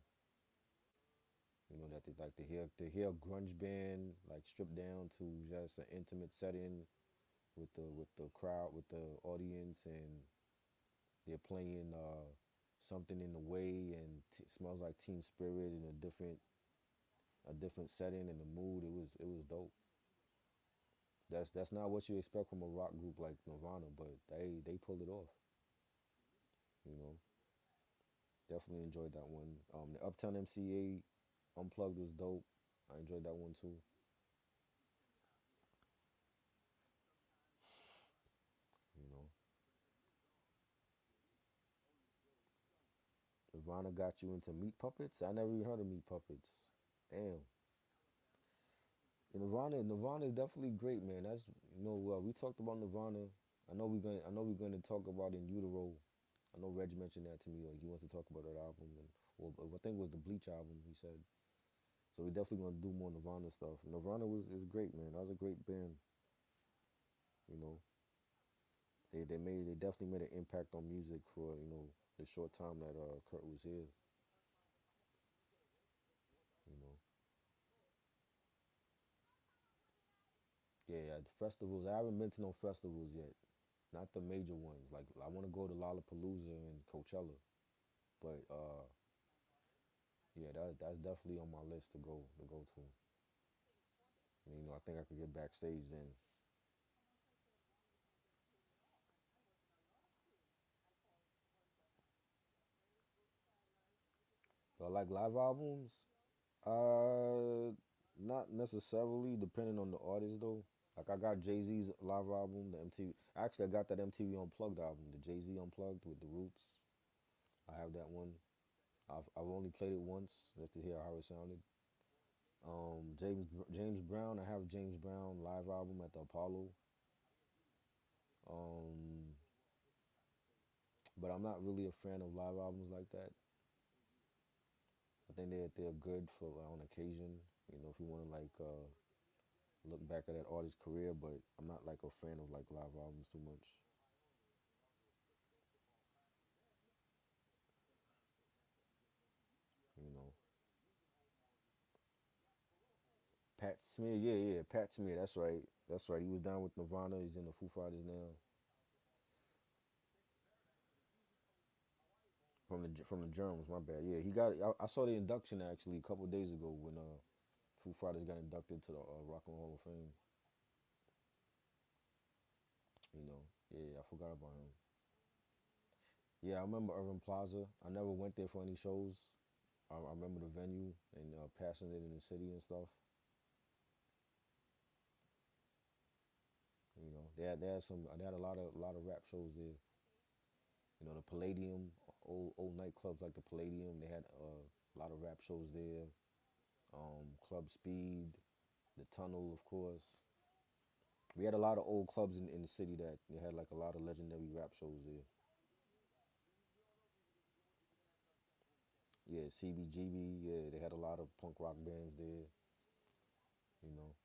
You know that they like to hear a grunge band like stripped down to just an intimate setting with the crowd with the audience, and they're playing something in the way, and smells like Teen Spirit in a different setting and the mood. It was dope. That's not what you expect from a rock group like Nirvana, but they pulled it off. You know, definitely enjoyed that one. The Uptown MCA Unplugged was dope. I enjoyed that one too. You know, Nirvana got you into meat puppets. I never even heard of meat puppets. Damn. Nirvana is definitely great, man. That's we talked about Nirvana. I know we're gonna talk about In Utero. I know Reg mentioned that to me. Like he wants to talk about that album, and well, I think it was the Bleach album. He said so. We definitely gonna do more Nirvana stuff. Nirvana is great, man. That was a great band. You know, they definitely made an impact on music for the short time that Kurt was here. You know, yeah, the festivals. I haven't been to no festivals yet. Not the major ones. Like I want to go to Lollapalooza and Coachella, but yeah, that's definitely on my list to go to. And, I think I could get backstage then. Do I like live albums? Not necessarily, depending on the artist though. Like I got Jay Z's live album, the MTV. Actually, I got that MTV Unplugged album, the Jay Z Unplugged with the Roots. I have that one. I've only played it once just to hear how it sounded. James Brown. I have James Brown live album at the Apollo. Um, but I'm not really a fan of live albums like that. I think they're good for on occasion. If you want to like look back at that artist's career, but I'm not like a fan of like live albums too much. You know, Pat Smear, yeah, yeah, Pat Smear. That's right, that's right. He was down with Nirvana. He's in the Foo Fighters now. From the Germs, my bad. Yeah, he got. I saw the induction actually a couple of days ago when Foo Fighters got inducted to the Rock and Roll Hall of Fame. Yeah, I forgot about him. Yeah, I remember Irving Plaza. I never went there for any shows. I remember the venue and passing it in the city and stuff. They had a lot of rap shows there. The Palladium, old nightclubs like the Palladium. They had a lot of rap shows there. Club Speed, the Tunnel, of course. We had a lot of old clubs in the city that they had like a lot of legendary rap shows there. Yeah, CBGB. Yeah, they had a lot of punk rock bands there. You know,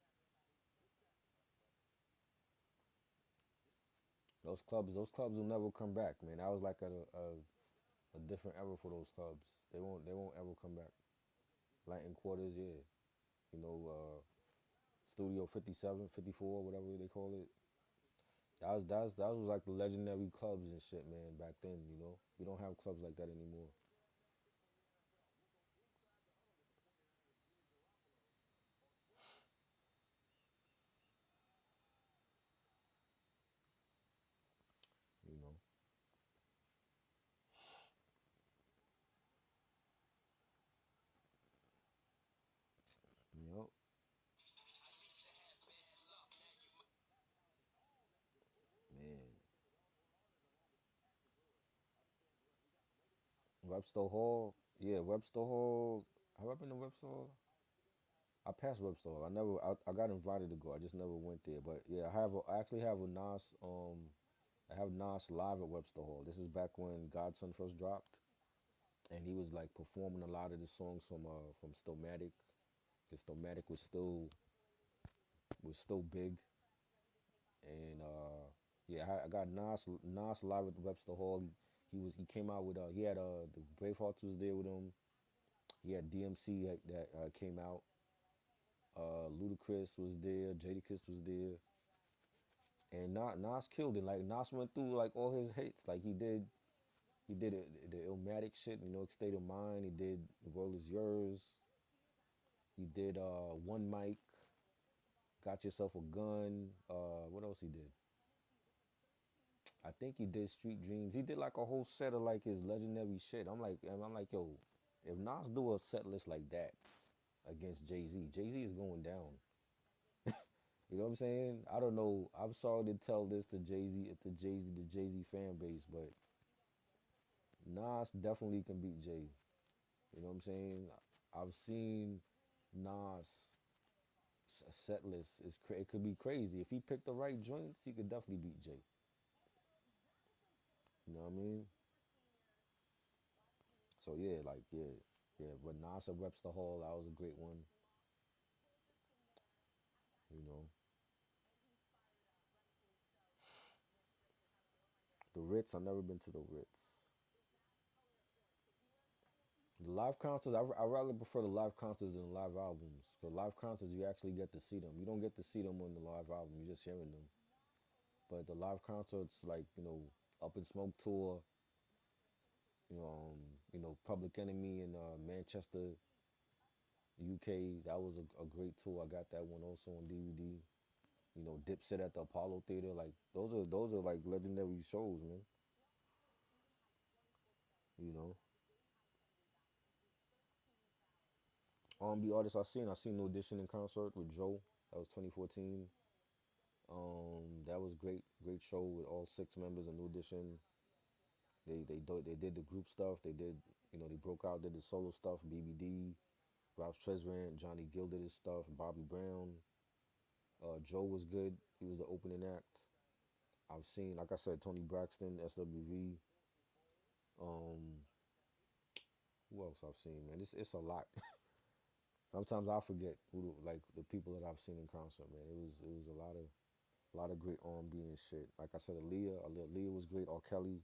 those clubs will never come back, man. That was like a different era for those clubs. They won't ever come back. Latin quarters, yeah. You know, Studio 57, 54, whatever they call it. That was like the legendary clubs and shit, man. Back then, we don't have clubs like that anymore. You know, yep, man. Webster Hall, yeah, Webster Hall. Have I been to Webster Hall? I passed Webster Hall. I got invited to go. I just never went there. But yeah, I actually have a Nas. I have Nas live at Webster Hall. This is back when Godson first dropped, and he was like performing a lot of the songs from Stillmatic. Because Stillmatic was still big, and yeah, I got Nas live at Webster Hall. He came out with he had the Bravehearts was there with him. He had DMC that came out. Ludacris was there. Jadakiss was there, and Nas killed it. Like Nas went through like all his hits. Like he did the Illmatic shit. State of Mind. He did The World Is Yours. He did One Mic. Got Yourself a Gun. What else he did? I think he did Street Dreams. He did like a whole set of like his legendary shit. I'm like, yo, if Nas do a set list like that against Jay Z, Jay Z is going down. You know what I'm saying? I don't know. I'm sorry to tell this to the Jay Z fan base, but Nas definitely can beat Jay. You know what I'm saying? I've seen Nas set list. It could be crazy. If he picked the right joints, he could definitely beat Jay. You know what I mean? So yeah, like yeah, yeah. But Nas at Webster Hall, that was a great one. You know, the Ritz. I've never been to the Ritz. The live concerts, I rather prefer the live concerts than the live albums. Because live concerts, you actually get to see them. You don't get to see them on the live album. You're just hearing them. But the live concerts, like Up in Smoke tour, Public Enemy in Manchester, UK. That was a great tour. I got that one also on DVD. Dipset at the Apollo Theater. Like those are like legendary shows, man. You know, R&B artists I seen No Audition in concert with Joe. That was 2014. That was great, great show with all six members of New Edition. They did the group stuff. They broke out, did the solo stuff. BBD, Ralph Tresvant, Johnny Gill did his stuff. Bobby Brown, Joe was good. He was the opening act. I've seen, like I said, Tony Braxton, SWV. Um, who else I've seen, man? It's a lot. Sometimes I forget like the people that I've seen in concert, man. It was a lot of great R&B and shit. Like I said, Aaliyah was great. R. Kelly,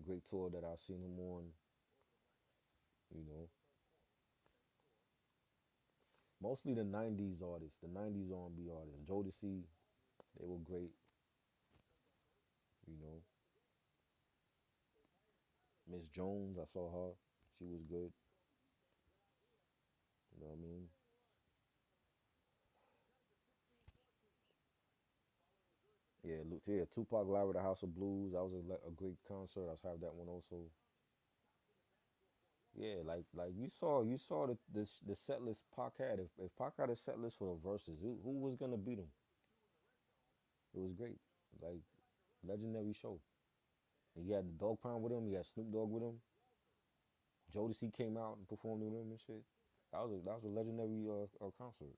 great tour that I've seen him on. You know, mostly the '90s artists, the '90s R&B artists. Jodeci, they were great. You know, Miss Jones, I saw her. She was good. You know what I mean? Yeah, yeah. Tupac live at the House of Blues. That was a great concert. I have that one also. Yeah, like you saw the set list Pac had. If Pac had a set list for the verses, who was gonna beat him? It was great. Like legendary show. And he had the Dog Pound with him. He had Snoop Dogg with him. Jodeci came out and performed with him and shit. That was a legendary concert.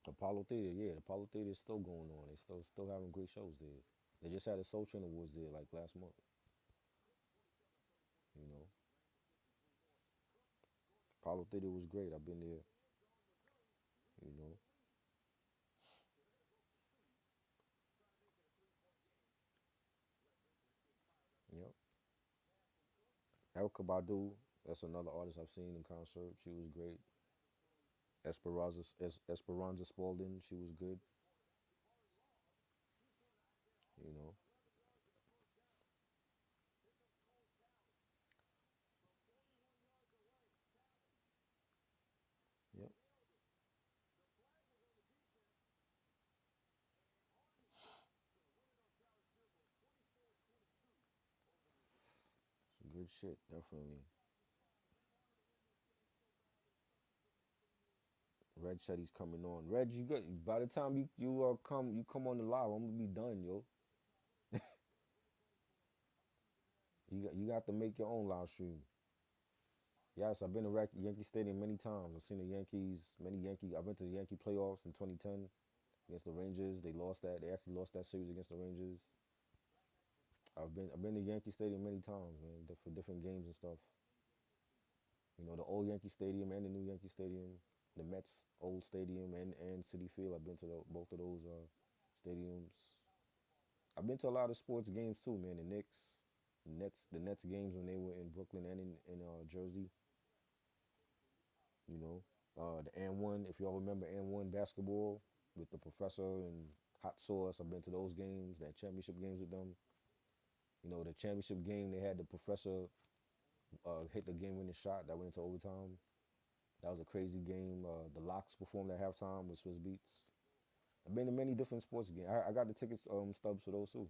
Apollo Theater, yeah, the Apollo Theater is still going on. They still having great shows there. They just had a Soul Train Awards there like last month. You know, Apollo Theater was great. I've been there. You know, Erica Badu, that's another artist I've seen in concert. She was great. Esperanza Spalding, she was good. You know, yep, some good shit, definitely. Reg said he's coming on. Reg, you got by the time you come on the live, I'm gonna be done, yo. You got to make your own live stream. Yes, I've been to Yankee Stadium many times. I've seen the Yankees, many Yankee. I went to the Yankee playoffs in 2010 against the Rangers. They lost that. They actually lost that series against the Rangers. I've been to Yankee Stadium many times, man, for different games and stuff. You know, the old Yankee Stadium and the new Yankee Stadium, the Mets old stadium and City Field. I've been to both of those stadiums. I've been to a lot of sports games too, man. The Knicks, the Nets games when they were in Brooklyn and in Jersey. You know, the and one. If y'all remember and one basketball with the professor and Hot Sauce, I've been to those games, that championship games with them. You know, the championship game they had the professor hit the game-winning shot that went into overtime. That was a crazy game. The Locks performed at halftime with Swiss Beats. I've been to many different sports games. I got the tickets stubs for those too.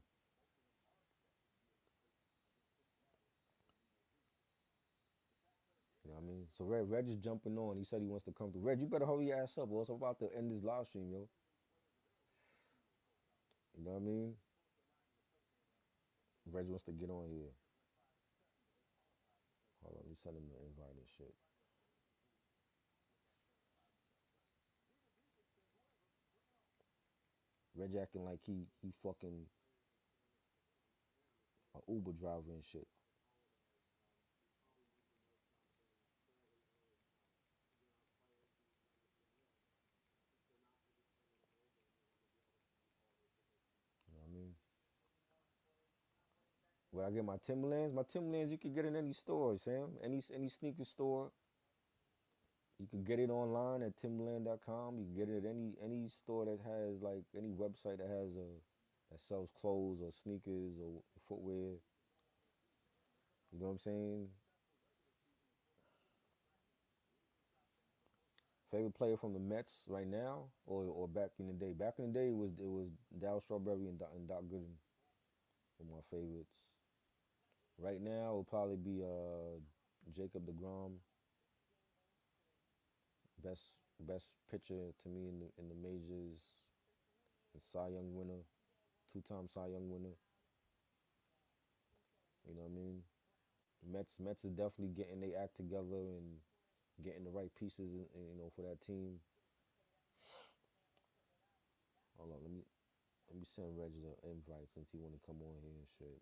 You know what I mean? So Red is jumping on. He said he wants to come through. Red, you better hurry your ass up, or else I'm about to end this live stream, yo. You know what I mean? Reg wants to get on here. Hold on, let me send him the invite and shit. Reg acting like he fucking a Uber driver and shit. You know what I mean? Where I get my Timberlands, you can get in any store, Sam. Any sneaker store. You can get it online at timberland.com. You can get it at any store that has like any website that has a that sells clothes or sneakers or footwear. You know what I'm saying? Favorite player from the Mets right now or back in the day? Back in the day it was Dow Strawberry and Doc Gooden were my favorites. Right now it will probably be Jacob DeGrom, best pitcher to me in the majors, and Cy Young winner, two-time Cy Young winner. You know what I mean? Mets is definitely getting their act together and getting the right pieces, you know, for that team. Hold on, let me send Reggie an invite since he want to come on here and shit.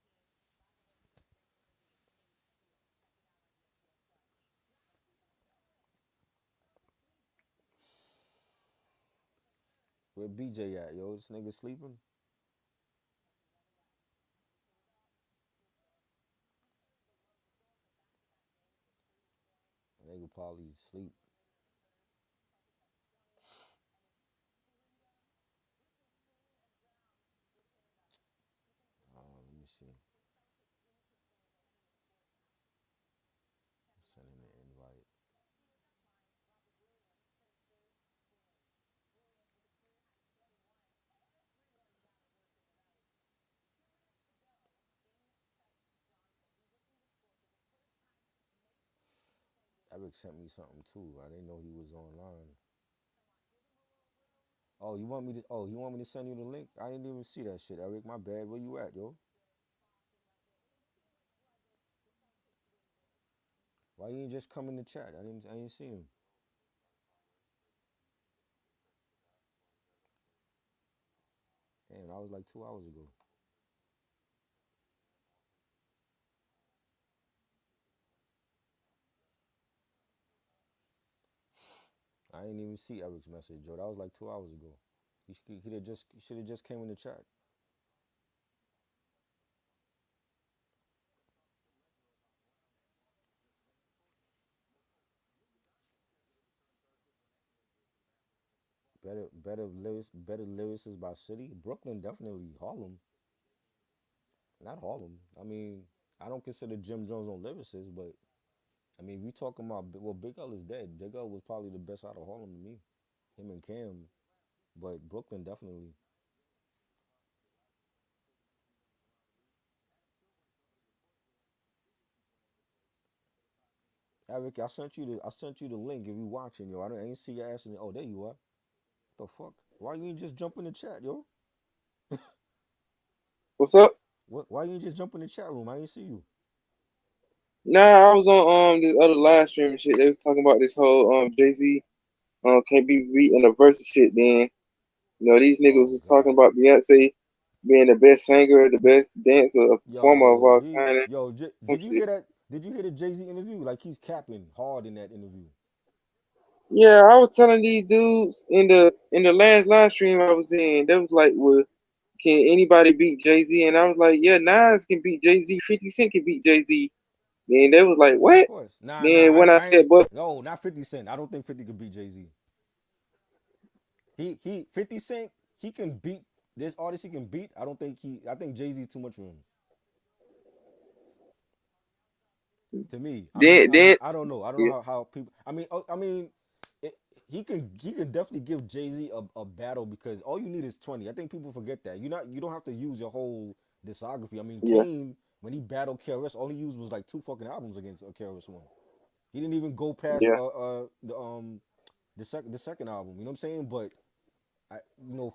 Where BJ at, yo? This nigga sleeping? Nigga probably sleep. Let me see. Send him an invite. Eric sent me something too. I didn't know he was online. Oh, you want me to? Oh, you want me to send you the link? I didn't even see that shit, Eric. My bad. Where you at, yo? Why you ain't just come in the chat? I didn't see him. Damn, I was like 2 hours ago. I didn't even see Eric's message, Joe. That was like 2 hours ago. He should have just came in the chat. better lyricists by city. Brooklyn definitely. Harlem, not Harlem. I mean, I don't consider Jim Jones on lyricist, but I mean, we talking about well, Big L is dead. Big L was probably the best out of Harlem to me. Him and Cam, but Brooklyn definitely. Eric, I sent you the link if you watching, yo. I ain't see your ass in. Oh, there you are. What the fuck? Why you ain't just jump in the chat, yo? What's up? What? Why you ain't just jump in the chat room? I ain't see you. Nah, I was on this other live stream and shit. They was talking about this whole Jay Z can't be beat in the versus shit. Then these niggas Oh was talking God. about Beyonce being the best singer, the best dancer, performer of Yo, all he time, and yo. some Did you shit. hear that? Did you hear the Jay Z interview? Like he's capping hard in that interview. Yeah, I was telling these dudes in the last live stream I was in. They was like, "Well, can anybody beat Jay Z?" And I was like, "Yeah, Nas can beat Jay Z. 50 Cent can beat Jay Z." Then they was like, Of "What?" course. Nah. Then when I I ain't. said, "But No, not 50 Cent. I don't think 50 could beat Jay Z. He 50 Cent. He can beat this artist. He can beat. I don't think he. I think Jay Z too much for him. To me. then I don't know. I don't know yeah, how people. I mean, it, he can definitely give Jay Z a battle because all you need is 20. I think people forget that. You don't have to use your whole discography. I mean, yeah, Kane when he battled KRS, all he used was like two fucking albums against KRS One. He didn't even go past yeah, the second album. You know what I'm saying? But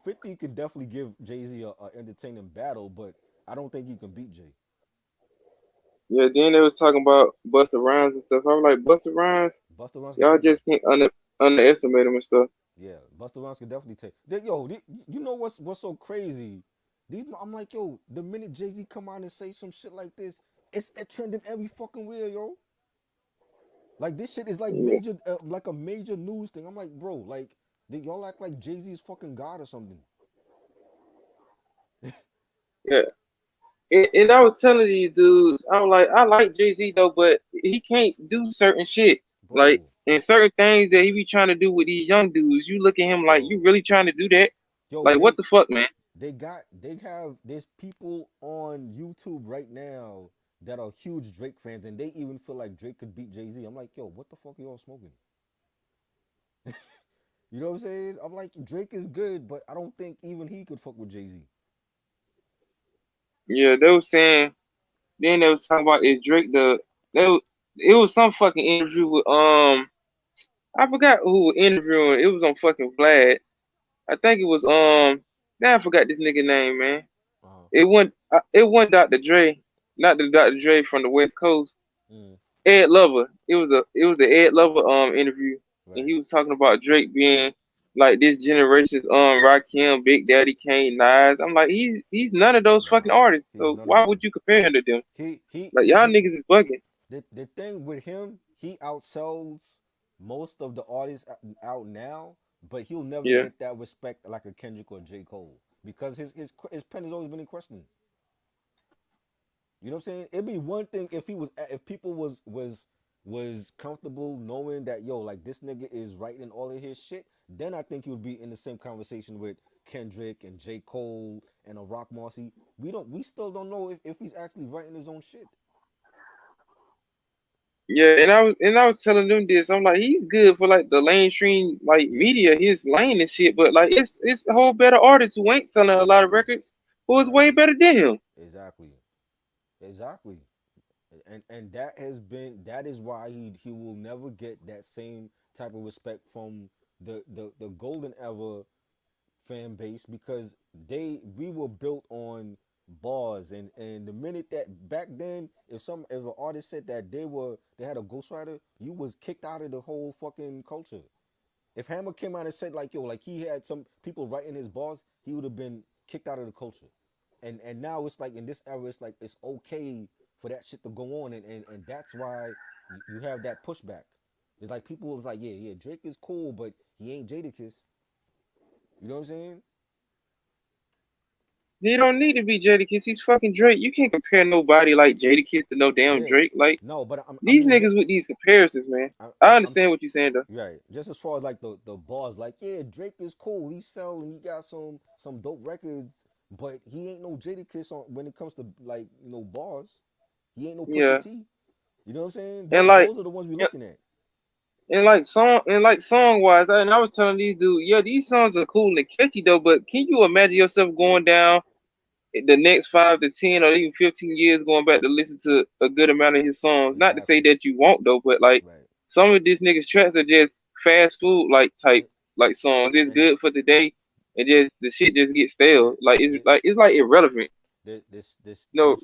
50 could definitely give Jay Z a entertaining battle, but I don't think he can beat Jay. yeah." Then they was talking about Busta Rhymes and stuff. I was like, "Busta Rhymes, Busta Rhymes can y'all take him. just can't underestimate him and stuff." Yeah, Busta Rhymes can definitely take. You know what's so crazy? I'm like, yo, the minute Jay Z come out and say some shit like this, it's trending every fucking where, yo. Like this shit is like Yeah, major, like a major news thing. I'm like, bro, like y'all act like Jay Z is fucking god or something, yeah. And I was telling these dudes, I was like, I like Jay Z though, but he can't do certain shit. Like, bro, and certain things that he be trying to do with these young dudes, you look at him like, you bro. really trying to do that? Yo, Like, what the fuck, man? there's people on YouTube right now that are huge Drake fans, and they even feel like Drake could beat Jay Z. I'm like, yo, what the fuck are y'all smoking? You know what I'm saying? I'm like, Drake is good, but I don't think even he could fuck with Jay Z. Yeah, they was saying. Then they was talking about is Drake the? They was, it was some fucking interview with I forgot who was interviewing. It was on fucking Vlad. I think it was Now I forgot this nigga name, man. Uh-huh. It wasn't Dr. Dre, not the Dr. Dre from the West Coast. Mm, Ed Lover. It was the Ed Lover interview, and right. he was talking about Drake being like this generation's Rakim, Big Daddy Kane, Nas. I'm like he's none of those fucking Nah, artists. he's So none of why them. would you compare him to them? Like He y'all the, niggas is bugging. the thing with him, he outsells most of the artists out now, but he'll never Yeah, get that respect like a Kendrick or J. Cole because his pen has always been in question. You know what I'm saying? It'd be one thing if people was comfortable knowing that yo like this nigga is writing all of his shit. Then I think he would be in the same conversation with Kendrick and J. Cole and a Rock Marcy. We still don't know if he's actually writing his own shit. yeah. And I was telling them this. I'm like he's good for like the mainstream like Yeah, media, his lane and shit. But like it's a whole better artists who ain't selling a lot of exactly, records who is way exactly, better than him. exactly, exactly. And that is why he will never get that same type of respect from the golden era fan base because we were built on bars and the minute that back then if an artist said that they had a ghostwriter, you was kicked out of the whole fucking culture. If Hammer came out and said like yo like he had some people writing his bars, he would have been kicked out of the culture. And now it's like in this era it's like it's okay for that shit to go on and that's why you have that pushback. It's like people is like yeah Drake is cool but he ain't Jadakiss. You know what I'm saying? He don't need to be Jadakiss. He's fucking Drake. You can't compare nobody like Jadakiss to no damn Yeah. Drake. Like No, but I these mean, niggas with these comparisons, man. I I'm understand what you're saying though. right. Just as far as like the bars, like yeah, Drake is cool. He sell and he got some dope records, but he ain't no Jadakiss on when it comes to like bars. He ain't no Pusha Yeah, T. You know what I'm saying? and like, Those are the ones we yeah, looking at. and like song wise, and I was telling these dudes, yeah, these songs are cool and catchy though. But can you imagine yourself going down the next 5 to 10 or even 15 years going back to listen to a good amount of his songs? Not to say Exactly. that you won't though, but like Right. some of these niggas tracks are just fast food like type And like songs. It's and good for today, and just the shit just gets stale. the Like the it's like irrelevant, this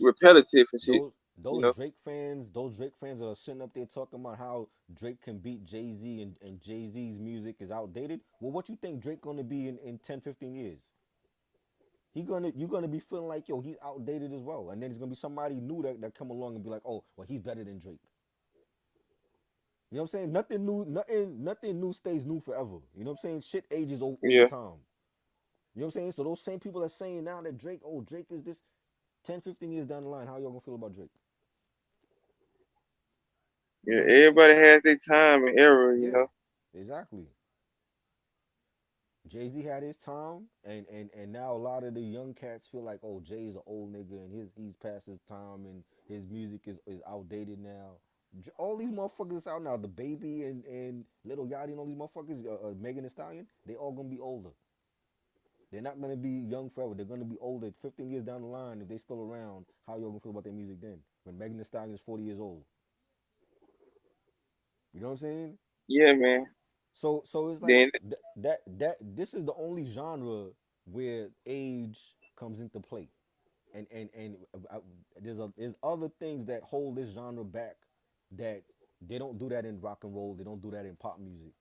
repetitive and shit. those You know? Those Drake fans that are sitting up there talking about how Drake can beat Jay Z and Jay Z's music is outdated. Well, what you think Drake gonna be in 10, 15 years? You gonna be feeling like yo he's outdated as well, and then there's gonna be somebody new that come along and be like, oh well, he's better than Drake. You know what I'm saying? Nothing new stays new forever. You know what I'm saying? Shit ages over Yeah, time. You know what I'm saying? So those same people that saying now that Drake is this 10, 15 years down the line, how y'all gonna feel about Drake? You yeah. know what I'm saying? Everybody has their time and era. You Yeah, know? exactly. Jay Z had his time, and now a lot of the young cats feel like, oh, Jay's an old nigga and he's past his time and his music is outdated now. All these motherfuckers out now, the baby and Little Yachty and all these motherfuckers, Megan Thee Stallion, they all gonna be older. They're not gonna be young forever. They're gonna be older. 15 years down the line, if they still around, how y'all gonna feel about their music then? When Megan Thee Stallion is 40 years old, you know what I'm saying? Yeah, man. So it's like Then that this is the only genre where age comes into play, and there's other things that hold this genre back that they don't do that in rock and roll. They don't do that in pop music.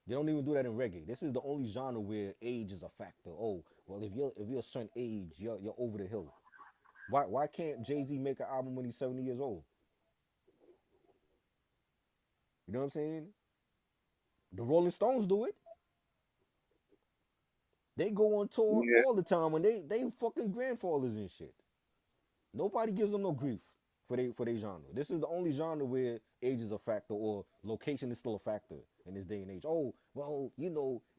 They don't even do that in reggae. This is the only genre where age is a factor. Oh well, if you're a certain age, you're over the hill. Why can't Jay Z make an album when he's 70 years old? You know what I'm saying? The Rolling Stones do it. They go on tour yeah, all the time when they fucking grandfathers and shit. Nobody gives them no grief for their genre. This is the only genre where age is a factor or location is still a factor in this day and age. Oh, well,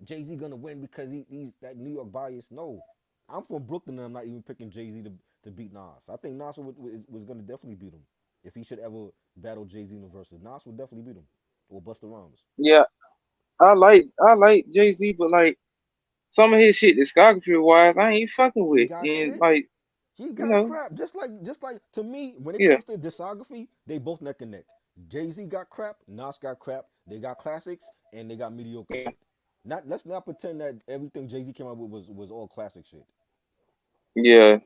Jay Z gonna win because he's that New York bias. No, I'm from Brooklyn and I'm not even picking Jay Z to beat Nas. I think Nas was gonna definitely beat him if he should ever battle Jay Z in the verses. Nas would definitely beat him or Busta Rhymes. yeah. I like Jay Z, but like some of his shit discography wise, I ain't fucking He with. got And shit. like He you got know, crap. Just like to me, when it yeah, comes to discography, they both neck and neck. Jay Z got crap, Nas got crap. They got classics and they got mediocre shit. Not let's not pretend that everything Jay Z came out with was all classic shit. yeah.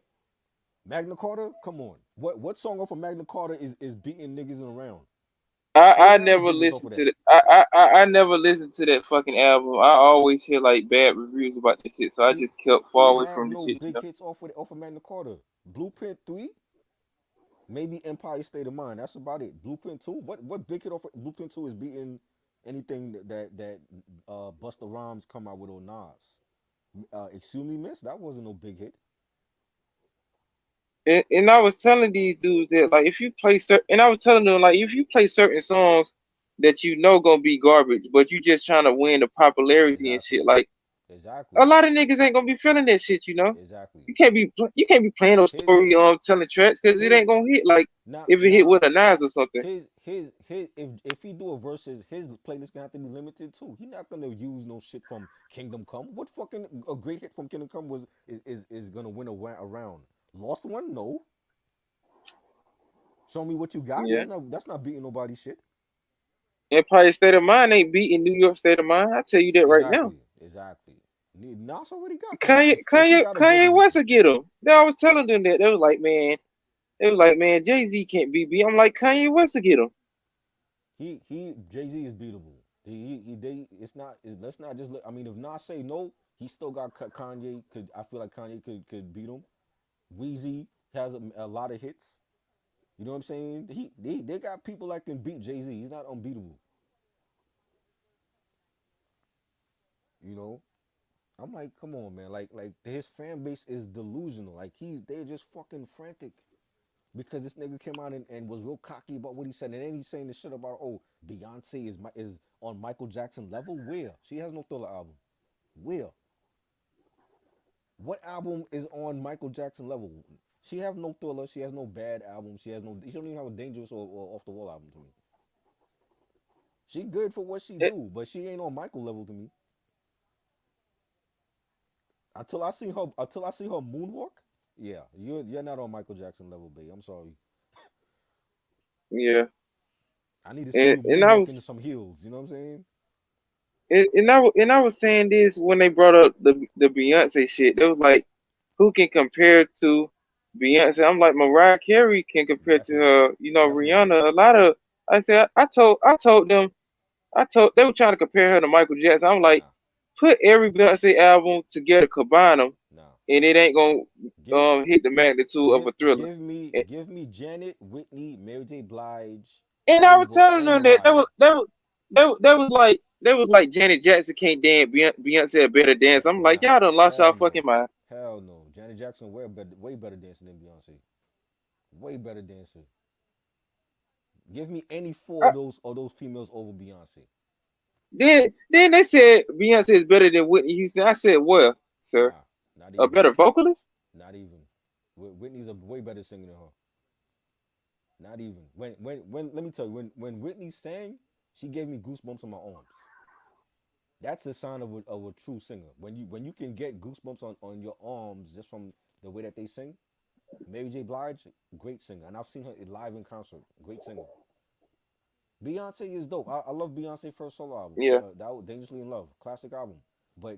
Magna Carta, come on. What song off of Magna Carta is beating niggas in around? What I album never beat us off of listened to that? the I never listened to that fucking album. I always hear like bad reviews about this shit, so I He just kept far he away have from the no shit. You big know? hits off of Magna Carta. Blueprint 3, maybe Empire State of Mind. That's about it. Blueprint 2. What big hit off of Blueprint 2 is beating anything that Busta Rhymes come out with or Nas? Excuse me, miss. That wasn't no big hit. And I was telling these dudes that like if you play certain, and I was telling them like if you play certain songs that you know gonna be garbage, but you just trying to win the popularity and shit, Exactly. like a Exactly. lot of niggas ain't gonna be feeling that shit. You know, Exactly. you can't be playing those His story telling tracks because it his ain't gonna hit like now if it hit now with a Nas or something. his if he do a versus, his playlist gonna have to be limited too. He not gonna use no shit from Kingdom Come. What fucking a great hit from Kingdom Come is gonna win around? Lost One? No. Show me what you got. Yeah. That's not beating nobody shit. Empire State of Mind ain't beating New York State of Mind. I tell you that right now. Exactly. Exactly. Nas already got that. Kanye, If he Kanye, got a good Kanye West releases, will get him. I was telling them that. They was like, man, Jay Z can't be beat. I'm like, Kanye West will get him. he Jay Z is beatable. It's not. Let's not just. I mean, if Nas say no, he still got Kanye. I feel like Kanye could beat him. Weezy has a lot of hits. You know what I'm saying? They got people that can beat Jay Z. He's not unbeatable. You know. I'm like, come on, man. Like his fan base is delusional. Like they're just fucking frantic because this nigga came out and was real cocky about what he said, and then he's saying this shit about, oh, Beyonce is on Michael Jackson level. Where she has no Thriller album. Where? What album is on Michael Jackson level? She have no Thriller. She has no bad album. She has no. She don't even have a Dangerous or Off the Wall album to me. She good for what she It, do, but she ain't on Michael level to me. Until I see her moonwalk, yeah, you're not on Michael Jackson level, babe. I'm sorry. yeah, I need to see and you and I moonwalk into was some heels. You know what I'm saying? and I was saying this when they brought up the Beyonce shit. They was like, who can compare to Beyonce? I'm like, Mariah Carey can compare to Definitely, her. definitely. Rihanna. A lot of I said I told them they were trying to compare her to Michael Jackson. I'm like, Nah, put every Beyonce album together, combine them, nah. and it ain't gonna Give, hit the magnitude of give, a Thriller. give me, And, give me Janet, Whitney, Mary J. Blige, and I was over telling and them that Mariah. that was like Janet Jackson can't dance, Beyonce a better dance. I'm like, Nah, y'all done lost y'all hell fucking no, mind. hell no. Janet Jackson way better dancer than Beyonce. Way better dancer. Give me any four I, of those females over Beyonce. then they said Beyonce is better than Whitney Houston. I said, well, sir, Nah, not a even. better vocalist? Not even. Whitney's a way better singer than her. Not even. When let me tell you, when Whitney sang, she gave me goosebumps on my arms. That's a sign of a true singer. When you can get goosebumps on your arms just from the way that they sing. Mary J. Blige, great singer, and I've seen her live in concert. Great singer. Beyonce is dope. I love Beyonce first solo album. Yeah. That was Dangerously in Love, classic album. But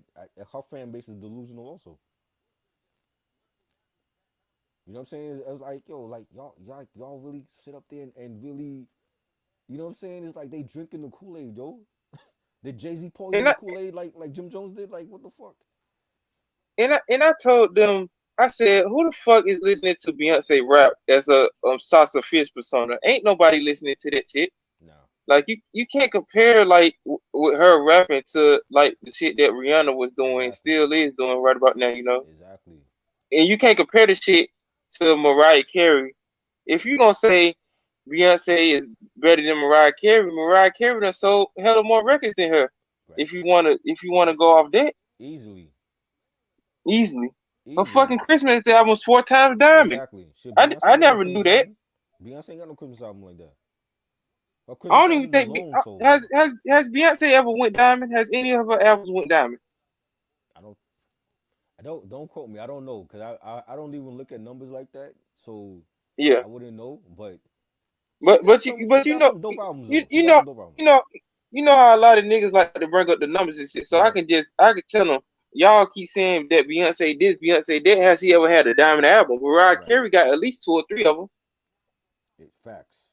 her fan base is delusional also. You know what I'm saying? It was like, yo, like y'all really sit up there and really, you know what I'm saying? It's like they drinking the Kool Aid, yo. Did Jay Z poison And the I Kool Aid like Jim Jones did? Like what the fuck? and I told them, I said, who the fuck is listening to Beyonce rap as a Sasa Fierce persona? Ain't nobody listening to that shit. Nah, Like you can't compare like with her rapping to like the shit that Rihanna was doing, exactly, still is doing right about now. exactly. And you can't compare the shit to Mariah Carey. If you gonna say Beyonce is better than Mariah Carey done sold hella more records than her. Right, If you wanna right. go off that Easily, easily, her easily. fucking Christmas album was 4 times diamond. Exactly. Shit, I Beyonce ain't got no never knew Christmas that. album. Beyonce ain't got no Christmas album like that. Her I Christmas don't even album think alone sold has Beyonce ever went diamond? Has any of her albums went diamond? I don't don't quote me. I don't know because I don't even look at numbers like that, so Yeah, I wouldn't know. But but but you she but got some dope albums you though. She you got know some dope albums. you know you know how a lot of niggas like to bring up the numbers and shit. So Right, I can tell them, y'all keep saying that Beyonce this, Beyonce that. Has he ever had a diamond album? Mariah right. Carey got at least two or three of them. Facts,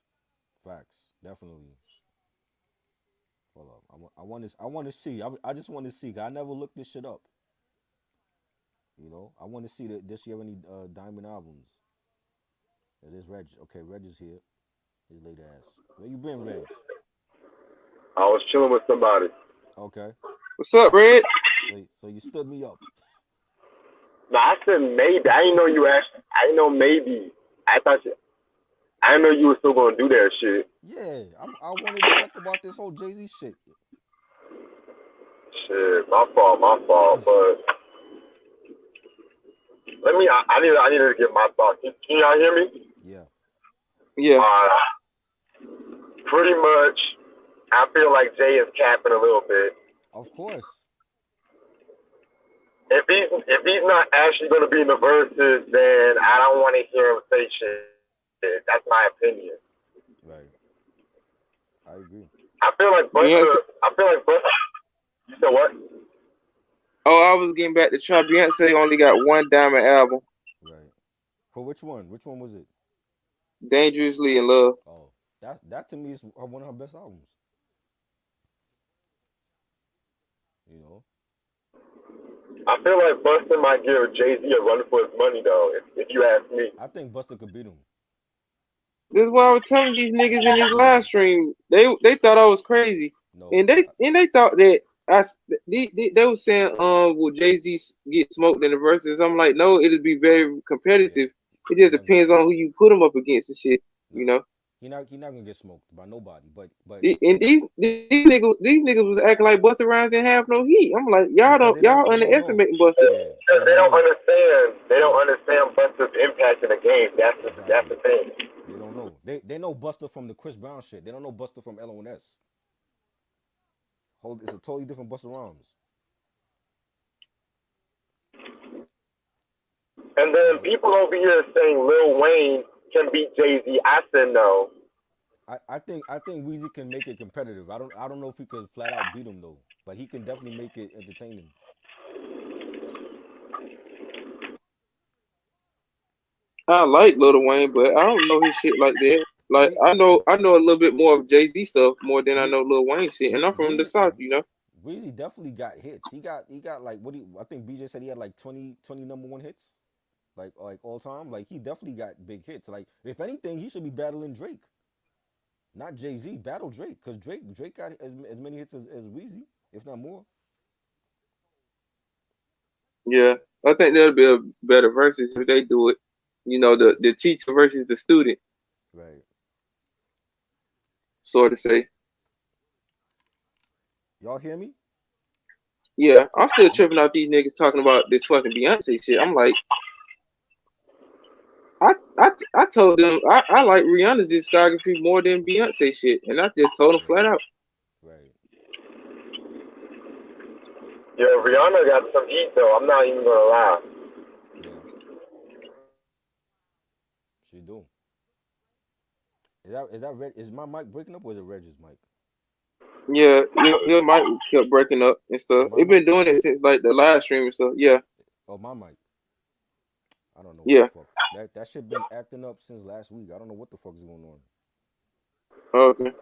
facts, definitely. Hold up, I want to see. I just want to see. 'Cause I never looked this shit up. You know, I want to see that. Does she have any diamond albums? It is Reg. Okay, Reg is here. His late ass. Where you been, Reg? I was chilling with somebody. Okay. What's up, Red? So you stood me up. No, I said maybe. I didn't know you asked. I didn't know maybe. I thought you. I didn't know you were still gonna do that shit. Yeah, I wanted to talk about this whole Jay Z shit. Shit, my fault, my fault. But let me. I need to get my thoughts. Can y'all hear me? Yeah, Yeah. Pretty much. I feel like Jay is capping a little bit. of course. If he's not actually gonna be in the verses, then I don't want to hear him say shit. That's my opinion. Right. I agree. I feel like Beyonce. Buster. I feel like Buster. You said what? Oh, I was getting back to Trump. Beyonce only got one diamond album, Right. For which one? Which one was it? Dangerously in Love. Oh, that to me is one of her best albums. You know. I feel like Buster might give Jay Z a run for his money though, if you ask me. I think Buster could beat him. This is why I was telling these niggas in this live stream. They thought I was crazy, No, and they thought that. They were saying, will Jay-Z get smoked in the verses? I'm like, no, it'll be very Yeah, competitive. It he's just not gonna get depends on smoked. who you put him up against and shit. You Nah, know. he not gonna get smoked by nobody. But And these niggas was acting like Busta Rhymes didn't have no heat. I'm like, because y'all they don't know. underestimating Busta. Yeah, they They don't don't know. understand. They don't Yeah, understand Buster's impact in the game. That's exactly. the thing. They don't know. They know Buster from the Chris Brown shit. They don't know Buster from LONS. Hold, it's a totally different Buster Rhymes. And You then know, people over here saying Lil Wayne can beat Jay Z. I said no. I think Weezy can make it competitive. I don't know if he could flat out beat him though, but he can definitely make it entertaining. I like Lil Wayne, but I don't know his shit like that. Like We I know a little bit more of Jay-Z stuff more than I we know Lil Wayne shit, and I'm from the Weezy South, you know. Weezy definitely got hits. He got like what do you, I think BJ said he had like 20 number one hits, like all time. Like he definitely got big hits. Like if anything, he should be battling Drake, not Jay Z. Battle Drake, because Drake got as many hits as Weezy, if not more. Yeah, I think that'll be a better versus if they do it. You know, the teacher versus the student, Right. sort of say. Y'all hear me? Yeah, I'm still I'm a, tripping out these niggas talking about this fucking Beyonce shit. I'm like, I told them I like Rihanna's discography more than Beyonce shit, and I just told them right. flat out. Right. Yeah, I don't. Rihanna got some heat though. I'm not even gonna lie. Yeah. She do. Is my mic breaking up or is it Reg's mic? Yeah, your mic kept breaking up and Is stuff. my It mic? been doing it since like the live stream and stuff. Yeah, Oh, my mic. I don't know what the yeah. fuck. That shit been acting up since last week. I don't know what the fuck is going on. Okay,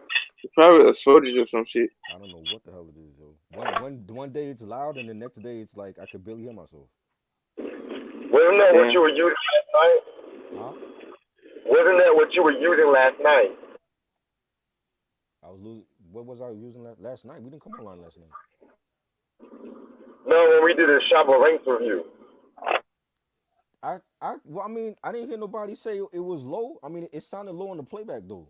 it's probably a shortage or some shit. I don't know what the hell it is, yo. One day it's loud and the next day it's like I could barely hear myself. Wasn't that what you Damn. were using last night? Huh? Wasn't that what you were using last night? I was losing. What was I using last night? We didn't come online last night. No, when we did a Shabba Ranks review. Well, I mean, I didn't hear nobody say it was low. I mean, it sounded low on the playback though.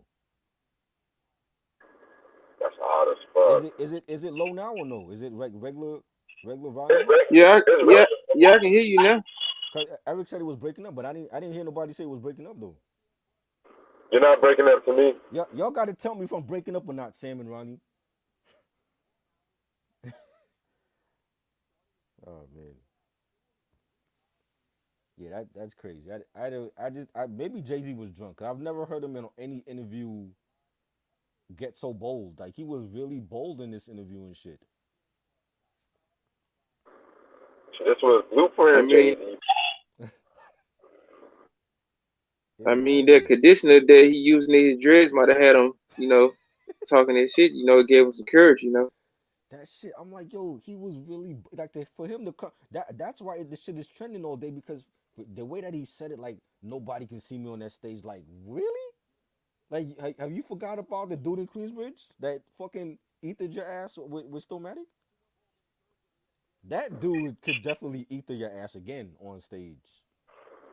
That's odd as Is fuck. it is it is it low now or no? Is it regular It's volume? reg- Yeah, it's yeah, regular. yeah. I can hear you now. Cause Eric said it was breaking up, but I didn't hear nobody say it was breaking up though. You're not breaking up to me. Y'all got to tell me if I'm breaking up or not, Sam and Ronnie. Oh man, yeah, that's crazy. Maybe Jay Z was drunk. 'Cause I've never heard him in any interview get so bold. Like he was really bold in this interview and shit. This was Blueprint I and Jay mean, Z. It I mean that was. conditioner that he using in his dreads might have had him, talking that shit. It gave him some courage. That shit, I'm like, yo, he was really like for him to come. That's why the shit is trending all day because the way that he said it, like nobody can see me on that stage. Like, really? Like, have you forgot about the dude in Queensbridge that fucking ethered your ass with Stomatic? That dude could definitely ether your ass again on stage.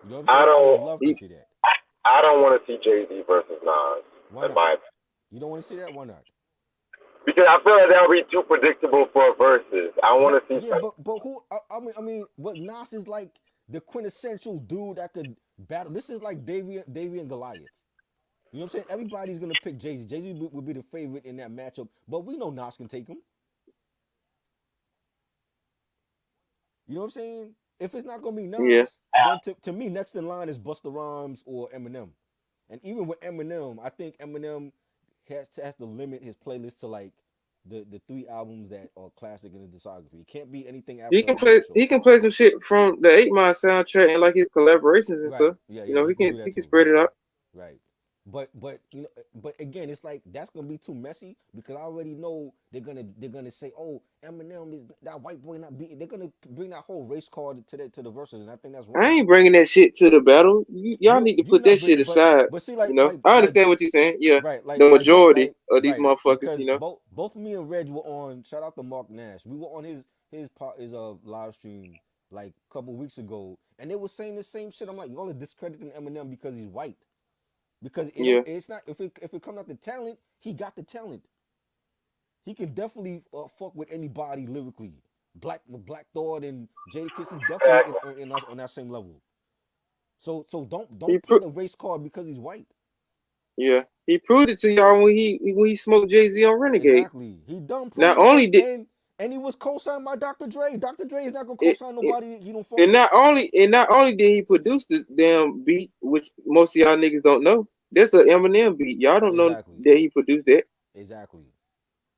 You know what I'm I saying? I would don't. love to He, see that. I don't want to see Jay Z versus Nas. Why In not? my You don't want to see that? Why not? because I feel like that would be too predictable for a versus. I want to see Yeah, some. but who? I mean, what Nas is like the quintessential dude that could battle. This is like Davy and Goliath. You know what I'm saying? Everybody's gonna pick Jay Z. Jay Z would be the favorite in that matchup, but we know Nas can take him. You know what I'm saying? If it's not gonna be yeah. Nas, then to me, next in line is Busta Rhymes or Eminem. And even with Eminem, I think Eminem has to limit his playlist to like the three albums that are classic in his discography. It can't be anything He after can that for play. sure. He can play some shit from the 8 Mile soundtrack and like his collaborations and Right. stuff. Yeah, yeah, he He can can do that he can too. spread That's it right. out. Right. but you know, but again, it's like that's gonna be too messy because I already know they're gonna say, oh, Eminem is that white boy not beating. They're gonna bring that whole race card to the verses, and I think that's I wrong. ain't bringing that shit to the battle. Y'all need to You put that not shit bringing, aside. but see, You know, I like understand what you're saying. Yeah, right, the majority like of these right motherfuckers. because You know, both me and Reg were on. Shout out to Mark Nash. We were on his live stream like a couple weeks ago, and they were saying the same shit. I'm like, y'all are discrediting Eminem because he's white. Because it don't, yeah. it's not if it comes out to talent, he got the talent. He can definitely fuck with anybody lyrically. Black Thought and Jadakiss, he definitely in us on that same level. So He don't pro- paint a race card because he's white. yeah, he proved it to y'all when he smoked Jay-Z on Renegade. Exactly. He done Not proved it, only did and he was co-signed by Dr. Dre. Dr. Dre is not gonna it, co-sign it nobody he don't fuck and with. not only did he produce the damn beat, which most of y'all niggas don't know, that's an Eminem beat. Y'all don't know Exactly. that he produced that. Exactly.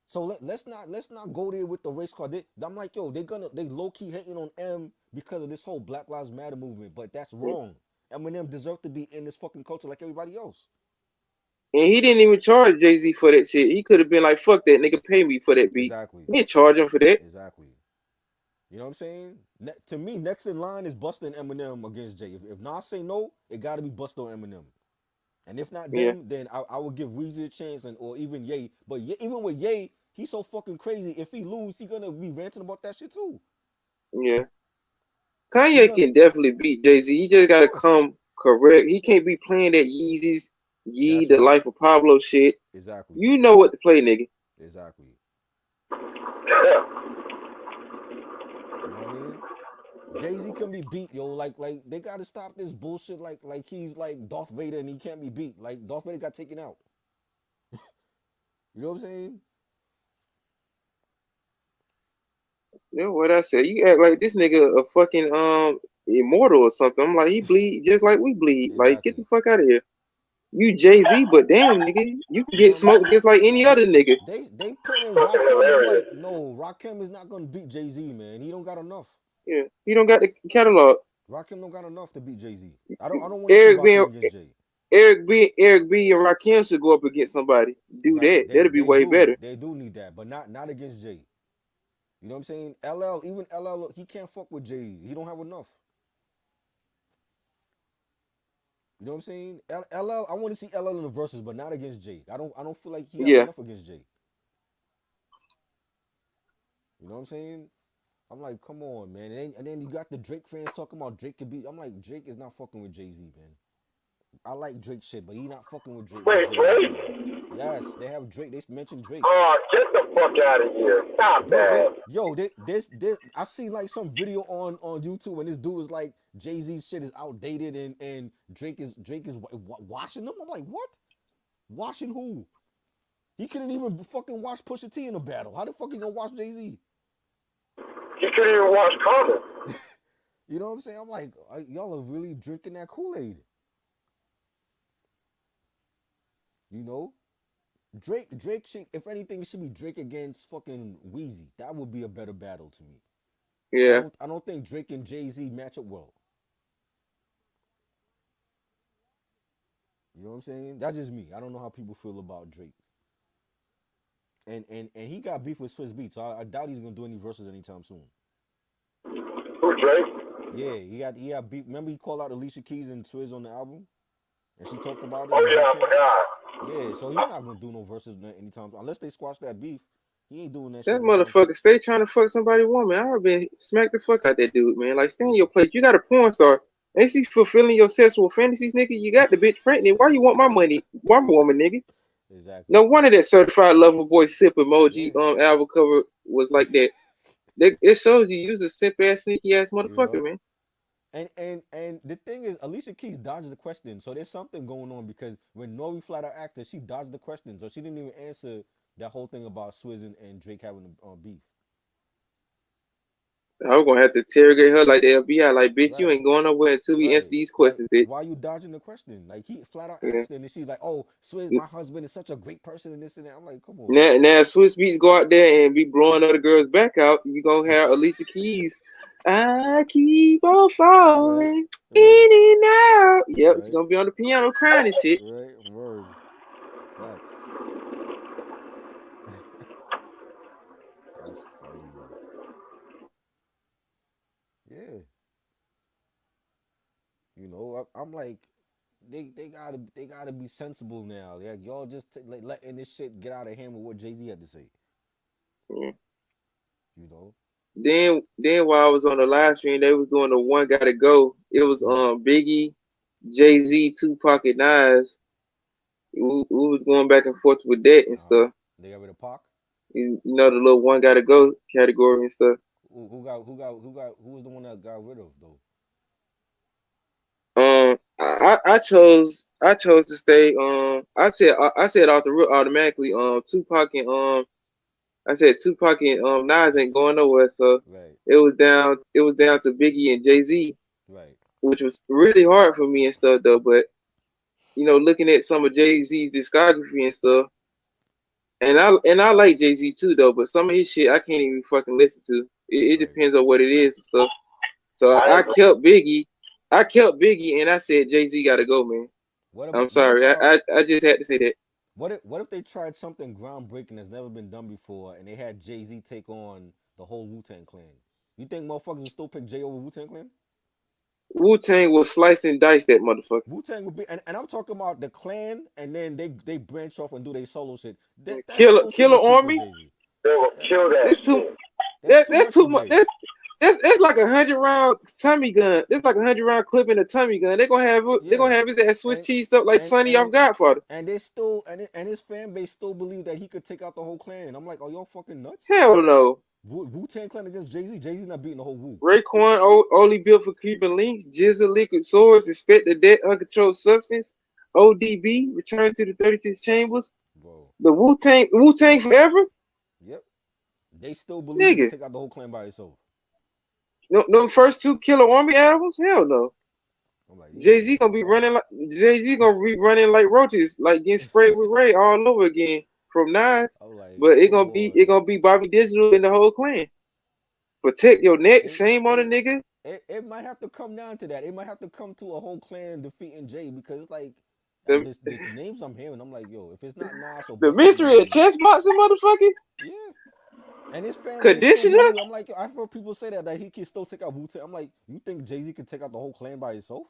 So let's not go there with the race card. I'm like, yo, they low key hating on M because of this whole Black Lives Matter movement, but that's wrong. Eminem deserved to be in this fucking culture like everybody else. And he didn't even charge Jay-Z for that shit. He could have been like, fuck that nigga, pay me for that beat. Exactly. He didn't charge him for that. Exactly. You know what I'm saying? To me, next in line is Busta and Eminem against Jay. If Nas say no, it got to be Busta or Eminem. And if not Yeah, them, then I would give Weezy a chance or even Ye. But even with Ye, he's so fucking crazy. If he lose, he gonna be ranting about that shit too. yeah. He Kanye gonna, can definitely beat Jay-Z. He of just gotta course. come correct. He can't be playing that Yeezy's Yee, That's the right. Life of Pablo shit. Exactly. You know what to play, nigga. Exactly. You know what I mean? Jay Z can be beat, yo. Like they gotta stop this bullshit. Like he's like Darth Vader and he can't be beat. Like Darth Vader got taken out. You know what I'm saying? You know what I said? You act like this nigga a fucking immortal or something. I'm like, he bleed just like we bleed. Like, get the Exactly. fuck out of here. You Jay-Z, but damn nigga, you can You know get what I mean? smoked just like any other They nigga. they put in Fucking Rakim. I'm hilarious. like, no, Rakim is not gonna beat Jay Z, man. He don't got enough. Yeah. He don't got the catalog. Rakim don't got enough to beat Jay Z. I don't want to see Eric B Rakim and against Jay. Eric B and Rakim should go up against somebody. Do Right. that. That'll be way better. They do need that, but not against Jay. You know what I'm saying? Even LL, he can't fuck with Jay. He don't have enough. You know what I'm saying? LL, I want to see LL in the verses, but not against Jay. I don't feel like he have Yeah. enough against Jay. You know what I'm saying? I'm like, come on, man. And then you got the Drake fans talking about Drake could be. I'm like, Drake is not fucking with Jay Z, man. I like Drake shit, but he not fucking with Drake with Wait, Jay right now. Drake? Yes, they have Drake. They mentioned Drake. Oh, get the fuck out of here. Stop Bro, that. I see like some video on YouTube and this dude was like Jay Z's shit is outdated and Drake is washing them. I'm like, what? Washing who? He couldn't even fucking wash Pusha T in a battle. How the fuck he gonna wash Jay Z? He couldn't even watch Common. You know what I'm saying? I'm like, y'all are really drinking that Kool-Aid. You know, Drake should, if anything, it should be Drake against fucking Wheezy. That would be a better battle to me. Yeah. I don't think Drake and Jay Z match up well. You know what I'm saying? That's just me. I don't know how people feel about Drake. And he got beef with Swiss Beats, so I doubt he's gonna do any verses anytime soon. Who, Drake? Yeah, he got beef. Remember he called out Alicia Keys and Swizz on the album, and she talked about it Oh, in yeah, Drink I Champs. forgot. Yeah, so he's not gonna do no verses anytime unless they squash that beef. He ain't doing that shit That anytime soon. motherfucker stay trying to fuck somebody woman. I have been smack the fuck out that dude, man. Like, stay in your place. You got a porn star. Ain't she fulfilling your sexual fantasies, nigga? You got the bitch pregnant. Why you want my money? Why woman, nigga? Exactly. No wonder that certified lover boy sip emoji Yeah. album cover was like that. It shows you was a simp ass sneaky ass You motherfucker, know. man. And the thing is, Alicia Keys dodged the question, so there's something going on because when Nori flat out asked her, she dodged the question, so she didn't even answer that whole thing about Swizz and Drake having a beef. I was gonna have to interrogate her like the FBI, like bitch, you Right, ain't going nowhere until we answer right. these Like, questions, bitch. why you dodging the question? Like he flat out Yeah. asked her, and then she's like, "Oh, Swizz, my husband is such a great person, and this and that." I'm like, "Come on, Now Swiss Beats go out there and be blowing other girls back out. You gonna have Alicia Keys I keep on Right, falling right, in and out. Yep, it's right, gonna be on the piano crying and shit. right. Word. Facts. That's funny. Yeah. I'm like, they gotta be sensible now. Like y'all just like letting this shit get out of hand with what Jay Z had to say. Yeah. You know. Then while I was on the live stream, they was doing the one gotta go. It was Mm. Biggie, Jay Z, Tupac, and Nas. We was going back and forth with that and stuff. They got rid of Pac. You know the little one gotta go category and stuff. Who was the one that got rid of though? I chose to stay. I said off the rip automatically. Tupac and I said Tupac and Nas ain't going nowhere. So Right, it was down to Biggie and Jay Z, right, which was really hard for me and stuff though. But looking at some of Jay Z's discography and stuff, and I like Jay Z too though. But some of his shit I can't even fucking listen to. It right. depends on what it is and stuff. So I I agree. kept Biggie. I kept Biggie, and I said Jay Z got to go, man. What I'm about sorry. I just had to say that. what if they tried something groundbreaking that's never been done before and they had Jay Z take on the whole Wu Tang Clan? You think motherfuckers would still pick Jay over Wu Tang Clan? Wu Tang will slice and dice that motherfucker. Wu Tang would be, and I'm talking about the clan, and then they branch off and do their solo shit. That's Killer still too Killer much shit for Army. Jay Z. They will That, kill that That's too. shit. that's That too that's much for too much. Jay. That's like 100 round Tommy gun. That's like 100 round clip in a Tommy gun. They gonna Yeah, have his ass switch and cheesed up like and Sonny off and Godfather. and they still and his fan base still believe that he could take out the whole clan. I'm like, are y'all fucking nuts? Hell no. Wu Tang Clan against Jay Z. Jay Z not beating the whole Wu. Raekwon only built for Cuban links. Jizza liquid swords. Inspect the dead uncontrolled substance. ODB return to the 36 chambers. Bro. The Wu Tang forever, Yep. They still believe he could nigga. take out the whole clan by himself. No, first two Killer Army albums. Hell no. I'm like, these Jay niggas Z is gonna be running wild. like Jay Z gonna be running like roaches, like getting sprayed with Ray all over again from Nas. I was like, But it come gonna be it on. gonna be Bobby Digital and the whole clan. Protect your neck. It, Shame on a it nigga. it might have to come down to that. It might have to come to a whole clan defeating Jay because it's like The this names I'm hearing. I'm like, yo, if it's not Nas or the Busta mystery of Rhymes, chess boxing, motherfucker. yeah. And his fan base still Conditioner. believe. I'm like, yo, I've heard people say that he can still take out Wu Tang. I'm like, you think Jay Z can take out the whole clan by himself?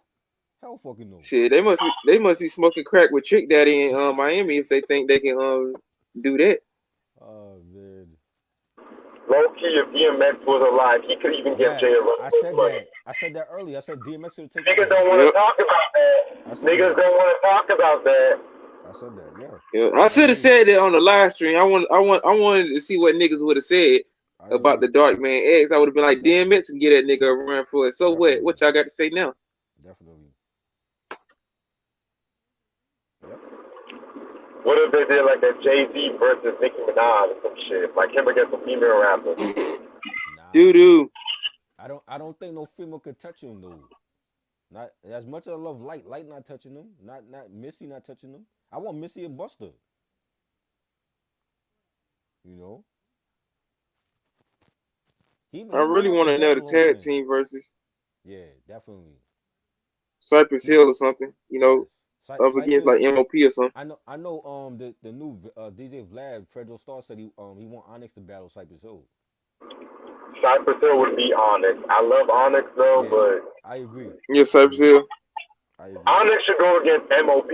Hell, fucking no. Shit, they must be smoking crack with Trick Daddy in Miami if they think they can do that. Oh man. Low key, if DMX was alive, he could even give Jay a Yes, run I for his said money. that. I said that earlier. I said DMX should take out Niggas Jay. don't want to Yep. talk about I that. said Niggas that. don't want to talk about that. I said that. Yeah, Yeah, I I should have agree. said that on the live stream. I wanted to see what niggas would have said I about agree. the Dark Man X. I would have been like, Definitely. DMX and get that nigga a run for it. So what? Definitely. What y'all got to say now? Definitely. Yep. What if they did like a Jay-Z versus Nicki Minaj or some shit? Like him against a female rapper. Doo Nah. doo. I don't think no female could touch him though. Not as much as I love Light. Light not touching him. Not Missy not touching him. I want Missy and Buster. You know. I He might really have to want battle another the whole tag clan. team versus Yeah, definitely. Cypress He Hill or something. yes. Up against Cypress. like MOP or something. I know. The new DJ Vlad Fredro Starr said he want Onyx to battle Cypress Hill. Cypress Hill would be Onyx. I love Onyx though, Yeah, but I agree. Yeah, You Cypress know, Hill. I agree. Onyx should go against MOP.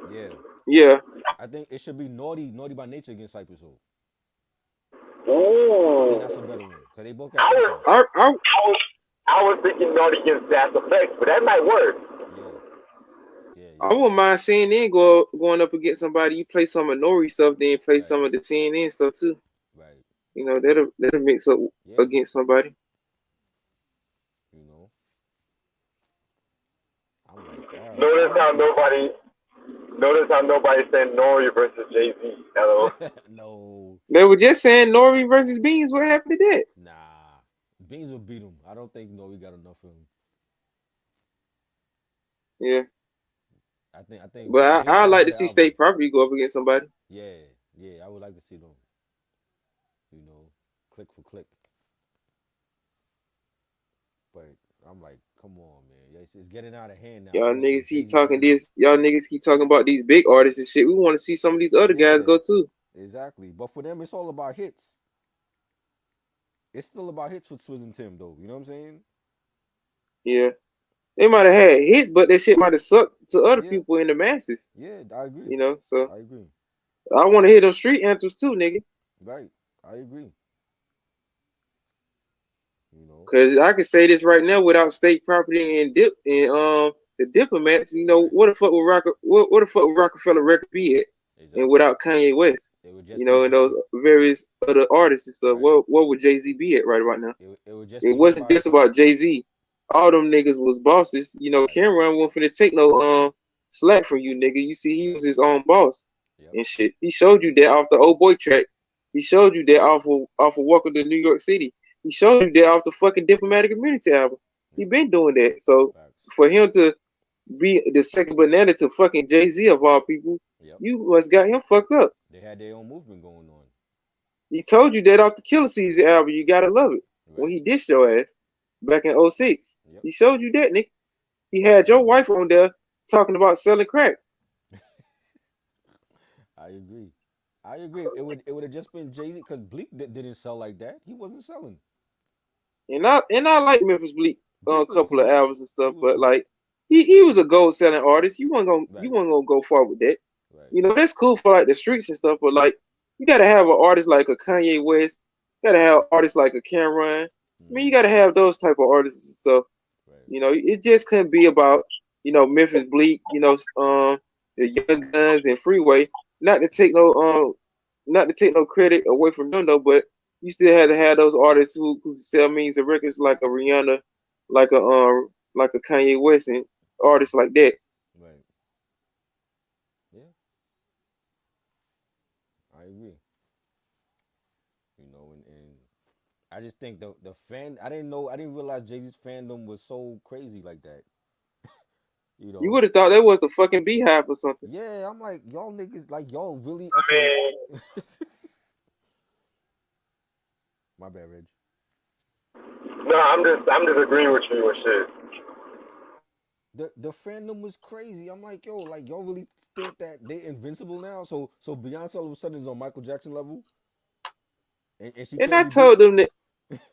Yeah, Yeah. I think it should be Naughty by Nature against Cypress Hill. I think that's a Ooh. better one because they both got I was, anthems. I I was thinking Naughty against Das Effects, but that might work. Yeah, yeah, I yeah. wouldn't mind CNN going up against somebody. You play some of Nori stuff, then play Right, some of the CNN stuff too. right. That'll mix up Yeah, against somebody. you know. I'm like, Notice how Onyx is nobody, something. notice how nobody said Nori versus Jay Z. Hello. No, They were just saying Nori versus Beans. What happened to that? nah. Beans will beat him. I don't think we got enough of him. Yeah, I think but Beans I has like to better see State albums. Property go up against somebody. Yeah, yeah. I would like to see them. You know, click for click. but I'm like, come on, man, it's getting out of hand now. I Y'all don't know if niggas keep Jay-Z talking fans, this. Y'all niggas keep talking about these big artists and shit. We want to see some of these other guys yeah, go too. exactly. But for them, it's all about hits. It's still about hits with Swizz and Tim, though. You know what I'm saying? Yeah, they might have had hits, but that shit might have sucked to other Yeah, people in the masses. yeah, I agree. You know, so I agree. I want to hear them street anthems too, nigga. Right, I agree. You know, Cause I can say this right now without state property and the diplomats. You know right, what the fuck would what the fuck would Rockefeller record be at? And exactly. without Kanye West, It would you just be know, and those Dre. various other artists and stuff. Right. What would Jay Z be at right now? It would just It be him wasn't by just himself. about Jay Z. All them niggas was bosses. You know, Right. Cameron wasn't finna take no slack from you, nigga. You see, he was Right. his own boss Yep. and shit. He showed you that off the old boy track. He showed you that off of Welcome to New York City. He showed you that off the fucking Diplomatic Immunity album. He Yep. been doing that. So Facts. for him to be the second banana to fucking Jay Z of all people, Yep. you must got him fucked up. They had their own movement going on. He told you that off the Killer Season album. You gotta love it. When Right. he dissed your ass back in '06. Yep. He showed you that, Nick. He had I your agree. wife on there talking about selling crack. I agree. I agree. It would have just been Jay Z because Bleak didn't sell like that. He wasn't selling. And I like Memphis Bleak on Bleak a was couple of cool. albums and He stuff, was but cool. like he was a gold selling artist. You Right. weren't gonna go far with that. Right. You know, that's cool for like the streets and stuff, but like you gotta have an artist like a Kanye West, you gotta have artists like a Cameron. I mean, Mm-hmm. you gotta have those type of artists and stuff. Right. You know, it just couldn't be about, Memphis Bleak, the Young Guns and Freeway. Not to take no not to take no credit away from them though, but you still had to have those artists who sell millions of records like a Rihanna, like a Kanye West and Mm-hmm. artists like that. Right. Yeah. I agree. You know, and I just think the fan. I didn't realize Jay Z's fandom was so crazy like that. You You know. would have thought that was the fucking Beehive or something. Yeah, I'm like y'all niggas, like y'all really I okay. mean, My bad, Reg. no, I'm just agreeing with you and shit. The fandom was crazy. I'm like, yo, like y'all really think that they invincible now? So Beyonce all of a sudden is on Michael Jackson level, and she And can't I be beat. told them that,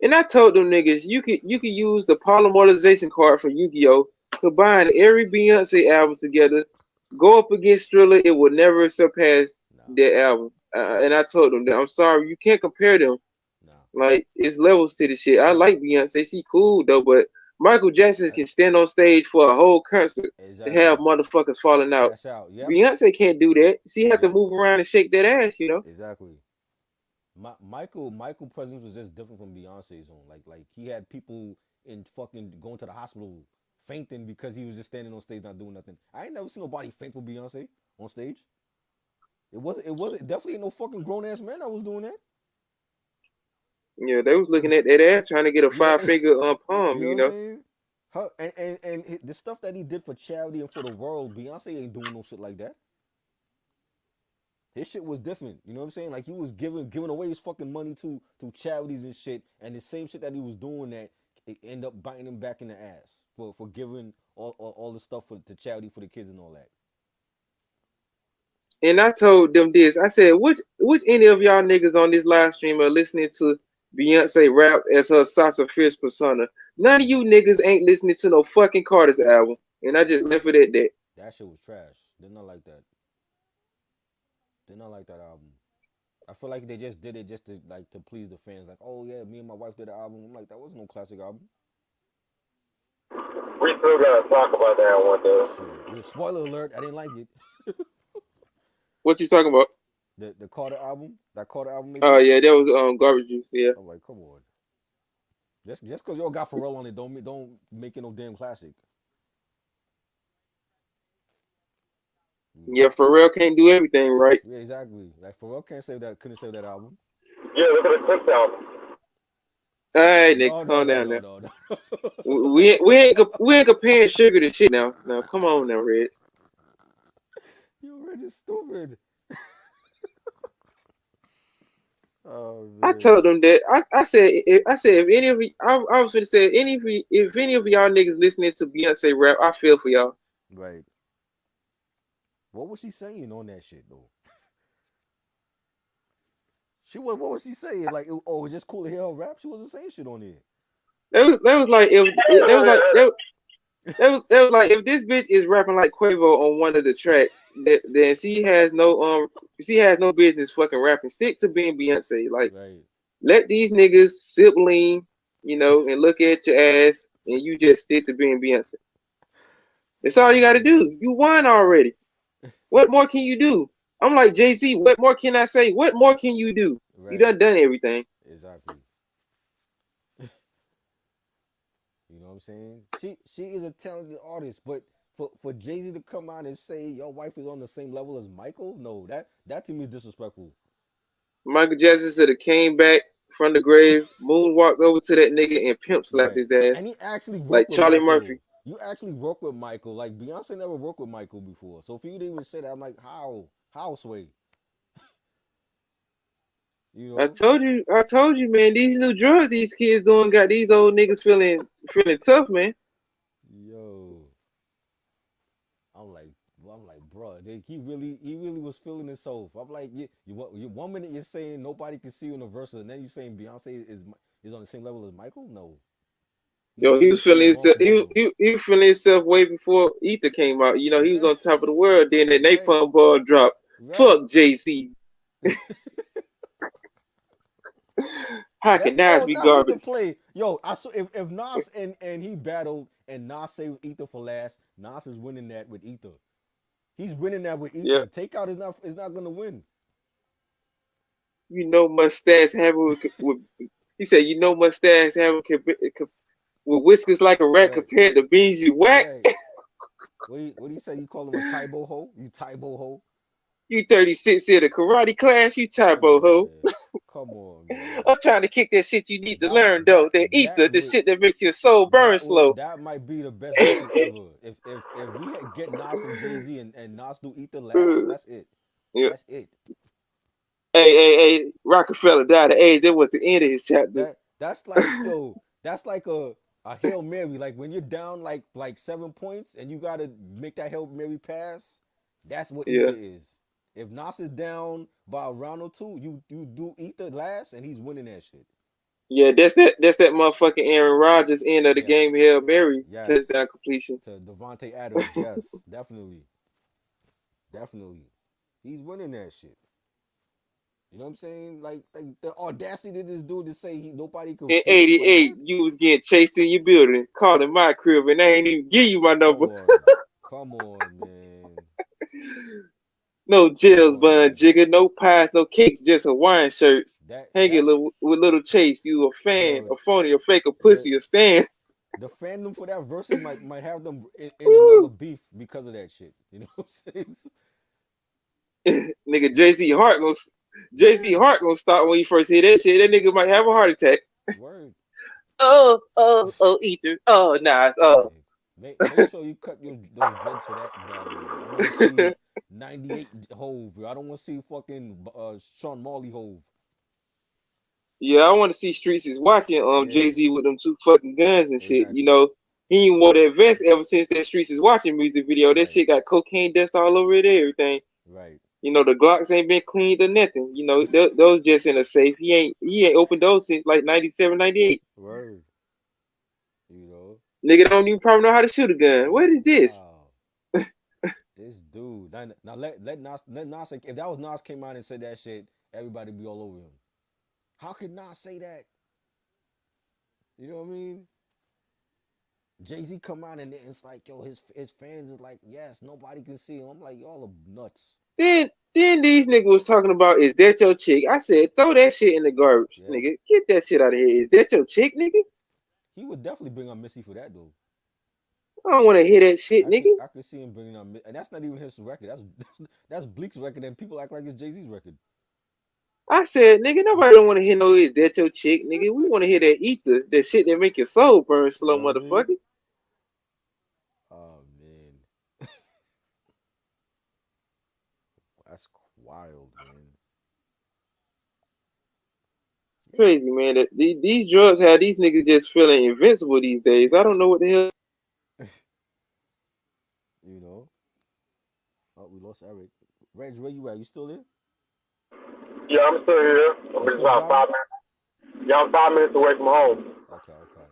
and I told them niggas, you could use the polymerization card from Yu-Gi-Oh, combine every Beyonce album together, go up against Thriller, it will never surpass Nah, that album. And nah, I told them that I'm sorry, you can't compare them. nah. Like it's levels to the shit. I Yeah, like Beyonce, she cool though, but Michael Jackson uh, can stand on stage for a whole concert and have exactly. motherfuckers falling out. Pass out. Yep, Beyonce can't do that. She had to yep, move around and shake that ass. exactly. Michael presence was just different from Beyonce's own. Like he had people in fucking going to the hospital fainting because he was just standing on stage not doing nothing. I ain't never seen nobody faint for Beyonce on stage. It wasn't definitely ain't no fucking grown ass man that was doing that. Yeah, they was looking at that ass trying to get a Yeah, 5 finger you know what I'm palm. saying? Her, the stuff that he did for charity and for the world, Beyonce ain't doing no shit like that. His shit was different. You know what I'm saying? Like he was giving away his fucking money to charities and shit, and the same shit that he was doing that it end up biting him back in the ass for giving all the stuff to charity for the kids and all that. And I told them this. I said, which any of y'all niggas on this live stream are listening to Beyonce rap as her Sasa Fierce persona? None of you niggas ain't listening to no fucking Carter's album. And I just left Exactly. it at that. That shit was trash. Did not like that. Did not like that album. I feel like they just did it just to please the fans. Like, oh yeah, me and my wife did an album. I'm like, that wasn't no classic album. We still gotta talk about that one day. Shit. Spoiler alert, I didn't like it. What you talking about? The Carter album, that Carter album they Oh did. yeah, that was garbage juice. Yeah. I'm like, come on. Just cause y'all got Pharrell on it, don't make it no damn classic. You Yeah, know? Pharrell can't do everything right. Yeah, exactly. Like Pharrell can't save that. Couldn't save that album. Yeah, look at the Clips album. All right, Nick, No, no, calm no, down no, now. no, no. We ain't comparing sugar to shit now. Now come on now, Red. Yo, Reg is stupid. Oh I man. told them that I said if any of you, I was gonna say any of you, if any of y'all niggas listening to Beyonce rap, I feel for y'all. Right. What was she saying on that shit though? She was. What was she saying? Like, oh, it's just cool to hear her rap. She wasn't saying shit on there. That was like if that was like that was like if this bitch is rapping like Quavo on one of the tracks, that then she has no business fucking rapping. Stick to being Beyonce. Like Right. let these niggas sip lean, and look at your ass, and you just stick to being Beyonce. That's all you Oh got to man. do. You won already. What more can you do? I'm like Jay-Z. What more can I say? What more can you do? You Right. done everything. Exactly. You know what I'm saying? She is a talented artist, but for Jay Z to come out and say your wife is on the same level as Michael, no, that to me is disrespectful. Michael Jackson should have came back from the grave, moonwalked over to that nigga, and pimp slapped Right. his ass And he actually like worked with Charlie Murphy. Michael. You actually work with Michael. Like Beyonce never worked with Michael before. So for you to even say that, I'm like, how? How Sway? You know? I told you, man. These new drugs these kids doing got these old niggas feeling tough, man. Yo. I'm like, bro, he really was feeling himself. I'm like, you 1 minute you're saying nobody can see you in the verses, and then you saying Beyonce is on the same level as Michael. No, Yo, he was he feeling was wrong himself. for that though. He was feeling himself way before Ether came out. He was Yeah, on top of the world. Then that right, napalm ball dropped. right. Fuck Jay-Z. How can That's Nas all be Nas need to garbage? play. Yo, I saw if Nas and he battled and Nas saved Ether for last, Nas is winning that with Ether. He's winning that with Yeah, Ether. Takeout is not gonna win. mustache having he said, mustache having with whiskers like a rat Right, compared to beans you whack. right. What he say? You call him a Tybo ho? You Tybo ho? You 36 in a karate class, you Come typo on, ho. man. Come on, man. I'm trying to kick that shit you need to That learn though. that That ether, that the would shit that makes your soul burn slow. that might be the best verses ever. If we get Nas and Jay Z and Nas do Ether last, Yeah. that's it. That's it. Hey, Rockefeller died of AIDS. That was the end of his chapter. That's like yo, that's like a Hail Mary. Like when you're down like 7 points and you gotta make that Hail Mary pass, that's what Yeah. Ether is. If Nas is down by a round or two, you do Ether last and he's winning that shit. Yeah, that's that motherfucking Aaron Rodgers end of the Yeah. game, Hail Mary touchdown Yes. completion. To Devontae Adams, yes, definitely. Definitely. He's winning that shit. You know what I'm saying? Like the audacity of this dude to say nobody could In see him. Like '88, what? you was getting chased in your building, called in my crib, and I ain't even give you my Come number. on. Come on, man. No Come jails, on, bun man. jigger, no pies, no cakes, just Hawaiian shirts. Hanging That's with little Chase. You a fan, yo, a phony, a fake, a the pussy, a stand. the fandom for that verses might have them in another beef because of that shit. You know what I'm saying? Nigga, Jay-Z Yeah. Hart gonna stop when you first hear that shit. That nigga Yeah. might have a heart attack. Word. Oh, Ether. Oh, Nas. Oh. Hey, make sure you cut those dreads for that battle, yo. I want to see 98 Hove, yo. I don't want to see fucking Sean Marley Hove. Yeah, I want to see Streets is watching Jay Yeah, Z with them two fucking guns and shit. exactly. He ain't wore that vest ever since that Streets is watching music video. That Right, shit got cocaine dust all over it, and everything. right. The Glocks ain't been cleaned or nothing. Those just in a safe. He ain't opened those since like 97, 98. Word. You know? Nigga don't even probably know how to shoot a gun. Like, What is this? wow. This dude. Now let Nas say, if that was Nas came out and said that shit, everybody be all over him. How could Nas say that? You know what I mean? Jay Z come out and it's like, yo, his fans is like, yes, nobody can see him. I'm like, y'all are nuts. Then these niggas was talking about, is that your chick? I said, throw that shit in the garbage, Yeah, nigga. Get that shit out of here. Is that your chick, nigga? he would definitely bring on Missy for that though. I don't want to hear that shit, nigga. I could see him bringing on, and that's not even his record. That's Bleak's record, and people act like it's Jay Z's record. I said, nigga, nobody don't want to hear no is that your chick, nigga. We want to hear that ether, that shit that make your soul burn You slow, know what I mean? motherfucker. Oh man, that's wild, man. Crazy, man. That these drugs have these niggas just feeling invincible these days. I don't know what the hell. You know. Oh, we lost Eric. Reg, where you at? You still there? Yeah, I'm still here. I'm You just still about driving? 5 minutes. Yeah, I'm 5 minutes away from home. Okay, okay.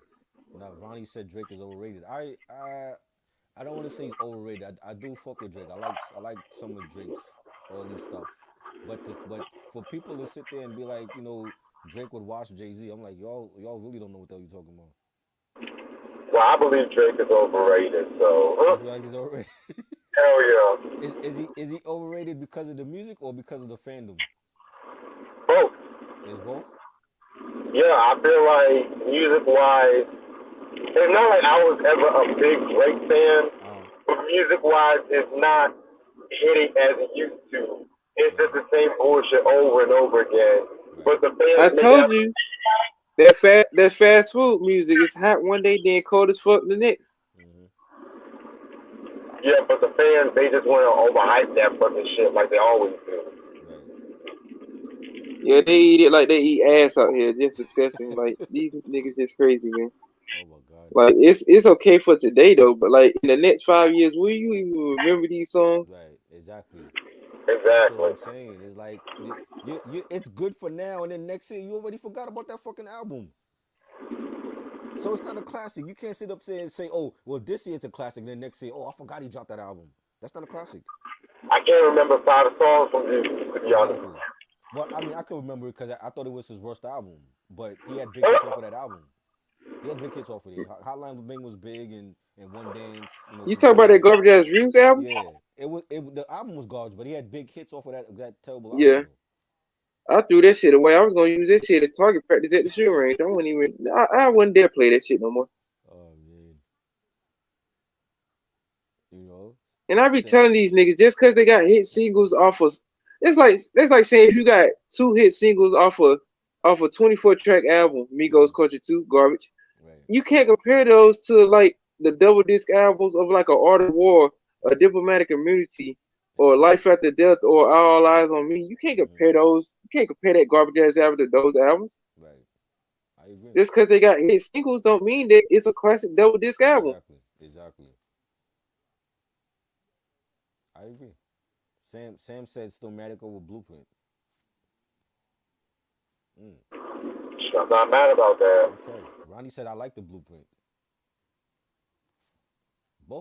Now Ronnie said Drake is overrated. I don't want to say he's overrated. I do fuck with Drake. I like some of Drake's early stuff. But for people to sit there and be like, Drake would watch Jay Z, I'm like, y'all really don't know what the hell you talking about. Well, I believe Drake is overrated. So, You feel like he's overrated? hell yeah, Is he overrated because of the music or because of the fandom? both. Is both? Yeah, I feel like music wise, it's not like I was ever a big Drake fan, Uh but music wise, it's not hitting as it used to. It's just right, the same bullshit over and over again. right. But the I fans make told that. you that fast food music is hot one day, then cold as fuck the next. Hmm. Yeah, but the fans, they just want to overhype that fucking shit like they always do. Right. Yeah, they eat it like they eat ass out here. Just disgusting. Like these niggas just crazy, man. Oh my god. Like it's okay for today though, but like in the next 5 years, will you even remember these songs? Right. Exactly. That's what Exactly. I'm saying. It's like it's good for now, and then next year you already forgot about that fucking album. So it's not a classic. You can't sit up there and say, "Oh, well, this year it's a classic," and then next year, "Oh, I forgot he dropped that album." That's not a classic. I can't remember 5 songs from you, to be honest. Exactly. Well, I mean, I could remember it because I thought it was his worst album, but he had big hits off of that album. He had big hits off of it. Hotline Bling was big, and One Dance, You talk about that Control. garbage ass Views album? Yeah, the album was garbage, but he had big hits off of that terrible album Yeah, though. I threw that shit away. I was gonna use that shit as target practice at the shooting range. I wouldn't even. I wouldn't dare play that shit no more. Oh man, you know, And I be Sa- telling these niggas just because they got hit singles off of, it's like saying if you got two hit singles off a 24 track album, Migos mhm, Culture 2, garbage. right, You can't compare those to like the double disc albums of like a Art of War, a Diplomatic Immunity, or exactly. Life After Death, or All Eyes on Me. You can't Hmm. compare those. You can't compare that garbage ass album to those albums. Right, I agree. Just because they got hit singles don't mean that it's a classic double disc album. Exactly, exactly. I agree. Sam said Stillmatic over Blueprint. Mm, I'm not mad about that. okay. Ronnie said I like the Blueprint.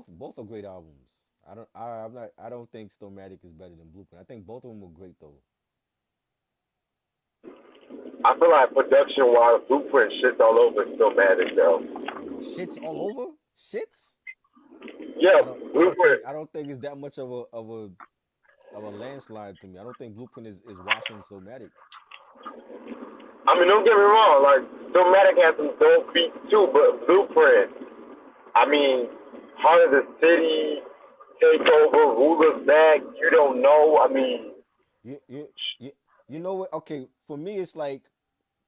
Both are great albums. I'm not I don't think Stillmatic is better than Blueprint. I think both of them were great though. I feel like production wise, Blueprint shit's all over Stillmatic though. Shits all over? Shits? Yeah, I don't I don't think Blueprint. I don't think it's that much of a landslide to me. I don't think Blueprint is washing Stillmatic. I mean, don't get me wrong. Like Stillmatic has some dope beats too, but Blueprint. I mean, Heart of the City, Takeover, Ruler's Back. You don't know. I mean, You you you, you know what? Okay, for me it's like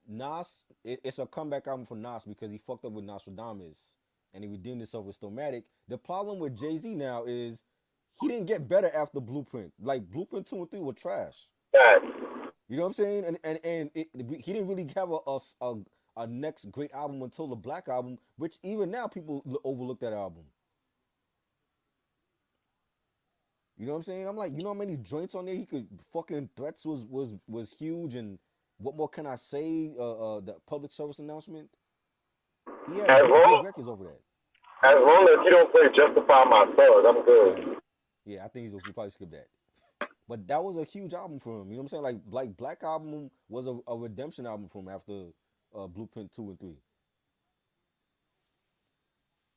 Nas. It's a comeback album for Nas because he fucked up with Nostradamus and he redeemed himself with Stillmatic. The problem with Jay Z now is he didn't get better after Blueprint. Like Blueprint 2 and 3 were trash. that. You know what I'm saying? And he didn't really have a next great album until the Black album, which even now people overlook that album. You know what I'm saying? I'm like, you know how many joints on there he could fucking threats was huge and what more can I say? The public service announcement. He had As big long records over that. as Huh? long as you don't play Justify My Thug, I'm Right. good. Yeah, I think he probably skipped that. But that was a huge album for him. You know what I'm saying? Like Black album was a redemption album for him after Blueprint 2 and 3.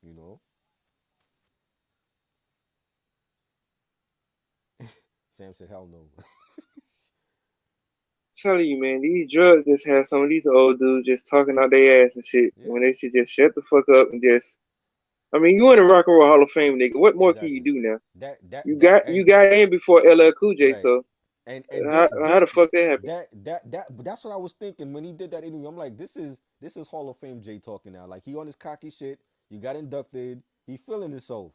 You know, Sam said hell no. Telling you, man, these drugs just have some of these old dudes just talking out their ass and shit. Yeah, When they should just shut the fuck up and just. I mean, you in the Rock and Roll Hall of Fame, nigga. What more can you exactly. do now? That that You that got and you got in before LL Cool J, right. so And how the fuck that happened? but that's what I was thinking when he did that interview. I'm like, this is Hall of Fame Jay talking now. Like he on his cocky shit. You got inducted. He feeling himself.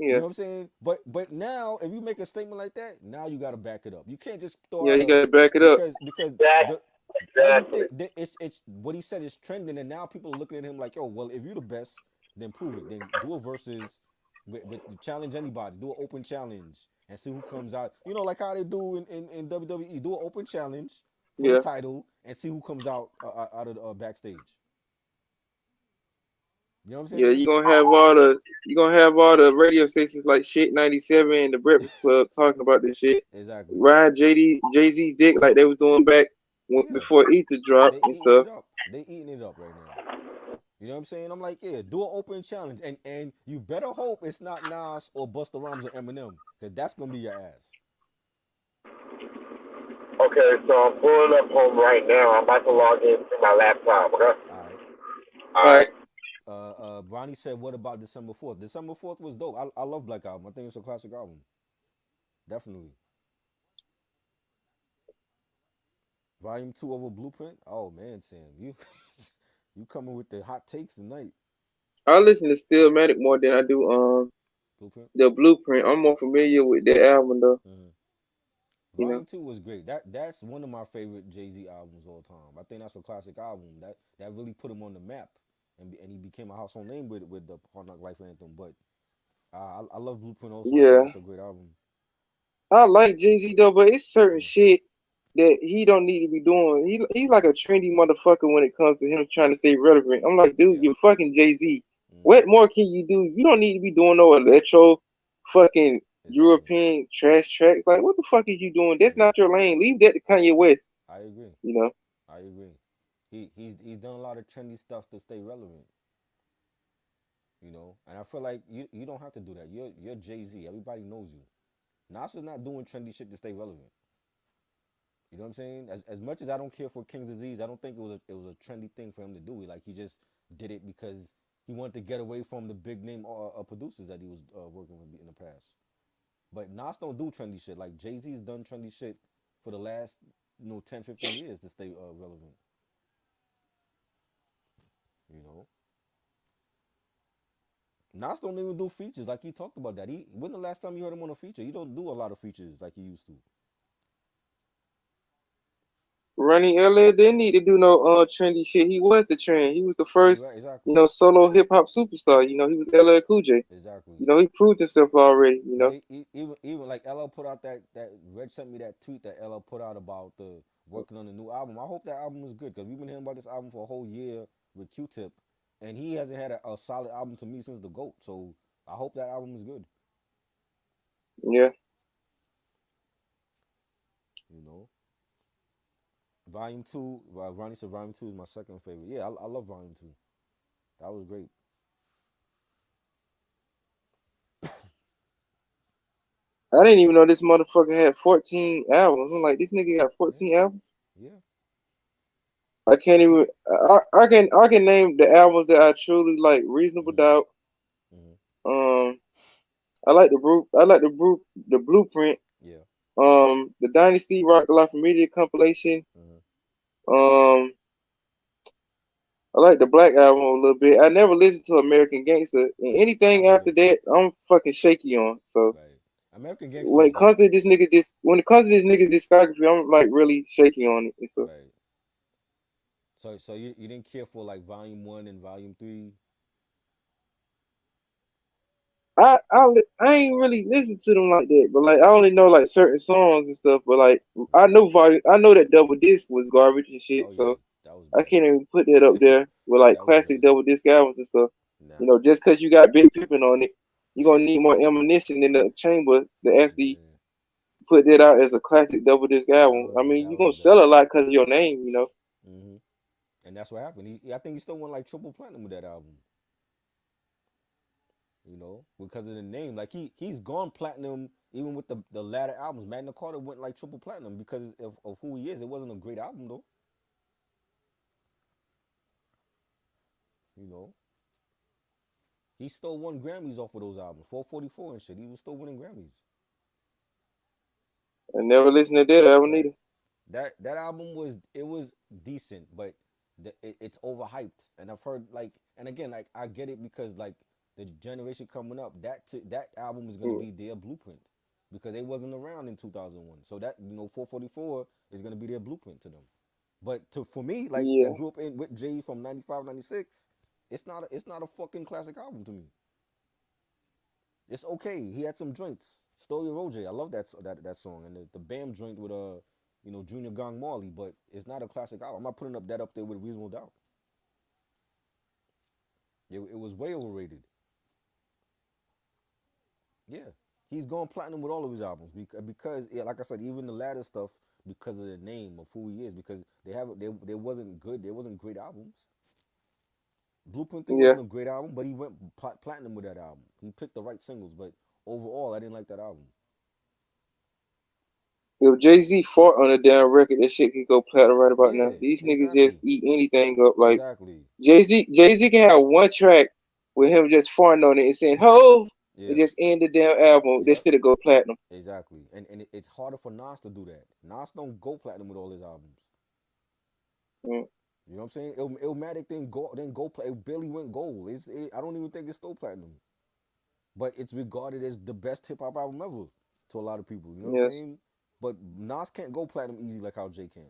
You Yeah, know what I'm saying? But now if you make a statement like that, now you got to back it up. You can't just throw yeah, out you a gotta back it up. because That the Exactly. it's what he said is trending, and now people are looking at him like, yo, well, if you're the best, then prove it. Then do a versus with challenge anybody. Do an open challenge and see who comes out. You know, like how they do in WWE. Do an open challenge for the Yeah. title and see who comes out out of the backstage. You know what I'm Yeah, saying? you gonna have all the radio stations like Shit 97 and the Breakfast Club talking about this shit. Exactly. Ride Jay Z's dick like they was doing back Yeah, before Ether dropped they and eating stuff. it up. They eating it up right now. You know what I'm saying? I'm like, yeah, do an open challenge, and you better hope it's not Nas or Busta Rhymes or Eminem, cause that's gonna be your ass. Okay, so I'm pulling up home right now. I'm about to Yeah. log into my laptop. Okay. All right. All All right. right. Ronnie said, "What about December 4th? December 4th was dope. I love Black Album. I think it's a classic album. Definitely. Volume 2 over Blueprint. Oh man, Sam, you you coming with the hot takes tonight? I listen to Stillmatic more than I do Blueprint. the Blueprint. I'm more familiar with that album though. Mm-hmm. You know. Volume 2 was great. That's one of my favorite Jay Z albums all time. I think that's a classic album. That really put him on the map, and he became a household name with the Hard Knock Life anthem. But I love Blueprint also. I think Yeah. that's a great album. I like Jay Z though, but it's certain Mm, shit that he don't need to be doing. He's like a trendy motherfucker when it comes to him trying to stay relevant. I'm like, dude, yeah. you're fucking Jay Z. Mm, What more can you do? You don't need to be doing no electro, fucking exactly. European trash tracks. Like, what the fuck is you doing? That's Yeah. not your lane. Leave that to Kanye West. I agree. You know? I agree. He's done a lot of trendy stuff to stay relevant. You know, and I feel like you don't have to do that. You're Jay Z. Everybody knows you. Nas is not doing trendy shit to stay relevant. You know what I'm saying? As much as I don't care for King's Disease, I don't think it was a trendy thing for him to do. Like he just did it because he wanted to get away from the big name producers that he was working with in the past. But Nas don't do trendy shit. Like Jay Z's done trendy shit for the last 10, 15 years to stay relevant. You know, Nas don't even do features like he talked about that. When the last time you heard him on a feature? He don't do a lot of features like he used to. Ronnie Elliott didn't need to do no trendy shit. He was the trend. He was the You're first, right, exactly, solo hip hop superstar. He was LL Cool J. exactly. He proved himself already. But even like LL put out that Reg sent me that tweet that LL put out about the working on the new album. I hope that album was good because we've been hearing about this album for a whole year with Q-Tip, and he hasn't had a solid album to me since the GOAT. So I hope that album is good. Yeah. You know, Volume Two. Ronnie said Volume Two is my second favorite. Yeah, I love Volume Two. That was great. I didn't even know this motherfucker had 14 albums. I'm like, this nigga got Yeah, 14 albums. yeah. I can't It's even. I can name the albums that I truly like. Reasonable mm-hmm, Doubt. mm-hmm, Um, I like the Bru. I like the Blueprint. yeah. The Dynasty Rock the Life of Media compilation. Mm-hmm. Um, I like the Black album a little bit. I never listened to American Gangster, and anything I after either. that, I'm fucking shaky on. So Right. American Gangster when was it dope. comes to when it comes to this nigga's discography, I'm like really shaky on it and stuff. Right. So you didn't care for like Volume One and Volume Three. I ain't really listen to them like that, but like I Yeah. only know like certain songs and stuff. But like Right. I know that double disc was garbage and shit, Oh yeah, so that was I bad. can't even put that up there with like That was classic bad. double disc albums and stuff. Nah. Just because you got Big Pippin on it, you're gonna need more ammunition in the chamber to actually Yeah. put that out as a classic double disc album. I That mean, you're was gonna bad. sell a lot because of your name. Hmm. And that's what happened. I think he still won like triple platinum with that album. Because of the name. Like he's gone platinum even with the latter albums. Magna Carta went like triple platinum because of who he is. It wasn't a great album though. You know, he still won Grammys off of those albums. 444 and shit. He was still winning Grammys. I never listened to that album Right. either. That album was decent, but it's overhyped. And I've heard like, and again, like I get it because like the generation coming up, that album is gonna Mm. be their blueprint because they wasn't around in 2001. So that 444 is gonna be their blueprint to them. But for me, like that Yeah. grew up in with Jay from 95, 96, it's not a fucking classic album to me. It's okay. He had some joints. Story of OJ. I love that song and the Bam joint with Junior Gong Marley. But it's not a classic album. I'm not putting up that up there with Reasonable Doubt. It was way overrated. Yeah, he's gone platinum with all of his albums because yeah, like I said, even the latter stuff because of the name of who he is because there wasn't good there wasn't great albums. Blueprint thing Yeah. wasn't a great album, but he went platinum with that album. He picked the right singles, but overall, I didn't like that album. If Jay Z fought on a damn record, that shit could go platinum right about now. Yeah, These niggas just exactly, eat anything up. Like exactly. Jay Z can have one track with him just farting on it and saying "ho" and Yeah, just end the damn album. That yep, shit'll go platinum. exactly. And it's harder for Nas to do that. Nas don't go platinum with all his albums. Mm. You know what I'm saying? Illmatic didn't go it barely went gold. I don't even think it's still platinum. But it's regarded as the best hip hop album ever to a lot of people. You know what I'm Yes, saying? But Nas can't go platinum easy like how Jay can.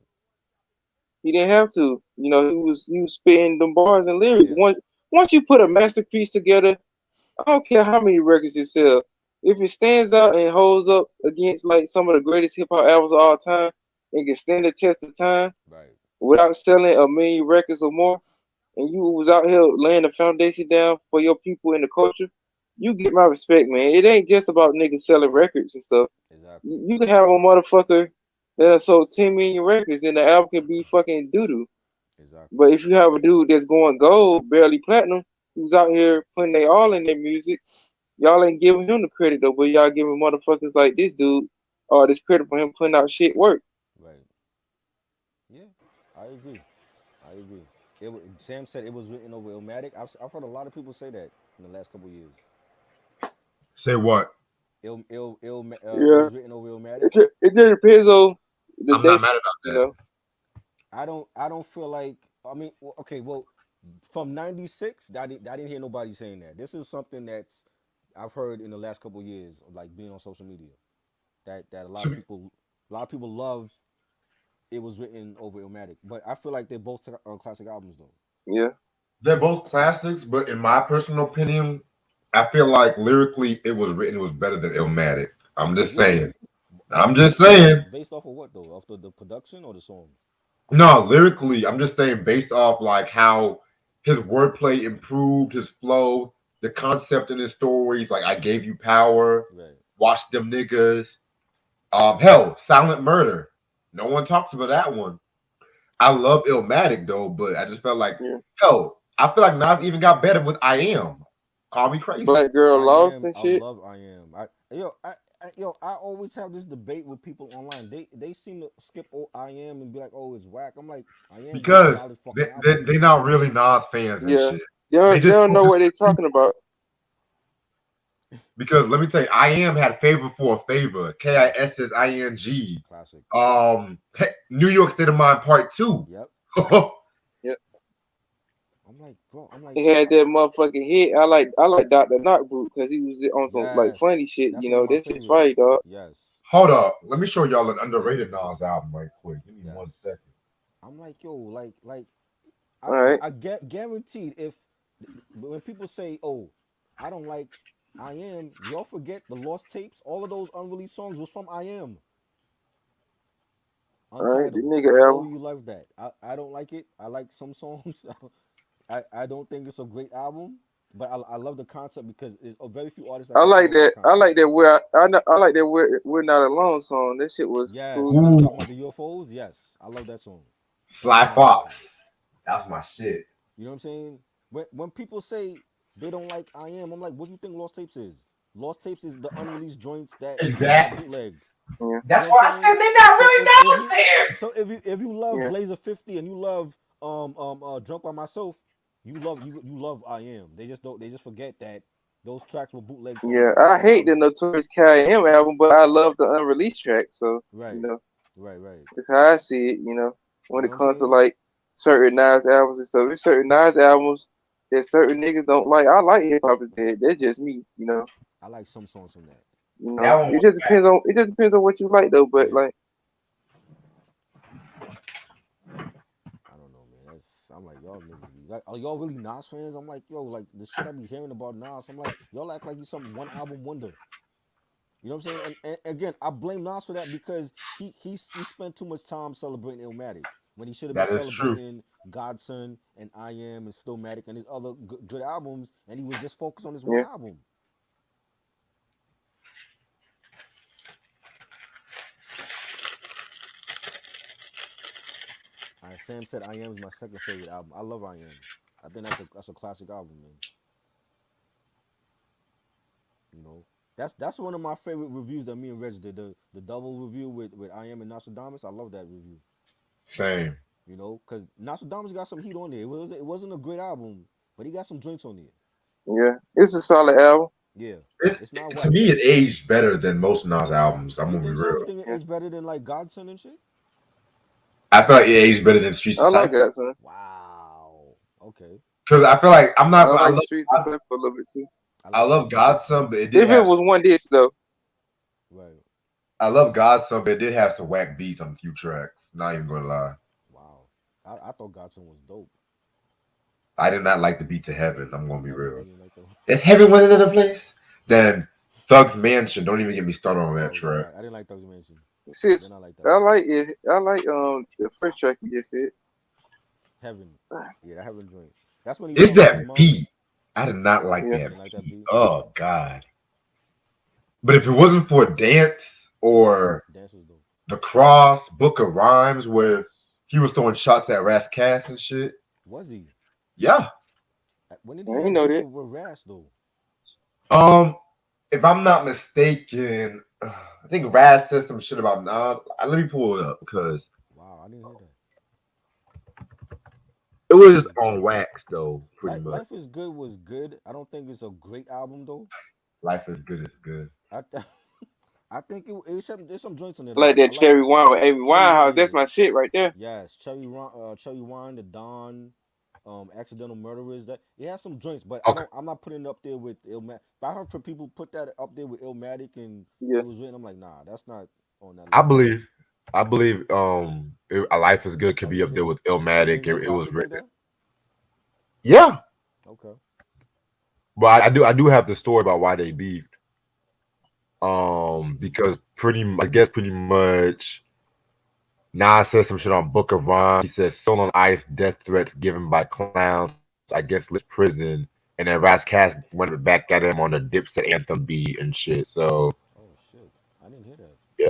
he didn't have to. You know, he was spitting them bars and lyrics. Yeah, Once you put a masterpiece together, I don't care how many records it sells. If it stands out and holds up against like some of the greatest hip hop albums of all time, and can stand the test of time right. without selling a million records or more, and you was out here laying the foundation down for your people in the culture, you get my respect, man. It ain't just about niggas selling records and stuff. Exactly. You can have a motherfucker that sold 10 million records and the album can be fucking doo doo. Exactly. But if you have a dude that's going gold, barely platinum, who's out here putting they all in their music, y'all ain't giving him the credit though, but y'all giving motherfuckers like this dude all this credit for him putting out shit work. Right. Yeah, I agree. I agree. Sam said it was written over Illmatic. I've heard a lot of people say that in the last couple of years. Say what? It Yeah, was written over Illmatic. it just depends on the I'm not day, mad about you that. know. I don't feel like okay, well, from '96, I didn't hear nobody saying that. This is something that's I've heard in the last couple of years, like being on social media, that a lot of people love it was written over Illmatic, but I feel like they're both classic albums though. Yeah, They're both classics, but in my personal opinion, I feel like lyrically it was better than Illmatic. I'm just Yeah, saying. I'm just based off saying. based off of what though? Off the production or the songs? No, lyrically, I'm just saying based off like how his wordplay improved, his flow, the concept in his stories, like I gave you power, Right. watch them niggas. Hell, Silent Murder. No one talks about that one. I love Illmatic though, but I just felt like yeah. hell, I feel like Nas even got better with I Am. Call me crazy. Black girl I lost am. and I shit. love. I am. I always have this debate with people online. They seem to skip I am and be like, oh, it's whack. I'm like, I am got a Because solid they, fucking they, album. they not really Nas fans and Yeah, shit. they They don't, they just don't know focus what they're talking about. because let me tell you, I Am had Favor for a Favor. Yes, KISSING. classic. New York State of Mind Part 2. Yep. That Yeah, I'm like, bro. I'm like, he had that motherfucking hit. I like Dr. Knockboot because he was on some like yes, funny shit. that's You one of know, my that shit's favorites. funny, dog. Yes, Hold up. Let me show y'all an underrated Nas album right quick. Give me yes. 1 second. I'm like, yo, like All right. I get guaranteed if when people say, "Oh, I don't like I Am," y'all forget the lost tapes. All of those unreleased songs was from I Am. All right, the Untitled. I nigga know album. you love that. I don't like it. I like some songs. I don't think it's a great album, but I love the concept because there's very few artists that I can pull like off that that. I concept. like that. I like that. We're not alone song. That shit was Yes, cool when he too. Ooh, talking about the UFOs, yes, I love that song. That's Sly one of my favorites. Fox. That's my shit. You know what I'm saying? When people say they don't like I Am, I'm like, what do you think Lost Tapes is? Lost Tapes is the unreleased joints that got Exactly. bootlegged. Yeah, You know That's what I'm why I said saying? they not So really if Nas you fans. if you love yeah, Blazer 50 and you love Drunk by Myself, you love I Am. They just forget that those tracks were bootlegged yeah. from I other hate the albums. Notorious K.I.M. album, but I love the unreleased track. So you Right. know, Right. that's how I see it. You know, You when know it what I'm comes to saying? like certain Nas albums and stuff, there's certain Nas albums that certain niggas don't like. I like hip hop is dead. That's just me. You know. I like some songs from that. You That know. one It was just back. depends on what you like though. But Yeah. like, I'm like, y'all niggas be like, are y'all really Nas fans? I'm like, yo, like the shit I be hearing about Nas. I'm like, y'all act like he's some one album wonder. You know what I'm saying? And again, I blame Nas for that because he spent too much time celebrating Illmatic when he should have been That is true. celebrating Godson and I Am and Stillmatic and his other good albums, and he was just focused on this one Yeah. album. Sam said I Am is my second favorite album. I love I Am. I think that's a classic album, man. You know, that's one of my favorite reviews that me and Reg did. The double review with I Am and Nostradamus. I love that review. Same. You know, because Nostradamus got some heat on there. It wasn't a great album, but he got some joints on there. Yeah. It's a solid album. Yeah, it's not To whack. me, it aged better than most Nas albums. I'm You gonna be think so? You real. think it Yeah. aged better than like Godson and shit? I feel like it aged better than Streets I like Disciple that, son. Wow. Okay. because I feel like I'm not. I I like love. Streets and Stuff a little bit too. I I like love Streets and Simple Godson, too. but it did If it have. was one disc though. Right. I love Godson, but it did have some whack beats on a few tracks. Not even gonna lie. Wow. I thought Godson was dope. I did not like the beat to Heaven. I'm gonna be Heaven, real. you didn't like that one? If Heaven was another place, then Thug's Mansion. Don't even get me started on that Oh yeah, track. I didn't like Thugs Mansion. I Shit. did not like that I one. like it. I like the first track you just said. Heaven. Yeah, that Heaven joint. That's when he was It's talking to his that mom. beat. I did not like Yeah. You that didn't like that beat. beat? Oh God. But if it wasn't for Dance or Dance was dope. The Cross, Book of Rhymes, where Yes. he was throwing shots at Ras Cass and shit. Was he? Yeah. When did I he ain't have know beef that. with Rash though? Um, if I'm not mistaken, I think Raz said some shit about nah. Let me pull it up because Wow, I didn't hear that. it Life was is on good. wax though, pretty much. Life is good was good. I don't think it's a great album though. Life is good is good. I I think there's some joints on there I that I like like. I that like Cherry Wine with Amy Cherry Wine. Winehouse. That's Yeah, my shit right there. yes, Cherry Wine, the Don, Accidental Murderers. That it has some joints, but I Okay. don't. I'm not putting it up there with Illmatic. But I heard for people put that up there with Illmatic and Yeah. it was written. I'm like, nah, that's not on that I level. believe. I believe. A Life is good could Oh, be you up there think with you Illmatic. think it's a It was classic like written. that? Yeah, Okay. but I do have the story about why they beefed. Because I guess pretty much Nas said some shit on Book of Rhymes. He says "Soul on Ice, death threats given by clowns." I guess lit prison, and then Ras Cass went back at him on the Dipset anthem beat and shit. So Oh shit, I didn't hear that. yeah,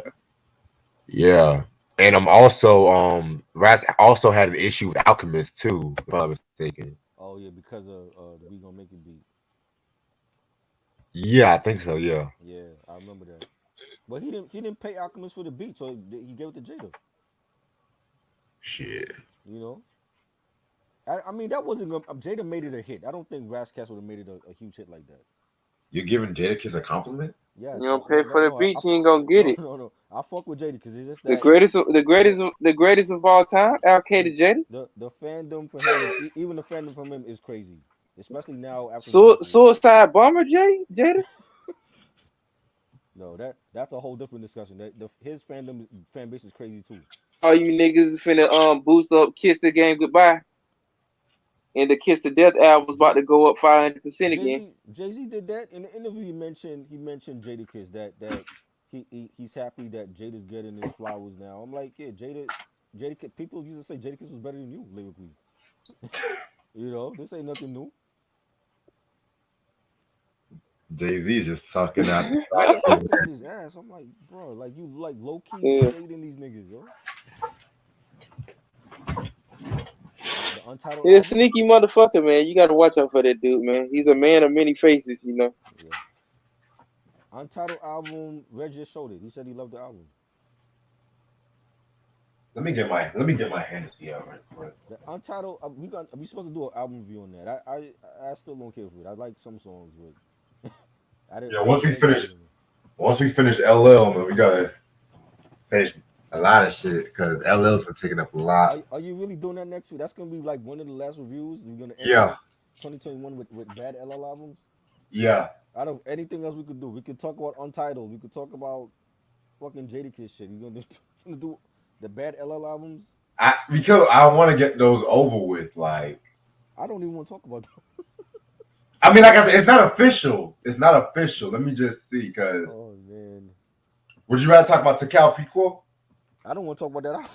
yeah. And I'm also Ras also had an issue with Alchemist too, if I'm not mistaken. Oh yeah, because of the We Gonna Make It beat. Yeah, I think so. Yeah. Yeah, I remember that. But he didn't pay Alchemist for the beat, so he gave it to Jada. Shit. You know. I mean that wasn't gonna, Jada made it a hit. I don't think Razzcast would have made it a huge hit like that. You're giving Jadakiss a compliment? Yes, You don't pay for the no, beat, you ain't gonna get no, it. no, no. I fuck with Jada because it's just The that greatest, the the greatest, the greatest of all time. Al-K to the Jada. the fandom for him is even the fandom for him is crazy, especially now after his verses. Suicide Bomber, Jada. No, that's a whole different discussion. His fan base is crazy too. All you niggas finna boost up, Kiss the Game Goodbye, and the Kiss the Death album's about to go up 500% again. Jay Z did that in the interview. He mentioned Jada Kiss that he's happy that Jada's getting his flowers now. I'm like, yeah, people used to say Jada Kiss was better than you lyrically. You know, this ain't nothing new. Jay-Z just talking out the He side of just his talking out his ass. I'm like, bro, like you like low key Yeah. shading these niggas, yo. The Untitled He's a album, sneaky motherfucker, man. You gotta watch out for that dude, man. He's a man of many faces, you know. yeah. Untitled album. Reg just showed it. He said he loved the album. Let me get my Hennessy out right quick. The Untitled. We supposed to do an album review on that. I still don't care for it. I like some songs, but Yeah, I didn't get it. once we finish LL, man, we gotta finish a lot of shit because LL's been taking up a lot. Are you really doing that next week? That's gonna be like one of the last reviews. We're gonna end Yeah, 2021 with bad LL albums. yeah. Out of anything else we could do, we could talk about Untitled. We could talk about fucking Jadakiss shit. We're gonna do, gonna do the bad LL albums. Because I want to get those over with. Like, I don't even want to talk about that. I mean, like I said, it's not official. It's not official. Let me just see. Because Oh man, would you rather talk about Takao Pico? I don't want to talk about that.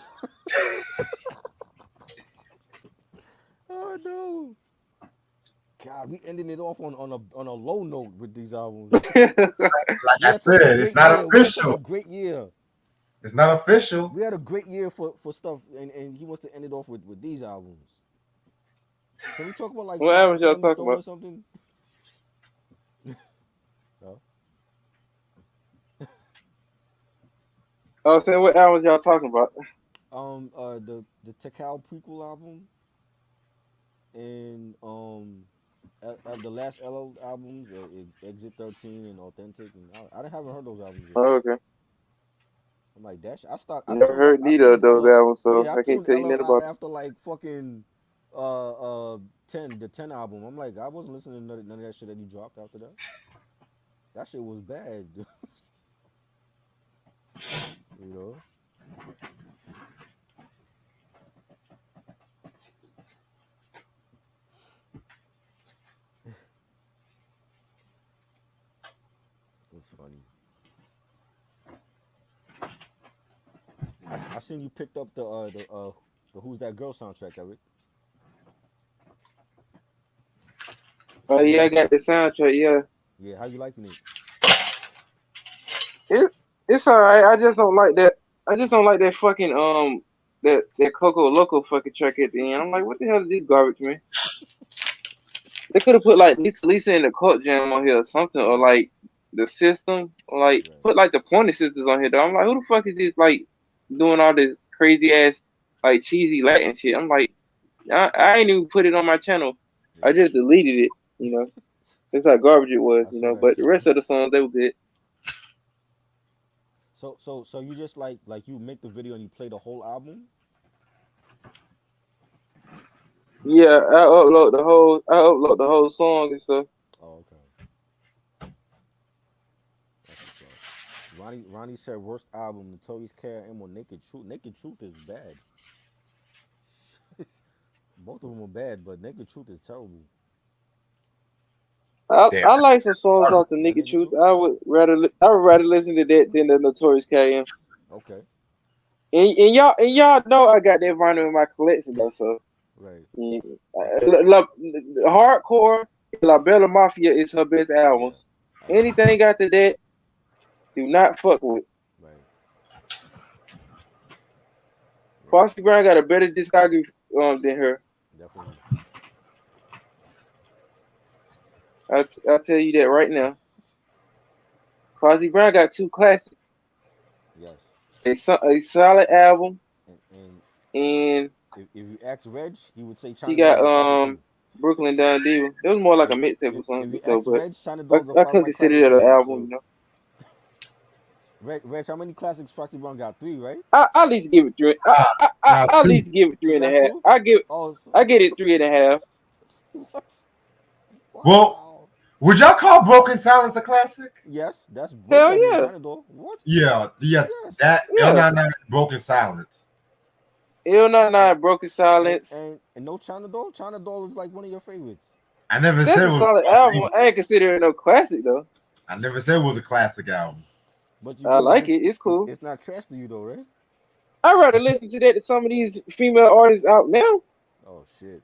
Oh no, God, we ending it off on a low note with these albums. Like We I had such a said, it's great not year. We had such a official. great year. It's not official. We had a great year for stuff, and he wants to end it off with these albums. Can we talk about like What Flying albums y'all Family talking Stone about? or something? No. I was saying, what albums y'all talking about? The Takao prequel album and the last LL albums, Exit 13 and Authentic, and I haven't heard those albums yet. Oh, okay. I'm like that. Never heard I neither of tuned those LL. albums, so Yeah, I I can't tuned tell you LL nothing out about after like fucking uh 10 album. I'm like I wasn't listening to none of that shit that he dropped after that. That shit was bad. You know. It's funny. I seen you picked up the Who's That Girl soundtrack, Eric. Oh How you yeah, I liking got it? the soundtrack. Yeah, Yeah, how you liking it? it it's alright. I just don't like that. I just don't like that fucking that Coco Loco fucking track at the end. I'm like, what the hell is this garbage, man? They could have put like Lisa in the Cult Jam on here or something, or Right, like the system, or like right. put like the Pointer Sisters on here. Though I'm like, who the fuck is this like doing all this crazy ass like cheesy Latin shit? I'm like, I ain't even put it on my channel. I Yeah. just deleted it. That's how garbage it was. I saw that But the shit. rest of the songs they were good. So you just like you make the video and you play the whole album? Yeah, I upload the whole song and stuff. Oh, okay. That's what's up. Ronnie said worst album, Notorious K.I.M. or Naked Truth. Naked Truth is bad. Both of them are bad, but Naked Truth is terrible. I Damn. I like some songs off the You like Nigga Naked Truth. Truth? I would rather listen to that than the Notorious K.M. Okay. And y'all know I got that vinyl in my collection though. So Right. yeah. Hardcore La Bella Mafia is her best Yeah. albums. I agree. Anything after that, do not fuck with. Right. Right. Foxy Brown got a better discography than her. Definitely. I'll tell you that right now. Foxy Brown got two classics. Yes. A solid album, And and if you ask Reg, he would say she China Dog got is a classic too. Brooklyn Down Diva. It was more like a If mixtape or if something you though, ask but Reg, China Dog's a I couldn't my classic consider that an too. album. So Reg, how many classics Foxy Brown got? Three, right? I at least give it three. Nah, nah, I at two. least give it She three and a got half. two. Oh, I get it 3.5. what? Well, Wow. would y'all call Broken Silence a classic? Yes, that's way Hell better than yeah, China Dog. What? Yeah. Yes. That yeah. L99 Broken Silence. L99 And Broken Silence. and no China Doll. China Doll is like one of your favorites. I never That's said a it was solid my album. favorite. I ain't consider it no classic though. I never said it was a classic album. But I like it. It's cool. it's not trash to you though, right? I'd rather listen to that than some of these female artists out now. Oh shit.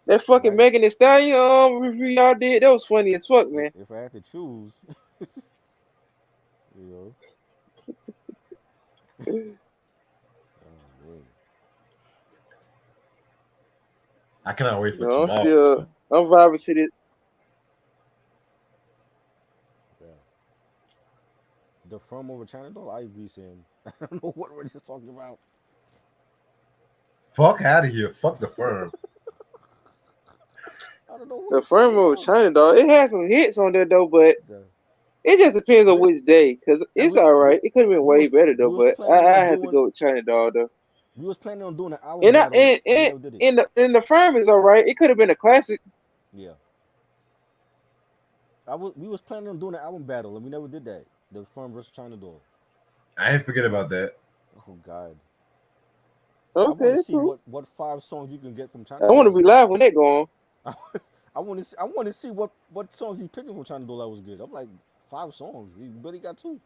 That If fucking I Megan Thee Stallion review y'all did, that was funny as fuck, man. if I had to choose, you know. Oh man. I cannot wait for No, tomorrow. I'm vibing to this. Yeah. The firm over China Doll, I agree, Sam. I don't know what we're just talking about. Fuck out of here. Fuck the firm. I don't know what The he's talking Firmo about. China Dog, it had some hits on there though, but The, it just depends on we which day. Cause and it's alright. It could have been way better we though, was but planning I on had to doing go with China Dog though. an album And I, battle. We and never did it. and the firm is alright. It could have been a classic. Yeah. We was planning on doing an album battle and we never did that. The firm versus China Doll. I ain't forget about that. Oh God. I want Okay, to that's see cool. what 5 songs you can get from China I want Doll to that's be good. live when that go on. I want to see what songs he picking from China Doll that was good. I'm like 5 songs. He barely got two.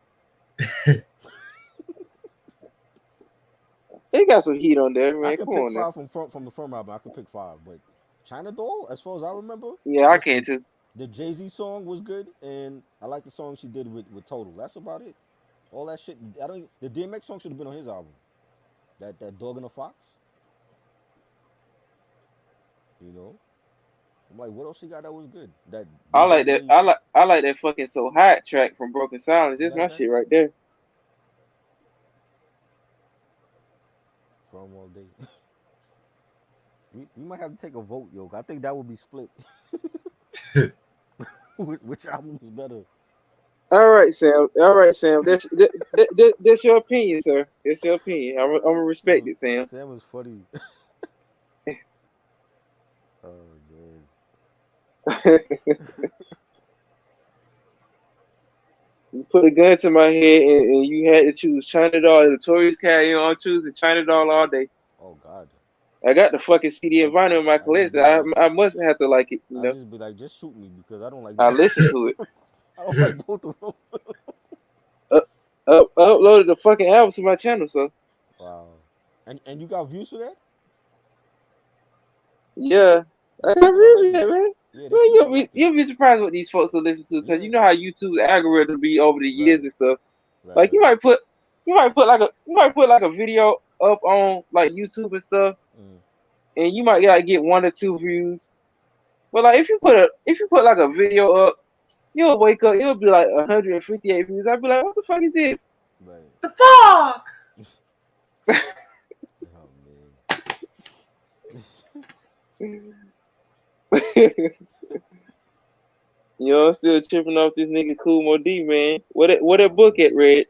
They got some heat on there, I man. can Come pick on now. five from the firm album. I could pick five, but China Doll, as far as I remember, Yeah, I just can too. the Jay Z song was good, and I like the song she did with Total. That's about it. All that shit. I don't. The DMX song should have been on his album. That Dog and a Fox. You know. I'm like, what else she got that was good? That I Big like Daddy that. Baby shit. I like that fucking so hot track from Broken Silence. You That's like my that? shit right there. From all day. We might have to take a vote, yo. I think that would be split. Which album is better? All right, Sam. All right, Sam. That's your opinion, sir. That's your opinion. I'm gonna respect Yo, it, Sam. Sam is funny. Oh man. You put a gun to my head and you had to choose China Doll and Notorious Carry on choosing China Doll all day. Oh God. I got the fucking CD I and vinyl in my I just collection. be like, I must have to like it, you I know. just be like, just shoot me because I don't like I that. listen to it. I don't like both of them. Uh, uploaded the fucking album to my channel, so Wow. And you got views for that? yeah. I There's got people that views like with it. that, man. Yeah, there's Well, people that like it. you'll be surprised what these folks will listen to because Yeah. you know how YouTube's algorithm be over the years Right. and stuff. Right. Like Right. you might put like a video up on like YouTube and stuff, Mm. and you might like get 1 or 2 views. But like if you put like a video up, you'll wake up, it'll be like 158 views. I'd be like, what the fuck is this? Right. The fuck? Oh man. You know, I'm still tripping off this nigga Cool Mo D, man. What that book at, Man. Red?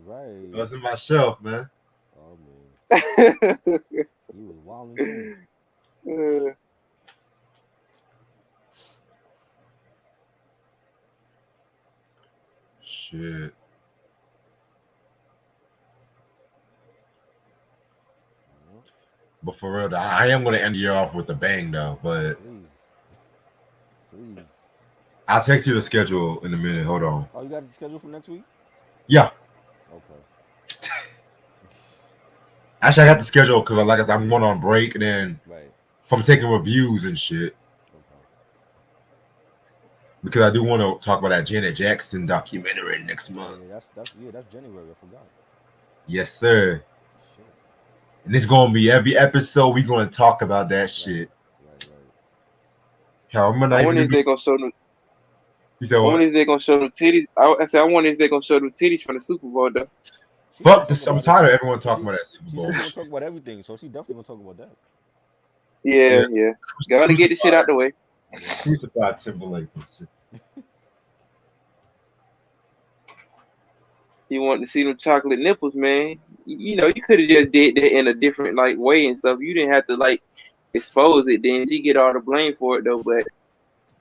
Right. That's in my shelf, man. Oh man. He was wilding too. Shit. Yeah. But for real, I am gonna end the year off with a bang though. But Please. Please. I'll text you the schedule in a minute. Hold on. Oh, you got it scheduled for next week? Yeah. Okay. Actually, I got the schedule because, like I said, I'm going on break, and then Right. from taking reviews and shit. Okay. Because I do want to talk about that Janet Jackson documentary next Oh month. yeah, that's January. I forgot. Yes, sir. Shit. And it's gonna be every episode. We gonna talk about that Right. shit. Right. Right. Hell, I'm I not even wonder gonna if do. they gonna show them. You said I wonder what? if they gonna show them titties. I said I wonder if they gonna show them titties from the Super Bowl though. She gonna Fuck talk this. I'm about it. tired of everyone Cause talking about that Super she Bowl said she gonna shit. talk about everything, so she definitely gonna talk about that. Yeah, Yeah, yeah. Gotta get the shit out the way. Yeah. crucified Timberlake and shit. You want to see them chocolate nipples, man? You know, you could have just did that in a different like way and stuff. You didn't have to like expose it. Then she get all the blame for it though. But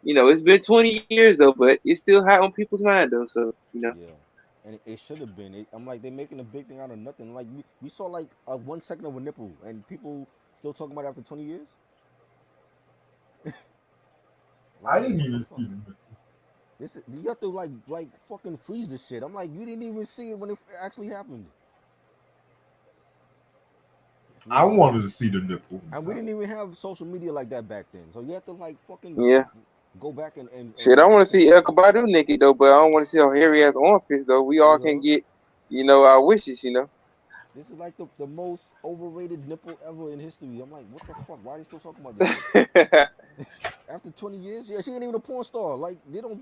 you know, it's been 20 years though. But it's still hot on people's mind though. So you know, Yeah. And it should have been. I'm like, they're making a big thing out of nothing. Like we saw like a 1 second of a nipple, and people still talking about it after 20 years. I'm I like, didn't what the even fuck? see them. You have to like fucking freeze this shit. I'm like, you didn't even see it when it actually happened. You I know. wanted to see the nipples. And we didn't even have social media like that back then. So you have to like fucking yeah. go back and Shit, I want to fucking see watch it. Erica Badu naked though, but I don't want to see her hairy ass armpits though. We You all can know. get, you know, our wishes, you know. This is like the most overrated nipple ever in history. I'm like, what the fuck? Why are they still talking about this shit? After 20 years? Yeah, she ain't even a porn star. Like they don't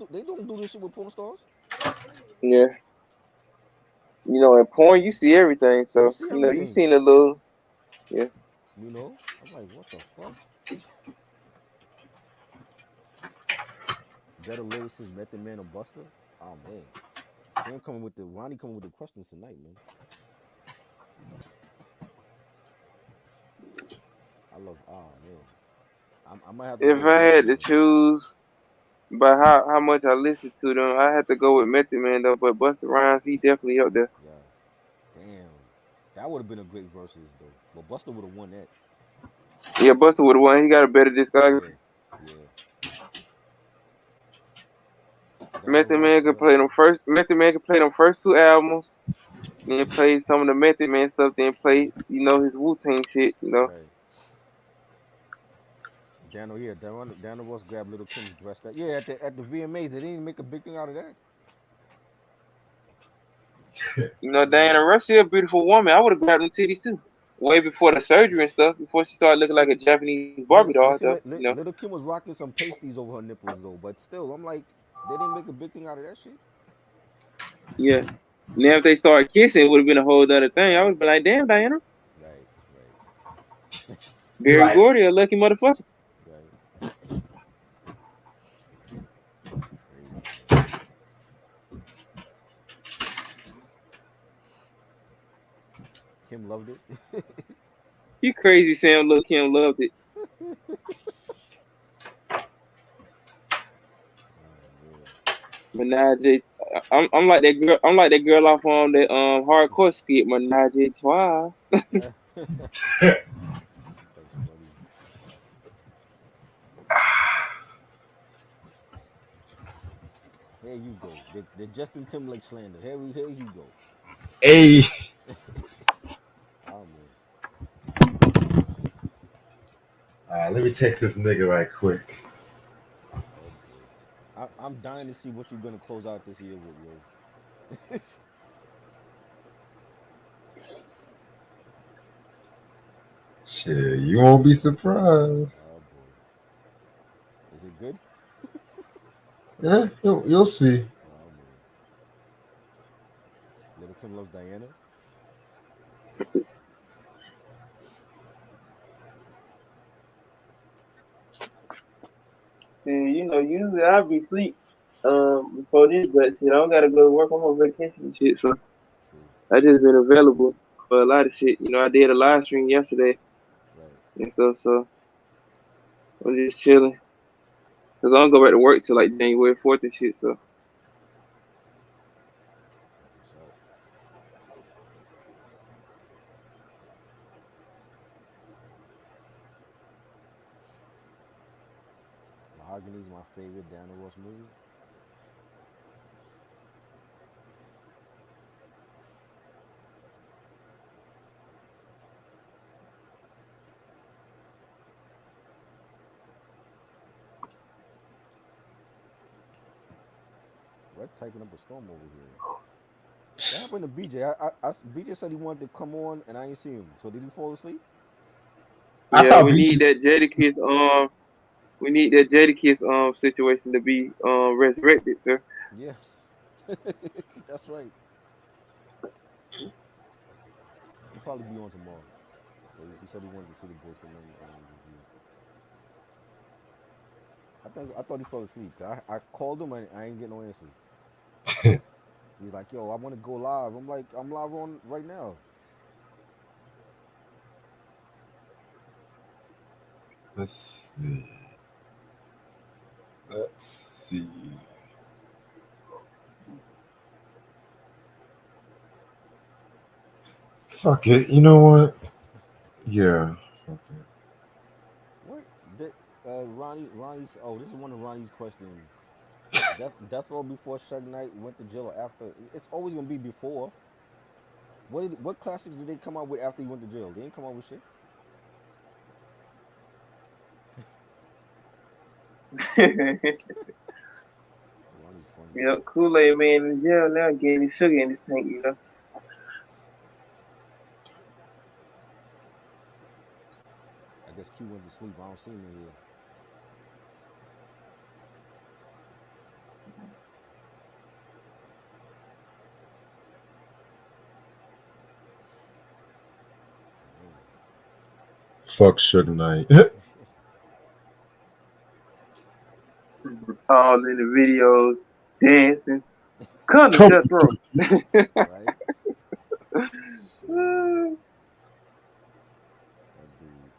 do this shit with porn stars. Yeah, you know, in porn you see everything, You so see you know you everything. seen a little, yeah. You know? I'm like, what the fuck? Better lyricist, Method Man or Buster? Oh man. Sam coming with the Ronnie coming with the questions tonight, man. I love man. I might have to If go I both of had to them. choose by how much I listen to them, I had to go with Method Man though. But Busta Rhymes, he definitely up there. Yeah. Damn. That would have been a great versus though. But Buster would have won that. Yeah, Buster would have won. He got a better discography. Yeah, yeah. Daniel Method Rush. Man could play them first. Method Man could play them first two albums. Then play some of the Method Man stuff. Then play, his Wu Tang shit. Right. Daniel, yeah, Daniel Rush grabbed Little Kim's breast. Yeah, at the VMAs, they didn't make a big thing out of that. You know, Diana Rush is a beautiful woman. I would have grabbed them titties too. Way before the surgery and stuff. Before she started looking like see, a Japanese Barbie but doll, but see, though. Little Kim was rocking some pasties over her nipples though. But still, I'm like, they didn't make a big thing out of that shit. Yeah. Now if they started kissing, it would have been a whole other thing. I would Right, have been like, damn, Diana. right, right, Be Barry like, Gordy, a lucky motherfucker. right. Crazy man. Kim loved it. You crazy, Sam. Look, Kim loved it. Oh man. Menage. I'm like that girl. I'm like that girl off on that hardcore skit. Menage a trois. That's funny. Here you go. The Justin Timberlake slander. Here he go. hey, Oh man. let me text this nigga right quick. Oh boy. I'm dying to see what you're gonna close out this year with, yo. Shit, you won't be surprised. Oh boy. Is it good? Yeah, you'll see. Oh man. Little Kim loves Diana. And usually I'll be asleep before this, but shit, I don't gotta go to work. I'm on vacation and shit, so True. I just been available for a lot of shit. I did a live stream yesterday Right. and stuff, so I'm just chilling. Cause I don't go back to work till like January 4th and shit. So That's what's up. Mahogany's my favorite Daniel Ross movie. We're typing up a storm over here. What happened to BJ? BJ said he wanted to come on, and I ain't seen him. So did he fall asleep? I yeah, thought we need BG. that Jadakiss situation to be resurrected, sir. Yes. That's right. He'll probably be on tomorrow. He said he wanted to see the Boys to Men review. I thought he fell asleep. I called him and I ain't getting no answer. He's like, "Yo, I want to go live." I'm like, "I'm live on right now." Let's see. Let's see. Fuck it. You know what? Yeah. Fuck it. What? Ronnie's. Oh, this is one of Ronnie's questions. Death Row before Suge Knight went to jail or after? It's always gonna be before. What classics did they come out with after he went to jail? They ain't come out with shit. Ronnie's funny. Kool-Aid man in jail now getting his sugar in his tank. I guess Q went to sleep. I don't see him in here. Man. Fuck Suge Knight. All in the videos, dancing. Come to Come. death row. Right? Shit. That dude.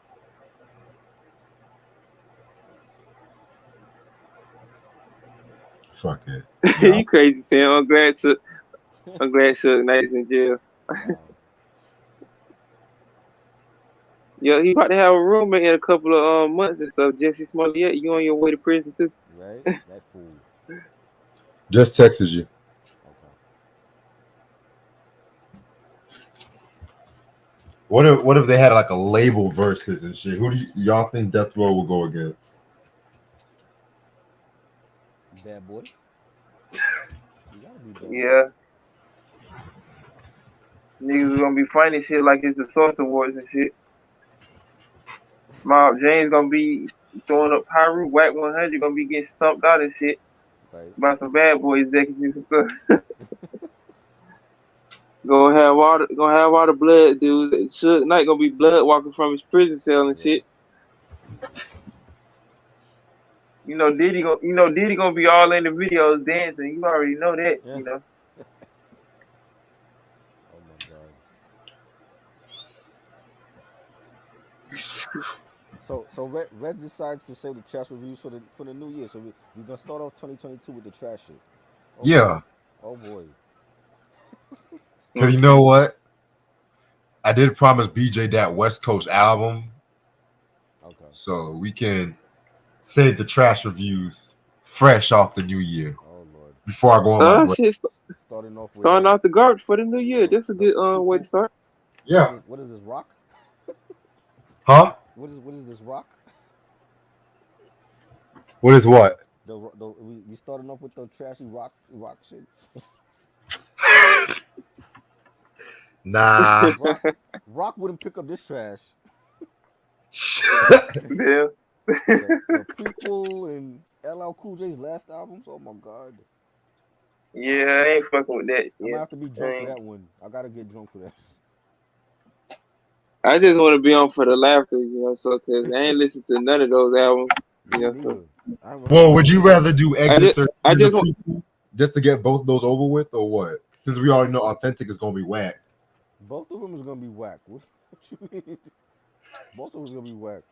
Fuck it. Yeah. You crazy, Sam. I'm glad Suge Knight's in jail. Wow. Yeah, he about to have a roommate in a couple of months and stuff. Jesse Smollett, you on your way to prison too? Right? That fool. Just texted you. Okay. What if they had like a label versus and shit? Who do y'all think Death Row will go against? Bad boy. You gotta be bad boy. Yeah, niggas gonna be finding shit like it's the Source Awards and shit. Mob James gonna be throwing up Pyru, Whack 100 gonna be getting stumped out and shit Right? by some bad boy executives and stuff. Gonna have all the blood dudes. Suge Knight gonna be blood walking from his prison cell and Yeah. shit. Diddy gonna be all in the videos dancing. You already know that. Yeah. Oh my god. So Red decides to say the trash reviews for the new year. So we're gonna start off 2022 with the trash shit. Oh boy. Yeah, Oh boy. because you know what? I did promise BJ that West Coast album, Okay. so we can save the trash reviews fresh off the new year Oh lord. before I go on my break. Shit. Starting off with Starting off the garbage for the new year. That's a the good way to prequel. start. Yeah. What is this rock? Huh? What is this rock? What is what? We starting off with the trashy rock shit. Nah. Rock wouldn't pick up this trash. Yeah. The prequel and LL Cool J's last albums. Oh my god. Yeah, I ain't fucking with that. I might Yeah. have to be drunk for that one. I gotta get drunk for that. I just want to be on for the laughter, so because I ain't listened to none of those albums, Me so neither. I haven't heard Well, none would of you them. rather do I Exit just 13 I and the just want prequel just to get both those over with, or what? Since we already know Authentic is gonna be whack. Both of them is gonna be whack. What you mean? Both of them is gonna be whack.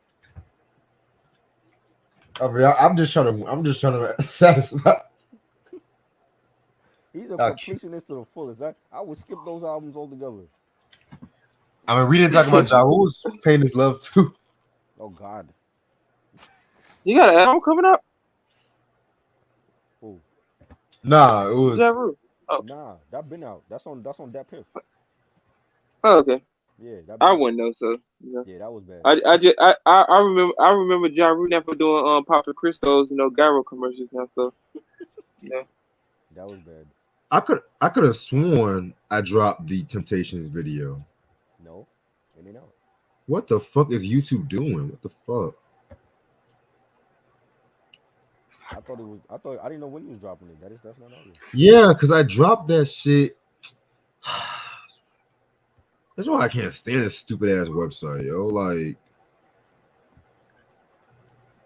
I mean, I'm just trying to satisfy. He's a Okay. completionist to the fullest. I would skip those albums altogether. I mean, we didn't talk about Ja Rule's Pain is Love too. Oh God. you got an album coming up, Oh Nah, it was. Ja Rule. Oh, nah, that been out. That's on that piff. okay. Yeah, that I been out. wouldn't know, so. Yeah, that was bad. I remember Ja Rule never doing Papa Crisco's gyro commercials and stuff. Yeah. That was bad. I could have sworn I dropped the Temptations video. No, it ain't out. What the fuck is YouTube doing? What the fuck? I didn't know when he was dropping it. That's not out yet. Yeah, because I dropped that shit. That's why I can't stand this stupid ass website, yo. Like,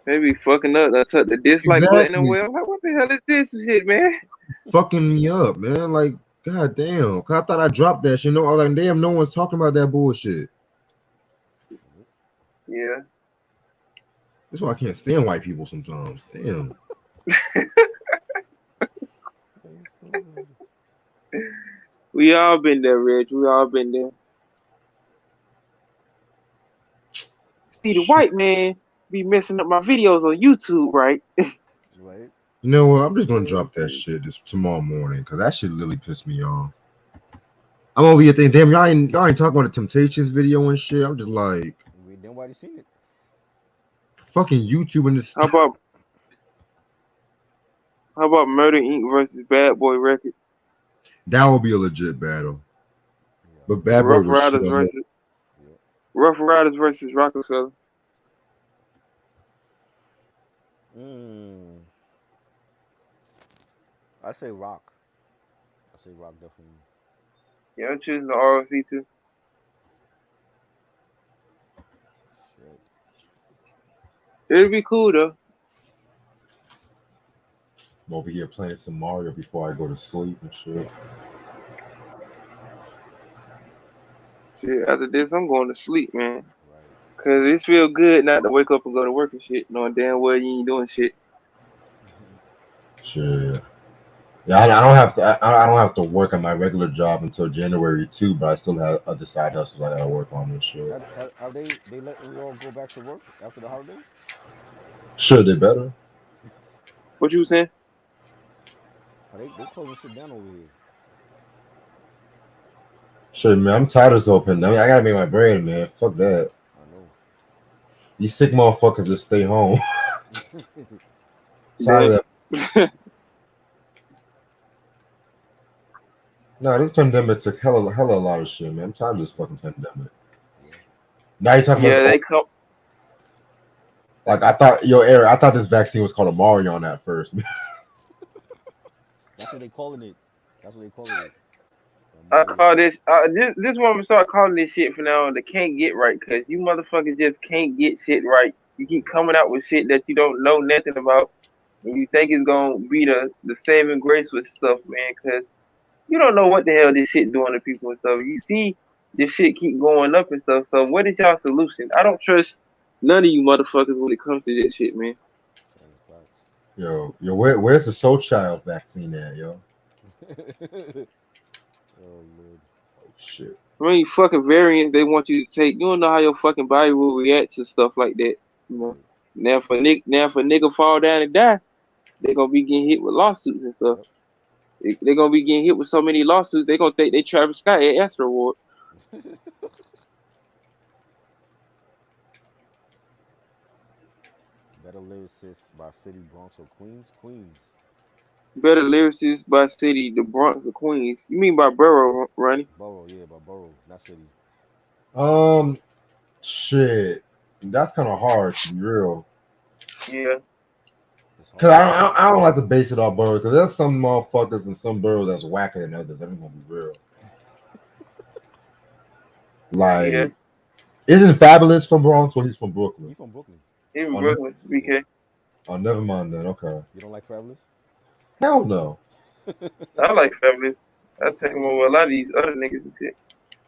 Maybe fucking up. I took the dislike button exactly away. I'm like, what the hell is this shit, man? fucking me up, man. Like, god damn. 'Cause I thought I dropped that shit. No, I was like, damn, no one's talking about that bullshit. Yeah. That's why I can't stand white people sometimes. Damn. We all been there, Reg. We all been there. See, the white man be messing up my videos on YouTube, right? Right? You know what? I'm just gonna drop that shit this tomorrow morning because that shit literally pissed me off. I'm over here thinking, damn, y'all ain't talking about the Temptations video and shit. I'm just like, Then why you seen it? fucking YouTube and this. How about Murder Inc. versus Bad Boy Records? That would be a legit battle. Yeah. But Bad Boy Rough was shit Riders on that. versus Rough Riders versus Rockefeller. I say rock. I say rock definitely. Yeah, I'm choosing the ROC too. Shit. It'd be cool though. I'm over here playing some Mario before I go to sleep and shit. Shit, after this, I'm going to sleep, man. Right. Cause it feel good not to wake up and go to work and shit, knowing damn well you ain't doing shit. Shit. Yeah, I don't have to. I don't have to work on my regular job until January too, but I still have other side hustles I gotta work on and shit. Have they letting y'all go back to work after the holidays? Sure, they better. What you was saying? They closing shit down over here. Sure, man. I'm tired of this whole pandemic. I gotta make my bread, man. Fuck that. I know. These sick motherfuckers just stay home. Tired of Damn. that. Nah, this pandemic took hella a lot of shit, man. I'm tired of this fucking pandemic. Yeah. Now you talking about Yeah, this, they come. like I thought, yo, Eric, I thought this vaccine was called a Marion at first. That's what they calling it. That's what they calling it. I Mario. call this. This one we start calling this shit for now on the can't get right, cause you motherfuckers just can't get shit right. You keep coming out with shit that you don't know nothing about, and you think it's gonna be the saving grace with stuff, man. Cause you don't know what the hell this shit doing to people and stuff. You see this shit keep going up and stuff. So what is y'all solution? I don't trust none of you motherfuckers when it comes to this shit, man. Facts. Yo, where's the Soul Child vaccine at, yo? Oh Lord. Oh shit. How many fucking variants they want you to take? You don't know how your fucking body will react to stuff like that. You know. Right. Now for nigga fall down and die, they gonna be getting hit with lawsuits and stuff. Yep. They gonna be getting hit with so many lawsuits. They gonna think they Travis Scott at Astro Award. Better lyricist by City, Bronx, or Queens? Queens. Better lyricists by city, the Bronx or Queens. You mean by borough, Ronnie? Borough, yeah, by Borough, not City. Um, shit. That's kind of hard to be real. Yeah. It's Cause hard. I don't like to base it off boroughs. Cause there's some motherfuckers in some boroughs that's whacker than others. I'm gonna be real. Yeah. Like, isn't Fabulous from Bronx? Well, he's from He Brooklyn. from Brooklyn. Even Oh, ne- Brooklyn, Yeah. BK. oh, never mind then. Okay. You don't like Fabulous? Hell no. I like Fabulous. I take him over a lot of these other niggas and shit.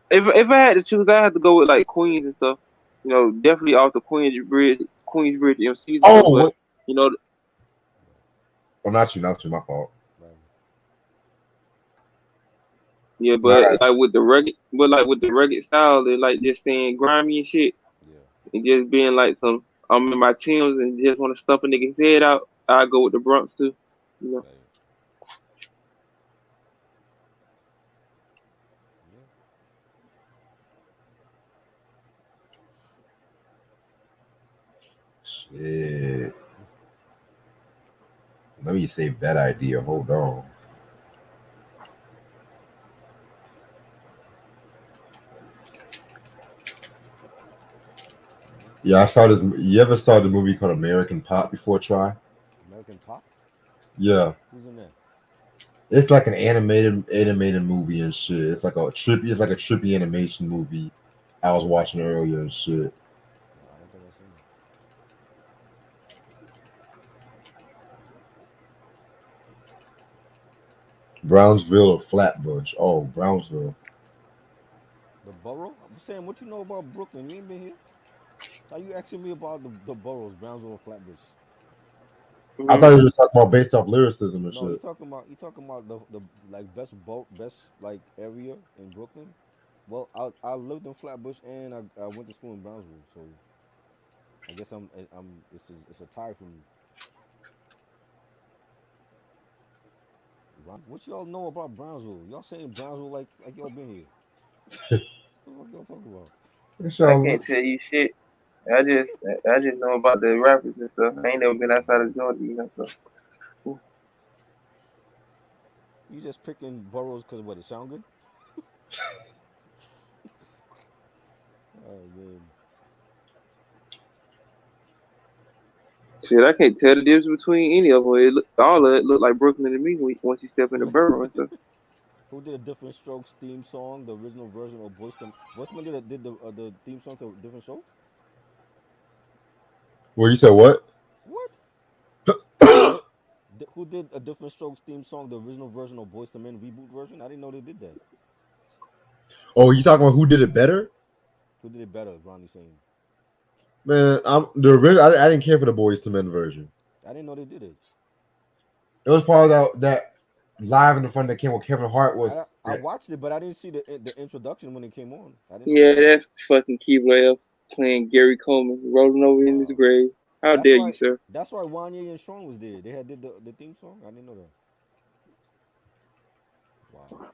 If I had to choose, I had to go with like Queens and stuff. You know, definitely off the Queensbridge MCs and stuff. Oh, But what? you know, Oh, not you. My fault. Right. yeah. Nah, But with the rugged style, they like just staying grimy and shit, Yeah. and just being like some. I'm in my Timbs and just want to stump a nigga's head out. I go with the Bronx too. You know. Right. Yeah. shit. Let me save that idea. Hold on. Yeah. Yeah, I saw this. You ever saw the movie called American Pop before? Try. American Pop? Yeah, Who's in that? it's like an animated movie and shit. It's like a trippy. It's like a trippy animation movie. I was watching earlier and shit. No, I don't think I've seen it. Brownsville or Flatbush? Oh, Brownsville. The borough? I'm saying, what you know about Brooklyn? You ain't been here. How you asking me about the boroughs, Brownsville and Flatbush? I Hmm. thought you were talking about based off lyricism and No, shit. you talking about the like best like area in Brooklyn. Well, I lived in Flatbush and I went to school in Brownsville, so I guess I'm it's a tie for me. What y'all know about Brownsville? Y'all saying Brownsville like y'all been here? What the fuck y'all talking about? It's I y'all. can't tell you shit. I just I just know about the rappers and stuff. I ain't never been outside of Georgia, you know. So You just picking boroughs because what it sound good? Oh man, shit, I can't tell the difference between any of them. All of it look like Brooklyn to me once you step in the borough and stuff. who did a Different Strokes theme song? The original version of Boyz II Men did the theme song to Different Strokes? Well, you said what? What? Who did a Different Strokes theme song? The original version of Boyz II Men reboot version? I didn't know they did that. Oh, you talking about who did it better? Who did it better? Ronnie saying. Man, I'm the original. I didn't care for the Boys to Men version. I didn't know they did it. It was part of that. live in the front that came with Kevin Hart was I watched it, but I didn't see the introduction when it came on. I didn't know Yeah, that was. that fucking keyboard F playing Gary Coleman, rolling over in his Wow. grave. How That's dare you, why. sir? That's why Wanye and Sean was there. They had did the theme song. I didn't know that. Wow, that's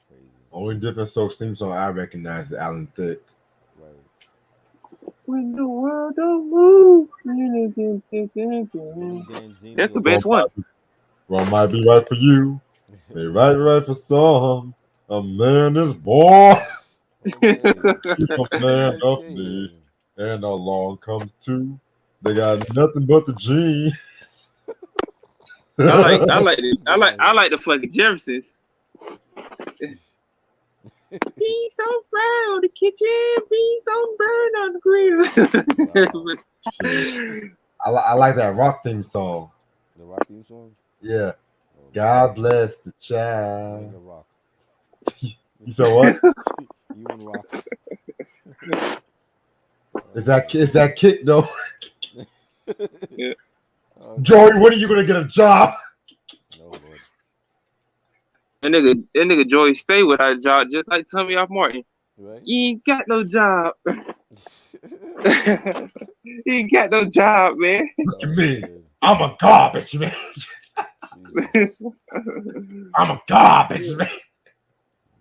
crazy. only different Soul theme song I recognize is Alan Thicke. Right. When the world don't move. Billy Danzini That's the or best one. Wrong might be right for you, may right for some. A man is born, okay. he's a man of Okay me, then. and along comes two. They got nothing but the gene. I like this. Let's get out of I here. like the fucking Jeffersons. Beans don't fry on the kitchen. Beans don't burn on the Wow. grill. I like that rock theme song. The rock theme song. Yeah. Oh Lord. God bless the You and child. the rock. You said what? You and rock. Is Oh that kick though? man. Yeah. Oh Joey, god. when are you gonna get a job? No Lord. That nigga Joey stay without a job, just like Tommy off Martin. Right. You ain't got no job. You ain't got no job, man. Look at Oh me. man. I'm a garbage man. Jesus. I'm a garbage man.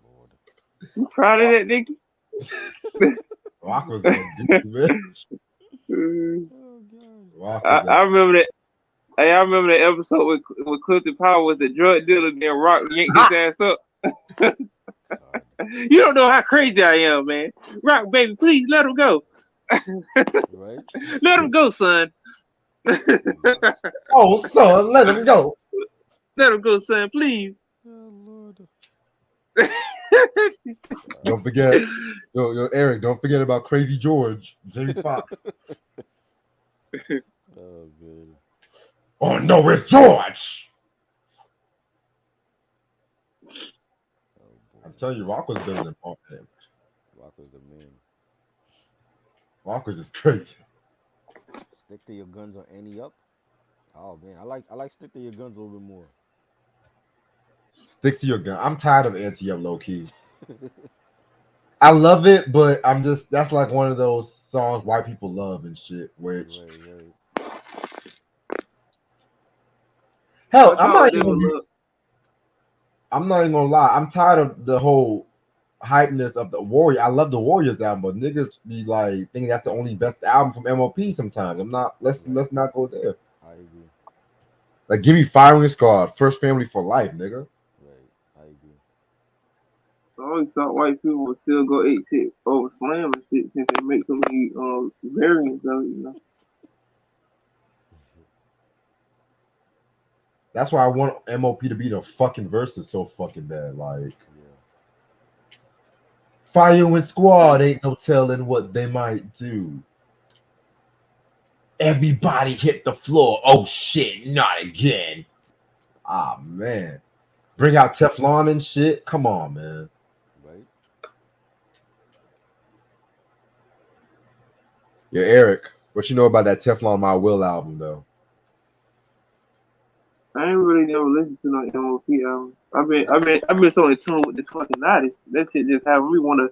Lord. You proud of that nigga? Rock was that dude, man. Oh god. Rock was I that. remember that. Hey, I remember that episode with Clifton Powell was the drug dealer. Then Rock yanked his ass up. God. You don't know how crazy I am, man. Rock, baby, please let him go. Right? Let him go, son. Jesus. Oh son, let him go. Let him go, son, please. Oh Lord. Don't forget, yo, Eric. Don't forget about Crazy George, Jamie Foxx. Oh good. Oh no, it's George. Oh I'm boy. telling you, Rock was better than Paul. Rock was the man. Rock was just crazy. Stick to your guns or Annie up. Oh man, I like stick to your guns a little bit more. Stick to your gun. I'm tired of anti up low key. I love it, but I'm just that's like one of those songs white people love and shit. Which Right. hell, What y'all would do with love? I'm not even gonna lie. I'm tired of the whole hypeness of the Warrior. I love the Warriors album, but niggas be like thinking that's the only best album from MOP. Sometimes I'm not. Right. Let's not go there. I agree. Like give me Firing Squad, First Family for Life, nigga. Right. I agree. I always thought white people would still go 8 shit over slam and shit since they make so many variants of it, you know. That's why I want MOP to be the fucking verses so fucking bad. Like Yeah. Firing Squad ain't no telling what they might do. Everybody hit the floor. Oh shit, not again. Ah man. Bring out Teflon and shit. Come on, man. Right. Yeah, Eric, what you know about that Teflon My Will album though? I ain't really never listened to no MOP album. That's I've been so in tune with this fucking artist. That shit just having me wanna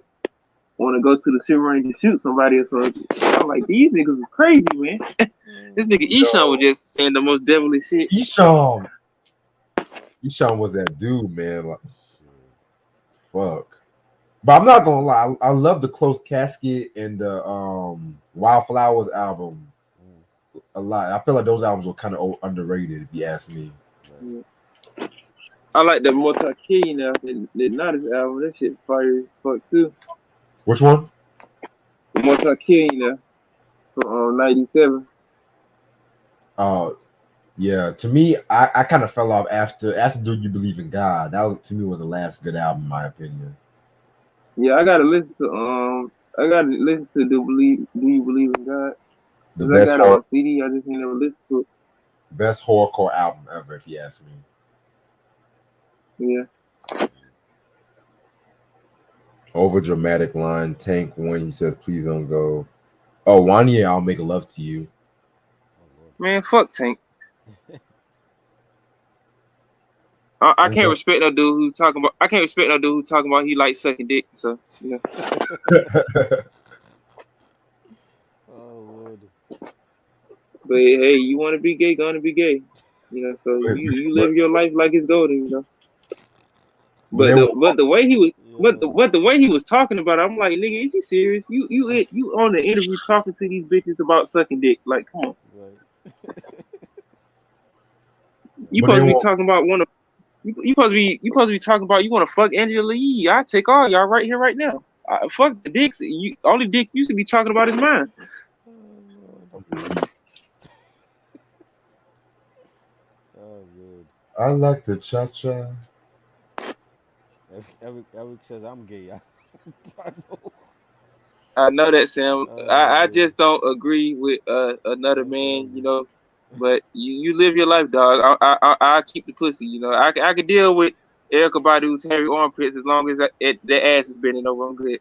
go to the shooting range and shoot somebody or something. I'm like, these niggas is crazy, man. This nigga Eshawn was Yo, just saying the most devilish shit. Eshawn. Eshawn was that dude, man. Like, shit. fuck. But I'm not gonna lie, I love the Close Casket and the Wildflowers album Mm, a lot. I feel like those albums were kind of underrated, if you ask me. right. Yeah. I like the Motakey now, the Nodis album. That shit fire as fuck too. Which one? The Motakey now from '97. Uh, yeah. To me, I kind of fell off after Do You Believe in God? That was to me was the last good album, in my opinion. Yeah, I gotta listen to Do You Believe in God? The Cause I best got it on CD. I just ain't never listened to horrorcore album ever, if you ask me. it. Yeah. Over dramatic line, Tank when he says, "Please don't go." Oh, Wanye, I'll make love to you. Oh Lord. Man, fuck Tank. I And can't respect no dude who talking about. I can't respect no dude who talking about he likes sucking dick. So you know. Oh Lord. But hey, you want to be gay, gonna be gay. You know. So you but live your life like it's golden. You know. but they But the way he was. Yeah. But the way he was talking about it, I'm like, nigga, is you serious? You on the interview talking to these bitches about sucking dick? Like, come on. Right. You but they supposed to be won't. talking about you supposed to be talking about you want to fuck Angela Yee. I take all y'all right here right now. Fuck the dicks. You only dick you should be talking about is mine. Oh Lord. Oh good. I like the cha cha. Eric says I'm gay. I know. I know that, Sam. Oh I man. just don't agree with another Sam man. You forever. know, but you live your life, dog. I keep the pussy. You know, I can deal with Erica Badu's hairy armpits as long as that ass is bending over. I'm good.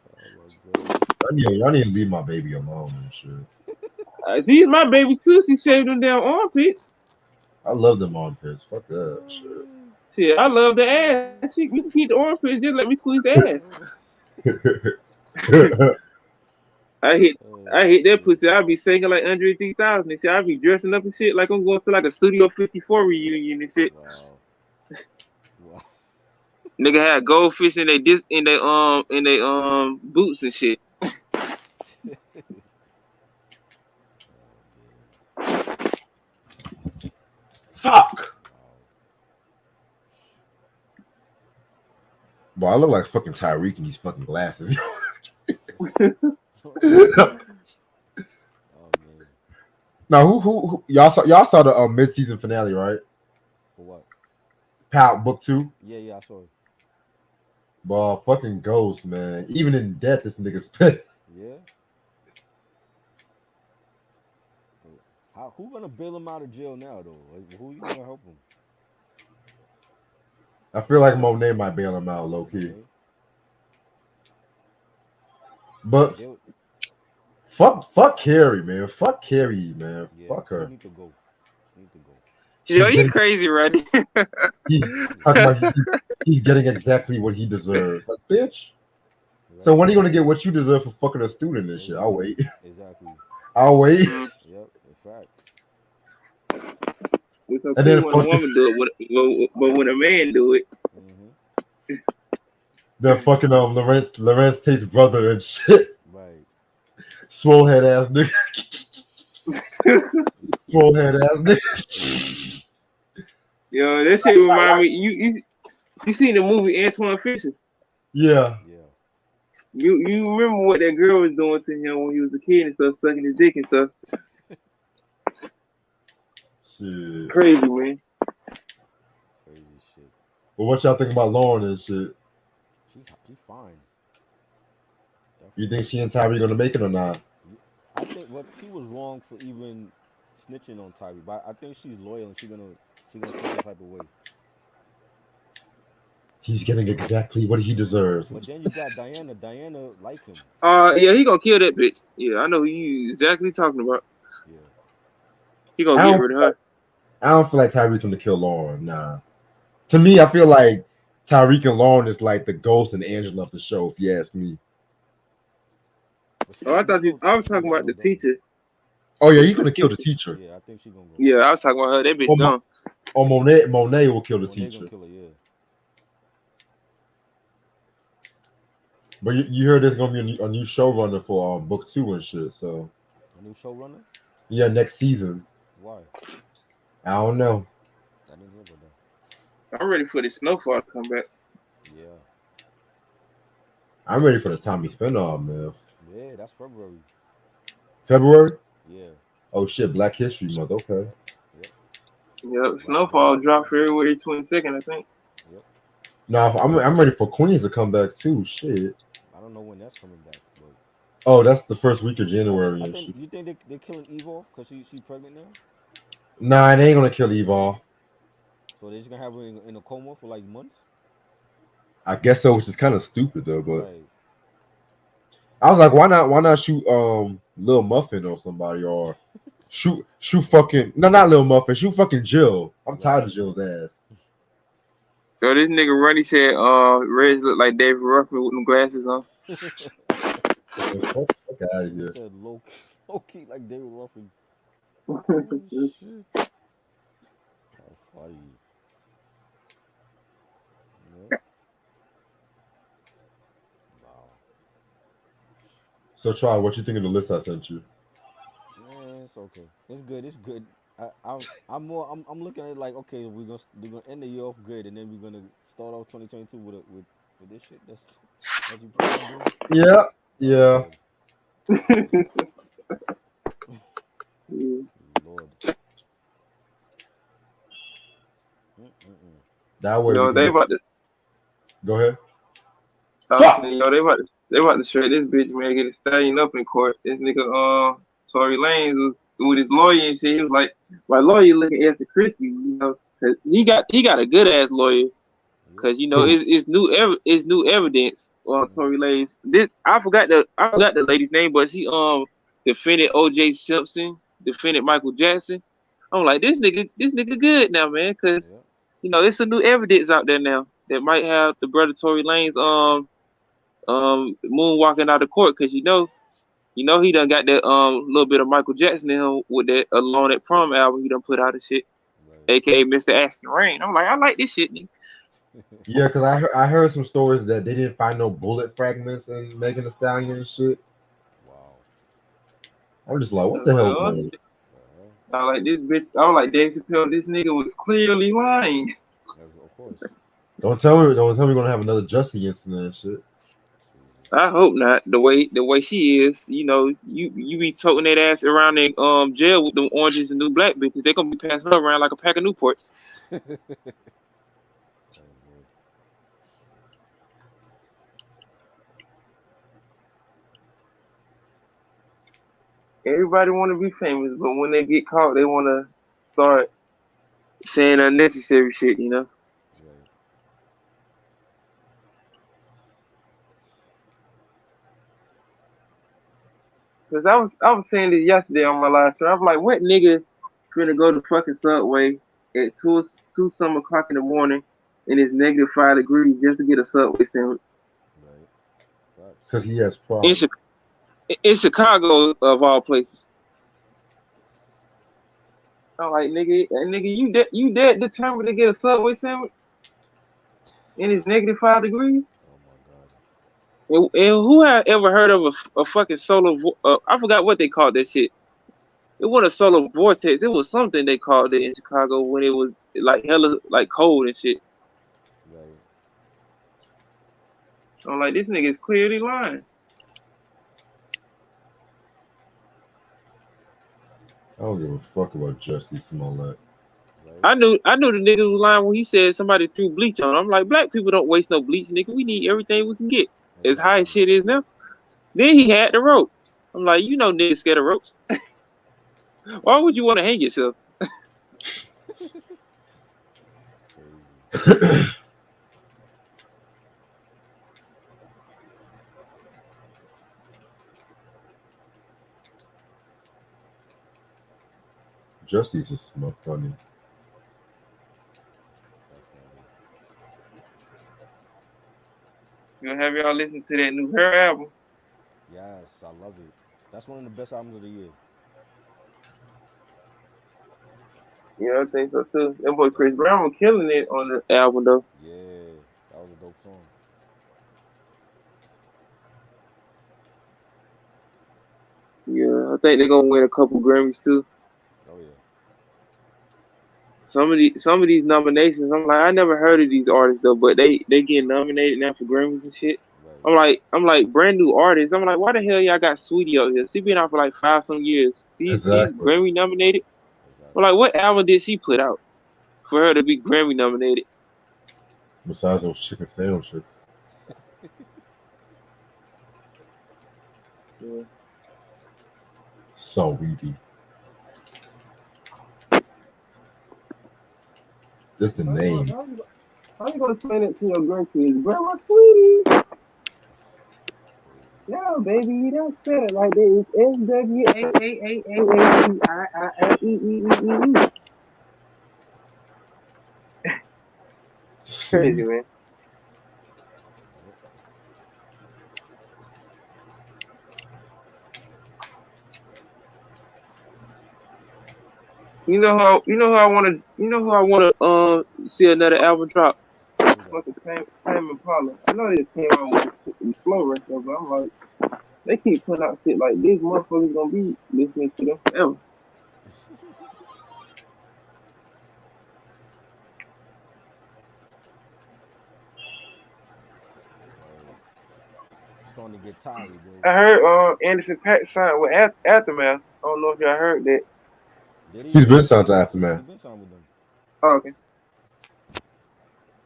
Oh my god. Y'all need to leave my baby alone and shit. She's my baby too. She shaved them damn armpits. I love them armpits. Fuck that Oh shit. man. Shit, I love the ass. She, you can keep the armpits. Just let me squeeze the ass. Oh, I hit oh I hit that shit. pussy. I'll be singing like Andre 3000 and shit. I'll be dressing up and shit like I'm going to like a Studio 54 reunion and shit. Wow. Wow. Nigga had goldfish in they boots and shit. Oh man. Fuck. Wow. Boy, I look like fucking Tyreek in these fucking glasses. Oh man. Now, who y'all saw the mid season finale, right? For what? Pout Book 2. Yeah, I saw it. Boy, fucking Ghost, man. Even in death, this nigga's spit. Yeah. How who gonna bail him out of jail now though? Like who you gonna help him? I feel like Monet might bail him out low key. Monet? But They fuck Carrie, man. Fuck Carrie, man. yeah, Fuck she her. need to go. She need to go. Yo, She's you getting crazy, right? he's talking Yeah. about he's getting exactly what he deserves. Like, bitch. So Right. when are you gonna get what you deserve for fucking a student and shit? I'll Exactly. wait. Exactly. I'll wait. Yep. In fact. It's so And cool then when a fucking woman do it, but when a man do it, Mm-hmm. the fucking Lorenz Tate's brother and shit. Right. Swole head ass nigga. Swole head ass nigga. yo, that shit remind me. You seen the movie Antoine Fisher? Yeah. Yeah. You remember what that girl was doing to him when he was a kid and stuff, sucking his dick and stuff. Shit. Crazy, man. Crazy shit. But what y'all think about Lauren and shit? She fine. You Definitely. think she and Tyree gonna make it or not? I think what she was wrong for even snitching on Tyree, but I think she's loyal and she gonna feel some type of way. He's getting exactly what he deserves. But then you got Diana. Diana like him. Yeah, he gonna kill that bitch. Yeah, I know who you exactly talking about. Yeah. He gonna I get don't rid of her. I don't feel like Tyreek's gonna kill Lauren. Nah. To me, I feel like Tyreek and Lauren is like the Ghost and Angela of the show, if you ask me. But she Oh, I got thought mellow. I was She talking about mellow the though. teacher. Oh yeah, he's The gonna kill the teacher. teacher. Yeah, I think she gonna go. Yeah, I was talking about her. That bitch Or, dumb. or Monet will kill the Monet gonna teacher. kill her. Yeah. But you heard there's gonna be a new showrunner for book 2 and shit. So A new showrunner. yeah, next season. Why? I don't know. I didn't hear about that. I'm ready for the snowfall to come back. Yeah. I'm ready for the Tommy spinoff, man. Yeah, that's February. February? Yeah. Oh shit, Black History Month. Okay. Yep. Yep. Yep, Black snowfall people. dropped February 22nd, I think. Yep. Now So I'm ready for Queens to come back too. Shit. I don't know when that's coming back, but Oh, that's the first week of I think January I and think shit. you think they're killing Eve off because she pregnant now. Nah, it ain't gonna kill Eva. So they're just gonna have her in a coma for like months. I guess so, which is kind of stupid though. But Right. I was like, why not shoot Lil Muffin or somebody or Shoot fucking no, not Lil Muffin. Shoot fucking Jill. I'm Right. tired of Jill's ass. So this nigga Runny said, Reds look like David Ruffin with them glasses on. Man, fuck out of He here. said low key like David Ruffin. Oh shit. How funny. Yep. Wow. So try what you think of the list I sent you? Man, it's okay. It's good. It's good. I'm more. I'm looking at it like okay, we're gonna end the year off good, and then we're gonna start off 2022 with this shit. That's what you plan on doing. Yeah, Oh yeah. Lord, Lord. Mm-mm-mm. That way we Yo, can they get. about to. Go ahead. I was Fuck! saying, yo, they about to straight this bitch man get a stallion up in court. This nigga Tory Lanez was with his lawyer and shit. He was like, my lawyer looking after Crispy, you know, cause he got a good ass lawyer. Yep. Cause you know Who? it's new evidence on Mm-hmm. Tory Lanez. This I forgot the lady's name, but she defended O.J. Simpson, defended Michael Jackson. I'm like this nigga good now, man, cause Yep. you know it's some new evidence out there now that might have the brother Tory Lanez moonwalking out of court, cause you know he done got that little bit of Michael Jackson in him with that Alone at Prom album he done put out and shit, Right. aka Mr. Asking Rain. I'm like I like this shit, nigga. Yeah, because I heard some stories that they didn't find no bullet fragments in Megan Thee Stallion and shit. Wow. I'm just like, I what was the like, hell oh going on? shit. The hell? I like this bitch. I was like Dave Chappelle. This nigga was clearly lying. Of course. Don't tell me we're gonna have another Jussie incident and shit. Jesus. I hope not. The way she is, you know, you be toting that ass around in jail with them oranges and new black bitches. They gonna be passing her around like a pack of Newports. Oh Lord. Everybody want to be famous, but when they get caught, they want to start saying unnecessary shit. You know. Right. Cause I was saying this yesterday on my live show. I was like, what nigga finna go to fucking Subway at two some o'clock in the morning and it's -5 degrees just to get a Subway sandwich Right. Facts. Because he has in, problems. in Chicago of all places? I'm like, nigga, you dead determined to get a Subway sandwich and it's -5 degrees? Oh my God. And who had ever heard of a fucking solar? I forgot what they called that shit. It wasn't a solar vortex. It was something they called it in Chicago when it was like hella like cold and shit. Right. I'm like, this nigga's clearly lying. I don't give a fuck about Jussie Smollett. Right. I knew the nigga was lying when he said somebody threw bleach on him. I'm like, black people don't waste no bleach, nigga. We need everything we can get. As high as Exactly. shit is now. Then he had the rope. I'm like, you know niggas scared of ropes. Why would you want to hang yourself? Crazy. Jussie's just funny. Definitely. You know, have y'all listen to that new Her album? Yes, I love it. That's one of the best albums of the year. Yeah, I think so too. That boy Chris Definitely. Brown was killing it on the album though. Yeah, that was a dope song. Yeah, I think they're gonna win a couple Grammys too. Oh yeah. Some of these nominations, I'm like, I never heard of these artists though, but they get nominated now for Grammys and shit. Right. I'm like brand new artists. I'm like, why the hell y'all got Sweetie out here? She been out for like 5 some years. She's Exactly. Grammy nominated. I'm Exactly. like, what album did she put out for her to be Grammy nominated? Besides those chicken sandwiches. Yeah. So weedy. Just the name. How you gonna explain it to your grandkids? Grandma Sweetie. Crazy. No, baby, you don't spell it like that. It's SWAAAAAAAEEEEE. Crazy, man. Yep. Who I want to, see another album drop. Who's that? Fucking Tame Impala. I know they came out with slow right there, but I'm like, they keep putting out shit like this. Motherfuckers gonna be listening to them forever. Word. Starting to get tired, yo. I heard Anderson .Paak signed with Aftermath. I don't know if y'all heard that. Did he? He's Yeah, been signed to he Aftermath. been signed with them. Oh, okay.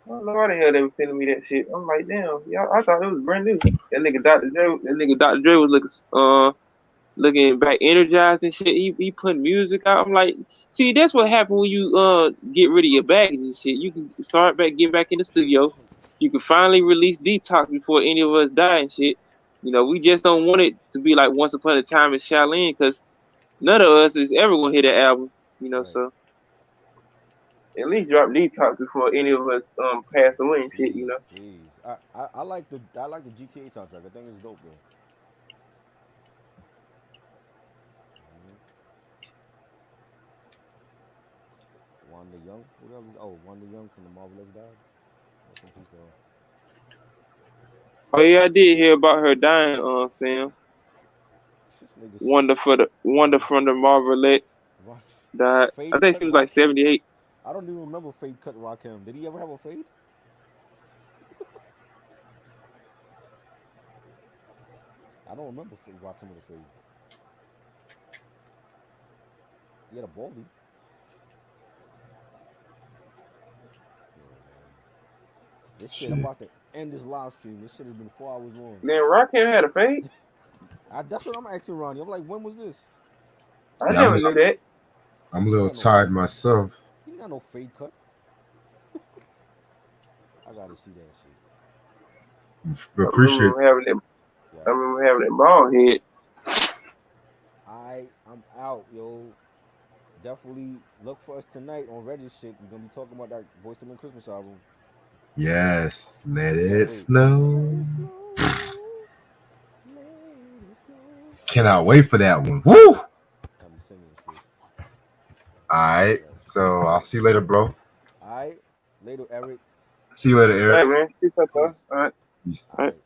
I don't know why the hell they was sending me that shit. I'm like, damn, y'all. I thought it was brand new. That nigga Dr. Dre was looking back energized and shit. He putting music out. I'm like, see, that's what happened when you get rid of your baggage and shit. You can get back in the studio. You can finally release Detox before any of us die and shit. We just don't want it to be like Once Upon a Time in Shaolin because none of us is ever gonna hear that album. Right. So at least drop Detox before any of us pass away and shit. Please, please. I like the GTA soundtrack. I think it's dope though. Hmm. Wanda Young. Who the hell is? Oh, Wanda Young from the Marvelous died. Rest in peace to her. Oh yeah, I did hear about her dying. Sam. This nigga Wonder from the Marvelettes Rock, died. I fade think cut she was like Rakim. 78. I don't even remember fade cut Rakim. Did he ever have a fade? I don't remember Rakim with a fade. He had a baldy. Yo, man. This shit. I'm Shit. about to end this live stream. This shit has been 4 hours long. Then Rakim had a fade. That's what I'm asking Ronnie. I'm like, when was this? I Yeah, never knew that. I'm a He ain't little got no. tired myself. He ain't got no fade cut. I gotta see that shit. I Appreciate. remember having that. I Yes. remember having that bald head. I'm out, yo. Definitely look for us tonight on Regis shit. We're gonna be talking about that Boyz II Men Christmas album. Yes, let Can't it wait. Let it snow. snow. Let it snow. Cannot wait for that one. Woo! Have me singing and shit. All right. Yes. So I'll see you later, bro. All right. Later, Eric. See you later, All Eric. right, man. Peace out, though. Peace. All right. Peace. All All right. right.